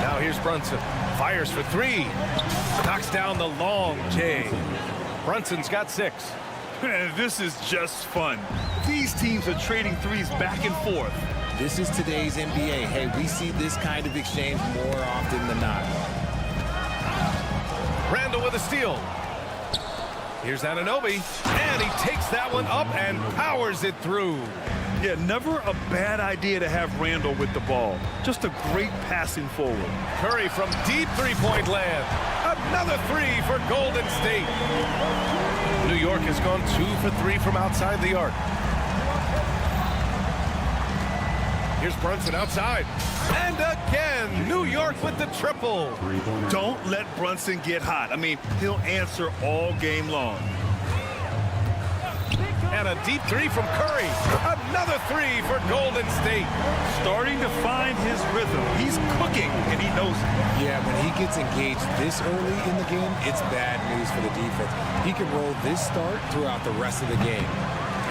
Now here's Brunson. Fires for 3. Knocks down the long J. Brunson's got 6. This is just fun. These teams are trading threes back and forth. This is today's NBA. Hey, we see this kind of exchange more often than not. Randle with a steal. Here's Anunoby, and he takes that one up and powers it through. Yeah, never a bad idea to have Randle with the ball. Just a great passing forward. Curry from deep three-point land. Another 3 for Golden State. New York has gone 2 for 3 from outside the arc. Here's Brunson outside. And again, New York with the triple. Don't let Brunson get hot. I mean, he'll answer all game long. And a deep 3 from Curry. Another 3 for Golden State. Starting to find his rhythm. He's cooking, and he knows it. Yeah, when he gets engaged this early in the game, it's bad news for the defense. He can roll this start throughout the rest of the game.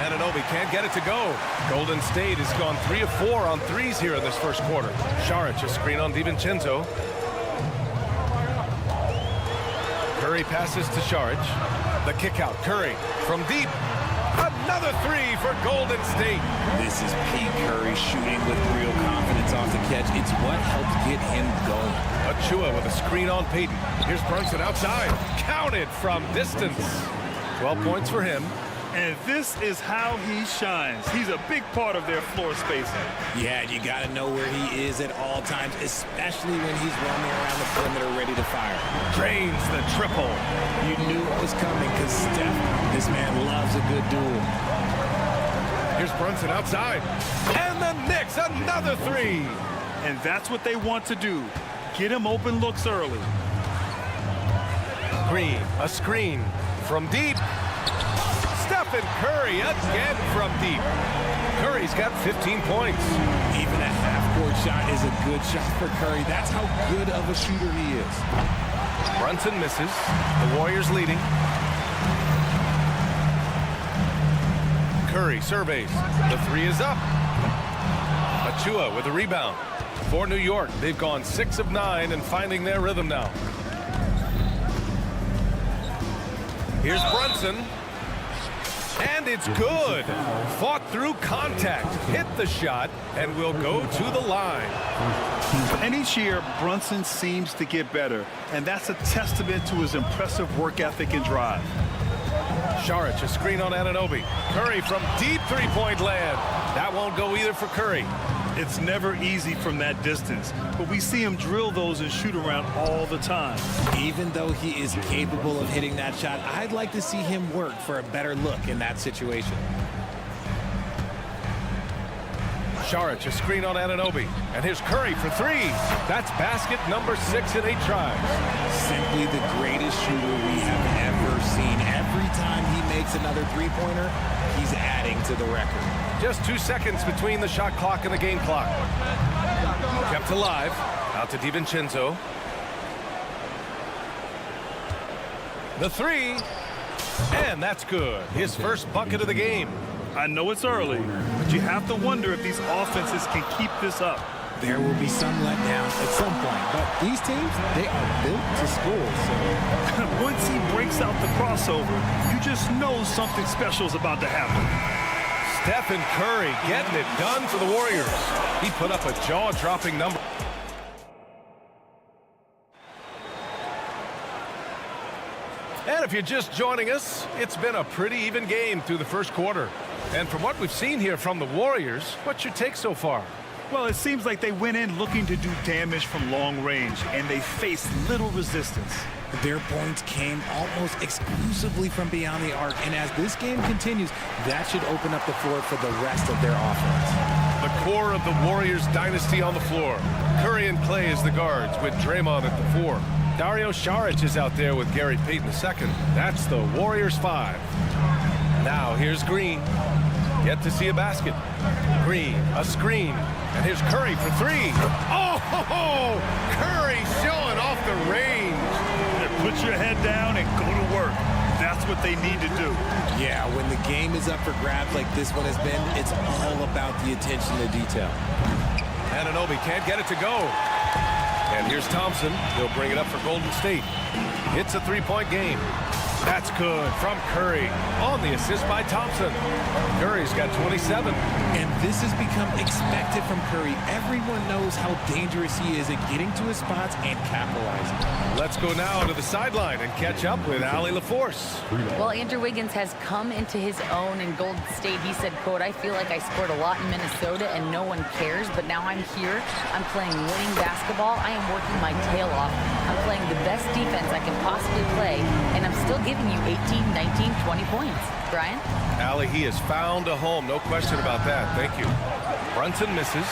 Anunoby can't get it to go. Golden State has gone 3 of 4 on threes here in this first quarter. Šarić, a screen on DiVincenzo. Curry passes to Šarić. The kick out. Curry from deep. Another 3 for Golden State. This is Pete Curry shooting with real confidence off the catch. It's what helps get him going. Achua with a screen on Payton. Here's Brunson outside. Counted from distance. 12 points for him. And this is how he shines. He's a big part of their floor spacing. Yeah, you got to know where he is at all times, especially when he's roaming around the perimeter ready to fire. Drains the triple. You knew it was coming because Steph, this man loves a good duel. Here's Brunson outside. And the Knicks, another 3. And that's what they want to do. Get him open looks early. Green, a screen from deep. Stephen Curry again from deep. Curry's got 15 points. Even a half-court shot is a good shot for Curry. That's how good of a shooter he is. Brunson misses. The Warriors leading. Curry surveys. The 3 is up. Achua with a rebound. For New York, they've gone 6 of 9 and finding their rhythm now. Here's Brunson. And it's good. Fought through contact, hit the shot, and will go to the line. And each year, Brunson seems to get better, and that's a testament to his impressive work ethic and drive. Šarić, a screen on Anunoby. Curry from deep three-point land. That won't go either for Curry. It's never easy from that distance, but we see him drill those and shoot around all the time. Even though he is capable of hitting that shot, I'd like to see him work for a better look in that situation. Saric, a screen on Anunoby. And here's Curry for three. That's basket number 6 in 8 tries. Simply the greatest shooter we have ever seen. Every time he makes another three-pointer, he's adding to the record. Just 2 seconds between the shot clock and the game clock. Kept alive. Out to DiVincenzo. The three. And that's good. His first bucket of the game. I know it's early, but you have to wonder if these offenses can keep this up. There will be some letdown at some point, but these teams, they are built to score. So once he breaks out the crossover, you just know something special is about to happen. Stephen Curry getting it done for the Warriors. He put up a jaw-dropping number. And if you're just joining us, it's been a pretty even game through the first quarter. And from what we've seen here from the Warriors, what's your take so far? Well, it seems like they went in looking to do damage from long range, and they faced little resistance. Their points came almost exclusively from beyond the arc, and as this game continues, that should open up the floor for the rest of their offense. The core of the Warriors dynasty on the floor. Curry and Clay as the guards with Draymond at the 4. Dario Saric is out there with Gary Payton II. That's the Warriors 5. Now here's Green. Yet to see a basket. Green, a screen. And here's Curry for three. Oh, Curry showing off the range. Put your head down and go to work. That's what they need to do. Yeah, when the game is up for grabs like this one has been, it's all about the attention to detail. Anunoby can't get it to go. And here's Thompson. He'll bring it up for Golden State. It's a three-point game. That's good from Curry on the assist by Thompson. Curry's got 27. And this has become expected from Curry. Everyone knows how dangerous he is at getting to his spots and capitalizing. Let's go now to the sideline and catch up with Allie LaForce. Well, Andrew Wiggins has come into his own in Golden State. He said, quote, I feel like I scored a lot in Minnesota and no one cares, but now I'm here. I'm playing winning basketball. I am working my tail off. I'm playing the best defense I can possibly play, and I'm still giving you 18, 19, 20 points. Brian? Allie, he has found a home. No question about that. Thank you. Brunson misses.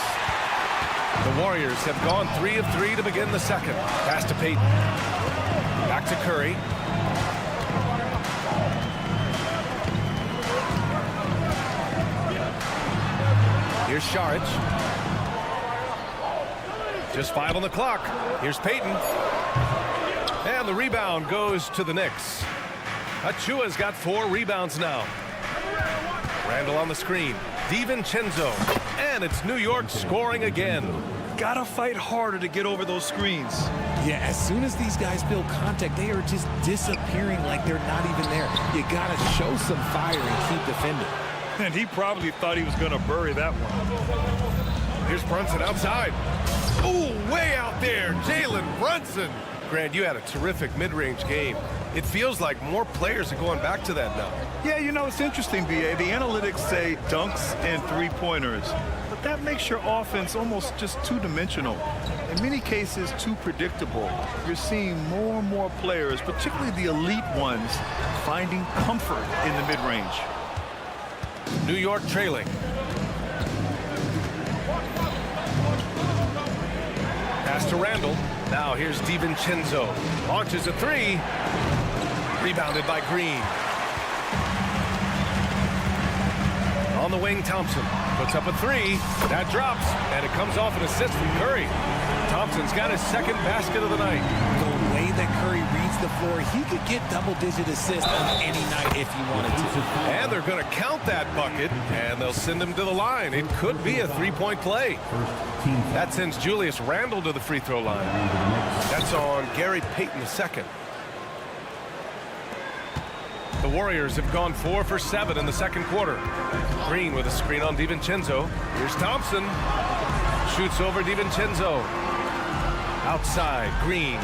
The Warriors have gone 3 of 3 to begin the second. Pass to Payton. Back to Curry. Here's Saric. Just 5 on the clock. Here's Payton. And the rebound goes to the Knicks. Achua's got 4 rebounds now. Randall on the screen. DiVincenzo. And it's New York scoring again. Gotta fight harder to get over those screens. Yeah, as soon as these guys feel contact, they are just disappearing like they're not even there. You gotta show some fire and keep defending. And he probably thought he was gonna bury that one. Here's Brunson outside. Ooh, way out there, Jalen Brunson. Grant, you had a terrific mid-range game. It feels like more players are going back to that now. Yeah, you know, it's interesting, B.A. The analytics say dunks and three-pointers. But that makes your offense almost just two-dimensional. In many cases, too predictable. You're seeing more and more players, particularly the elite ones, finding comfort in the mid-range. New York trailing. Pass to Randall. Now here's DiVincenzo. Launches a three. Rebounded by Green. On the wing, Thompson puts up a three. That drops, and it comes off an assist from Curry. Thompson's got his second basket of the night. The way that Curry reads the floor, he could get double-digit assists on any night if he wanted to. And they're going to count that bucket, and they'll send him to the line. It could be a three-point play. That sends Julius Randle to the free throw line. That's on Gary Payton II. The Warriors have gone 4 for 7 in the second quarter. Green with a screen on DiVincenzo. Here's Thompson. Shoots over DiVincenzo. Outside, Green.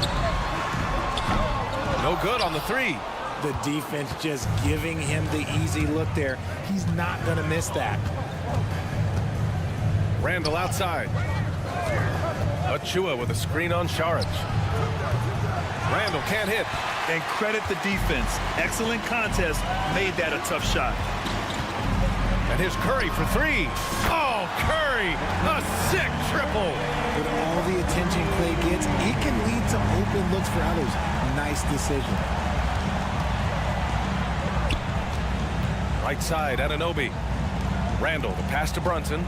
No good on the three. The defense just giving him the easy look there. He's not going to miss that. Randall outside. Achua with a screen on Saric. Randall can't hit. And credit the defense. Excellent contest. Made that a tough shot. And here's Curry for three. Oh, Curry Curry, a sick triple. With all the attention Clay gets, it can lead to open looks for others. Nice decision. Right side, Anunoby. Randall, the pass to Brunson.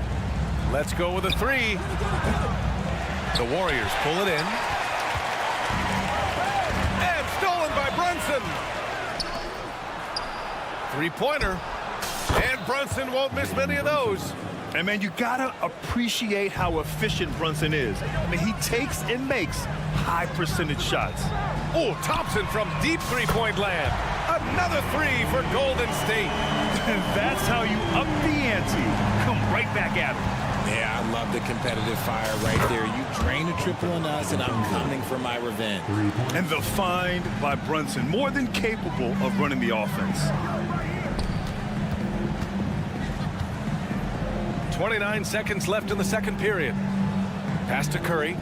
Let's go with a three. The Warriors pull it in. And stolen by Brunson. Three-pointer. And Brunson won't miss many of those. And, man, you got to appreciate how efficient Brunson is. I mean, he takes and makes high-percentage shots. Oh, Thompson from deep three-point land. Another three for Golden State. That's how you up the ante. Come right back at him. Yeah, I love the competitive fire right there. You drain a triple on us, and I'm coming for my revenge. And the find by Brunson, more than capable of running the offense. 29 seconds left in the second period. Pass to Curry.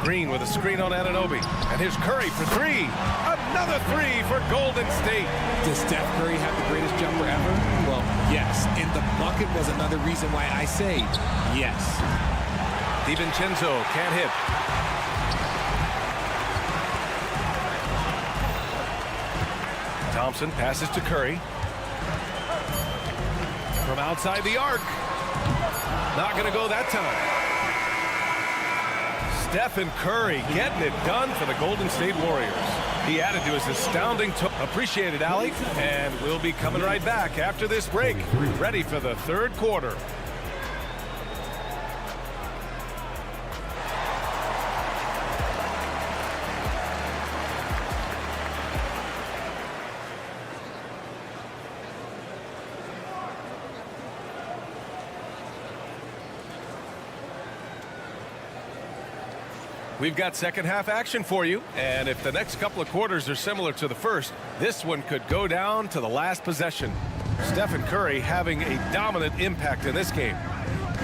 Green with a screen on Anunoby. And here's Curry for three. Another three for Golden State. Does Steph Curry have the greatest jumper ever? Well, yes. And the bucket was another reason why I say yes. DiVincenzo can't hit. Thompson passes to Curry. From outside the arc. Not going to go that time. Stephen Curry getting it done for the Golden State Warriors. He added to his astounding appreciate it, Allie. And we'll be coming right back after this break. Ready for the third quarter. We've got second half action for you, and if the next couple of quarters are similar to the first, this one could go down to the last possession. Stephen Curry having a dominant impact in this game.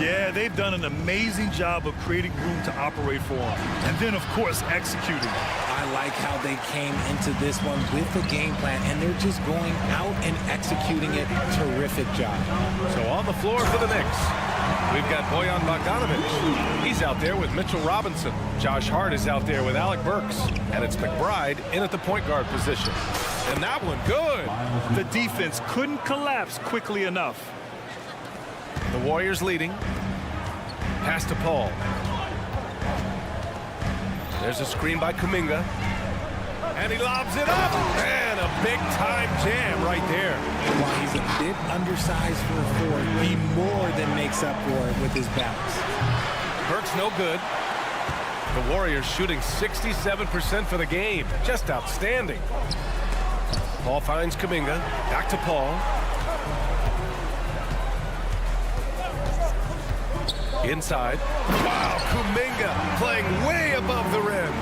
Yeah, they've done an amazing job of creating room to operate for him. And then, of course, executing. I like how they came into this one with the game plan, and they're just going out and executing it. Terrific job. So on the floor for the Knicks, we've got Bojan Bogdanovic. He's out there with Mitchell Robinson. Josh Hart is out there with Alec Burks. And it's McBride in at the point guard position. And that one good. The defense couldn't collapse quickly enough. The Warriors leading. Pass to Paul. There's a screen by Kuminga. And he lobs it up. And a big-time jam right there. While he's a bit undersized for a forward, he more than makes up for it with his bounce. Burks no good. The Warriors shooting 67% for the game. Just outstanding. Paul finds Kuminga. Back to Paul. Inside. Wow, Kuminga playing way above the rim.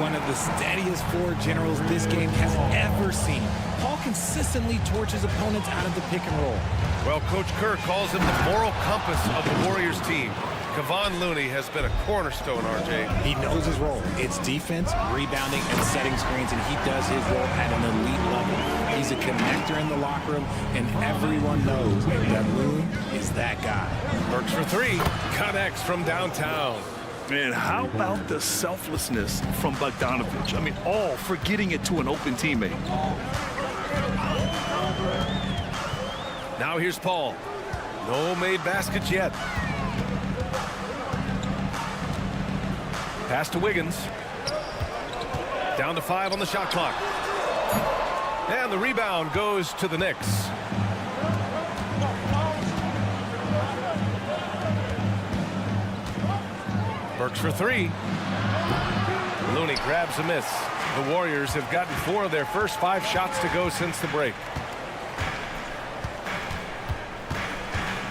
One of the steadiest floor generals this game has ever seen. Paul consistently torches opponents out of the pick and roll. Well, Coach Kerr calls him the moral compass of the Warriors team. Kevon Looney has been a cornerstone, RJ. He knows his role. It's defense, rebounding, and setting screens, and he does his role at an elite level. He's a connector in the locker room, and everyone knows that Loon is that guy. Burks for three. Connects from downtown. Man, how about the selflessness from Bogdanovic? I mean, all for getting it to an open teammate. Now here's Paul. No made baskets yet. Pass to Wiggins. Down to 5 on the shot clock. And the rebound goes to the Knicks. Burks for three. Looney grabs a miss. The Warriors have gotten 4 of their first 5 shots to go since the break.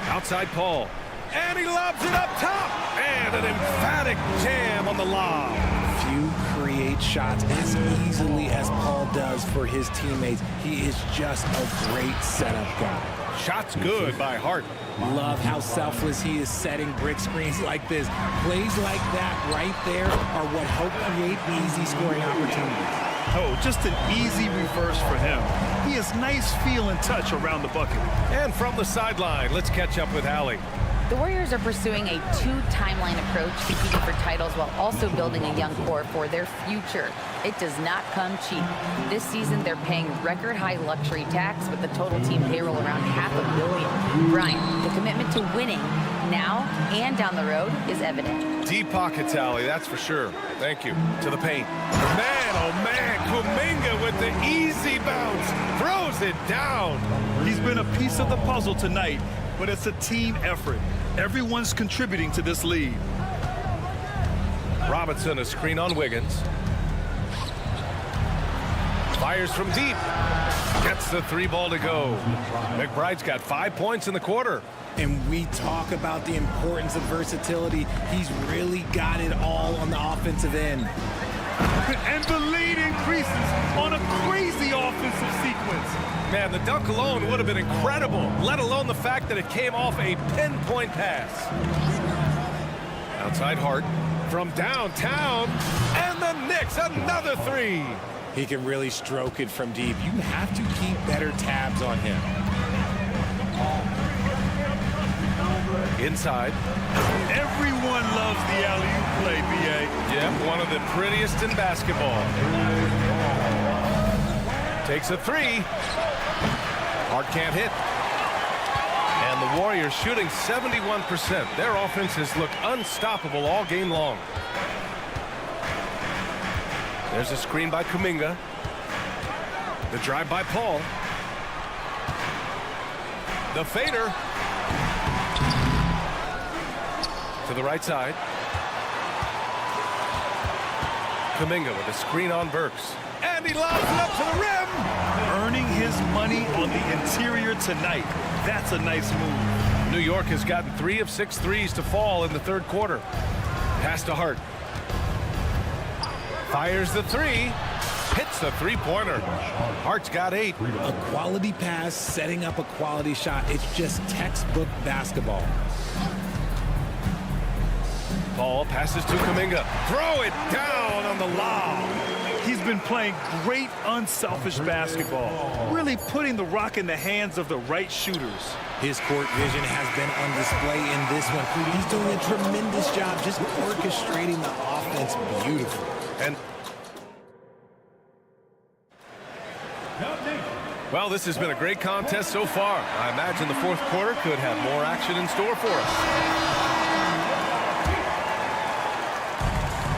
Outside Paul. And he lobs it up top. And an emphatic jam on the lob. Few create shots as easily as Paul does for his teammates. He is just a great setup guy. Shots good by Hart. Love how selfless he is setting brick screens like this. Plays like that right there are what help create easy scoring opportunities. Oh, just an easy reverse for him. He has nice feel and touch around the bucket. And from the sideline, let's catch up with Allie. The Warriors are pursuing a two-timeline approach, competing for titles while also building a young core for their future. It does not come cheap. This season, they're paying record-high luxury tax with the total team payroll around $500 million. Brian, the commitment to winning now and down the road is evident. Deep pockets, Allie, that's for sure. Thank you. To the paint. Man, oh man, Kuminga with the easy bounce. Throws it down. He's been a piece of the puzzle tonight, but it's a team effort. Everyone's contributing to this lead. Robinson, a screen on Wiggins. Fires from deep. Gets the three ball to go. McBride's got 5 points in the quarter. And we talk about the importance of versatility. He's really got it all on the offensive end. And the lead increases on a crazy offensive sequence. Man, the dunk alone would have been incredible, let alone the fact that it came off a pinpoint pass. Outside Hart from downtown, and the Knicks, another three. He can really stroke it from deep. You have to keep better tabs on him. Inside. Everyone loves the alley-oop play, B.A. Yep, one of the prettiest in basketball. Takes a three. Hart can't hit. And the Warriors shooting 71%. Their offense has looked unstoppable all game long. There's a screen by Kuminga. The drive by Paul. The fader. To the right side. Kuminga with a screen on Burks. And he lobs it up to the rim. Earning his money on the interior tonight. That's a nice move. New York has gotten 3 of 6 threes to fall in the third quarter. Pass to Hart. Fires the three. Hits the three-pointer. Hart's got 8. A quality pass, setting up a quality shot. It's just textbook basketball. Paul passes to Kuminga. Throw it down on the lob. He's been playing great, unselfish basketball. Really putting the rock in the hands of the right shooters. His court vision has been on display in this one. He's doing a tremendous job just orchestrating the offense beautifully. And well, this has been a great contest so far. I imagine the fourth quarter could have more action in store for us.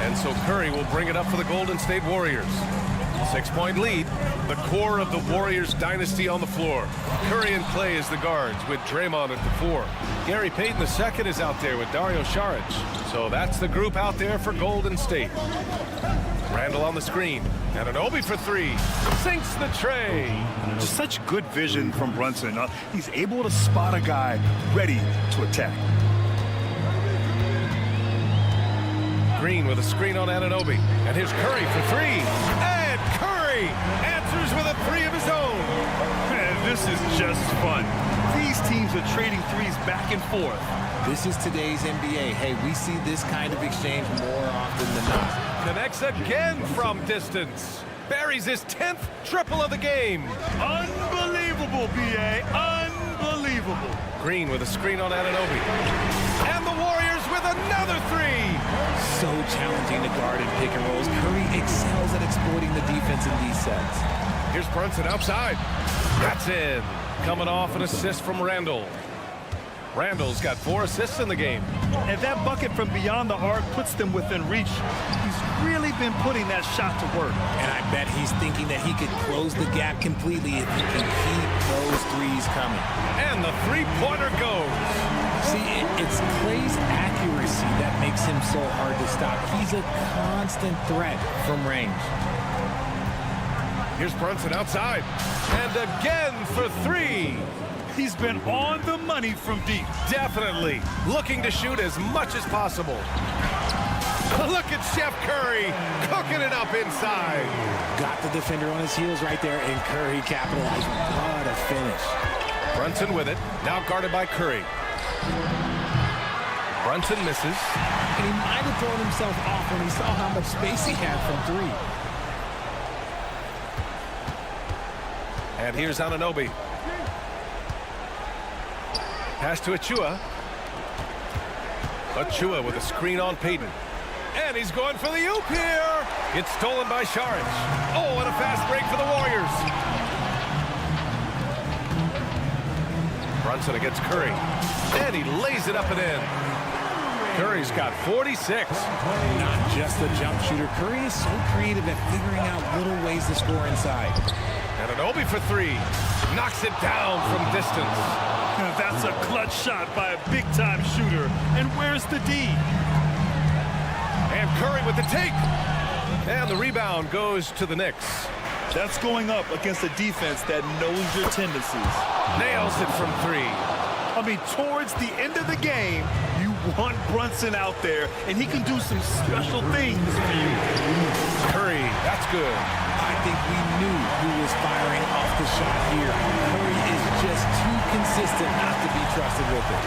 And so Curry will bring it up for the Golden State Warriors. 6-point lead. The core of the Warriors dynasty on the floor. Curry and Clay as the guards with Draymond at the 4. Gary Payton II is out there with Dario Saric. So that's the group out there for Golden State. Randall on the screen. Anunoby for 3. Sinks the tray. Just such good vision from Brunson. He's able to spot a guy ready to attack. Green with a screen on Anunoby. And here's Curry for 3. And Curry answers with a 3 of his own. Man, this is just fun. These teams are trading threes back and forth. This is today's NBA. Hey, we see this kind of exchange more often than not. Connects again from distance. Buries his 10th triple of the game. Unbelievable, B.A. Unbelievable. Green with a screen on Anunoby. And the Warriors with another 3. So challenging to guard and pick and rolls. Curry excels at exploiting the defense in these sets. Here's Brunson outside. That's in. Coming off an assist from Randall. Randall's got 4 assists in the game. And that bucket from beyond the arc puts them within reach. He's really been putting that shot to work. And I bet he's thinking that he could close the gap completely if he can keep those threes coming. And the three-pointer goes. See, it's Clay's accuracy that makes him so hard to stop. He's a constant threat from range. Here's Brunson outside. And again for 3. He's been on the money from deep. Definitely. Looking to shoot as much as possible. Look at Chef Curry cooking it up inside. Got the defender on his heels right there, and Curry capitalized. What a finish. Brunson with it. Now guarded by Curry. Brunson misses. And he might have thrown himself off when he saw how much space he had from 3. And here's Anunoby. Pass to Achua. Achua with a screen on Payton. And he's going for the oop here. It's stolen by Saric. Oh, and a fast break for the Warriors. Brunson against Curry. And he lays it up and in. Curry's got 46. Not just a jump shooter. Curry is so creative at figuring out little ways to score inside. Anunoby for three. Knocks it down from distance. That's a clutch shot by a big-time shooter. And where's the D? And Curry with the take. And the rebound goes to the Knicks. That's going up against a defense that knows your tendencies. Nails it from three. I mean, towards the end of the game, you want Brunson out there, and he can do some special things for you. Curry, that's good. I think we knew who was firing off the shot here. Curry is just too consistent not to be trusted with it.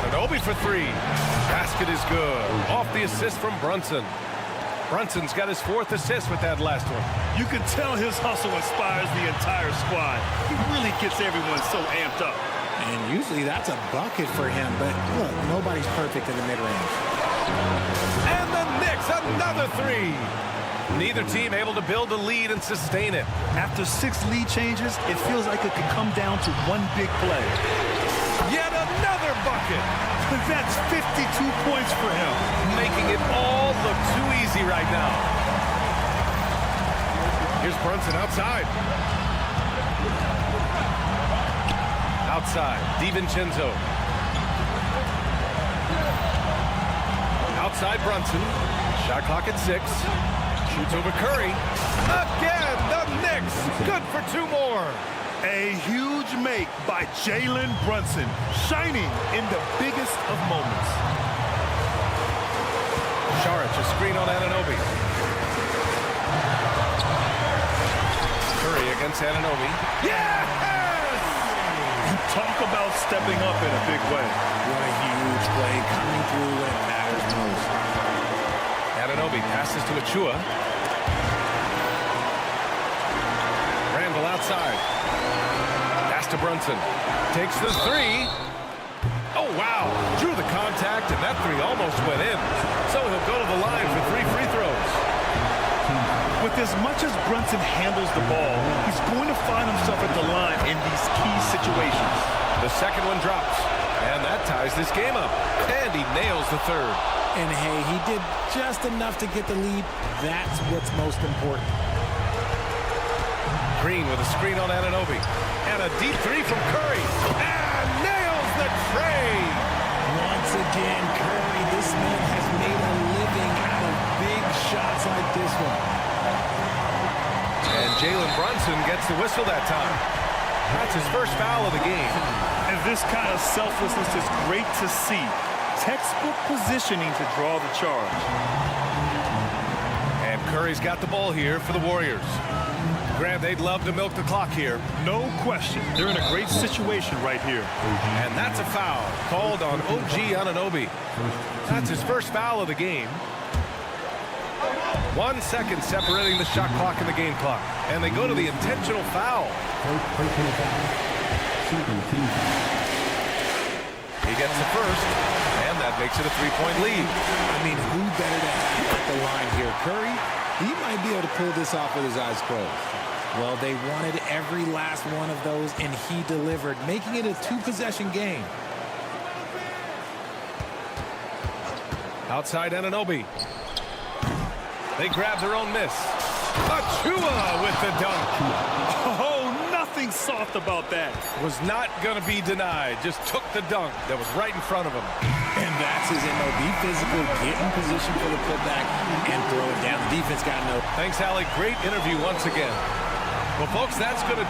Anunoby for three. Basket is good. Off the assist from Brunson. Brunson's got his 4th assist with that last one. You can tell his hustle inspires the entire squad. He really gets everyone so amped up. And usually that's a bucket for him, but look, nobody's perfect in the mid-range. And the Knicks, another three. Neither team able to build a lead and sustain it. After 6 lead changes, it feels like it could come down to one big play. Yet another bucket. That's 52 points for him. Making it all look too easy right now. Here's Brunson outside. Outside, DiVincenzo. Outside Brunson. Shot clock at 6. Shoots over Curry. Again, the Knicks. Good for 2 more. A huge make by Jalen Brunson, shining in the biggest of moments. Saric, a screen on Anunoby. Curry against Anunoby. Yes! Talk about stepping up in a big way. What a huge play coming through when it matters most. Anunoby passes to Achua. Randall outside. Pass to Brunson. Takes the three. Oh, wow. Drew the contact, and that three almost went in. So he'll go to the line for 3 free throws. With as much as Brunson handles the ball, he's going to find himself at the line in these key situations. The second one drops, and that ties this game up. And he nails the third. And hey, he did just enough to get the lead. That's what's most important. Green with a screen on Anunoby. And a deep three from Curry. And nails the tray. Once again, Curry, this man has made a living out of big shots like this one. And Jalen Brunson gets the whistle that time. That's his first foul of the game. And this kind of selflessness is great to see. Textbook positioning to draw the charge. And Curry's got the ball here for the Warriors. Grant, they'd love to milk the clock here. No question. They're in a great situation right here. And that's a foul called on OG Anunoby. That's his first foul of the game. 1 second separating the shot clock and the game clock. And they go to the intentional foul. He gets the first, and that makes it a 3-point lead. I mean, who better to have at the line here? Curry, he might be able to pull this off with his eyes closed. Well, they wanted every last one of those, and he delivered, making it a 2-possession game. Outside Anunoby. They grab their own miss. Achua with the dunk. Oh, nothing soft about that. Was not going to be denied. Just took the dunk that was right in front of him. And that's his MO. Be physical, get in position for the putback, and throw it down. The defense got no. Thanks, Alec. Great interview once again. Well, folks, that's going to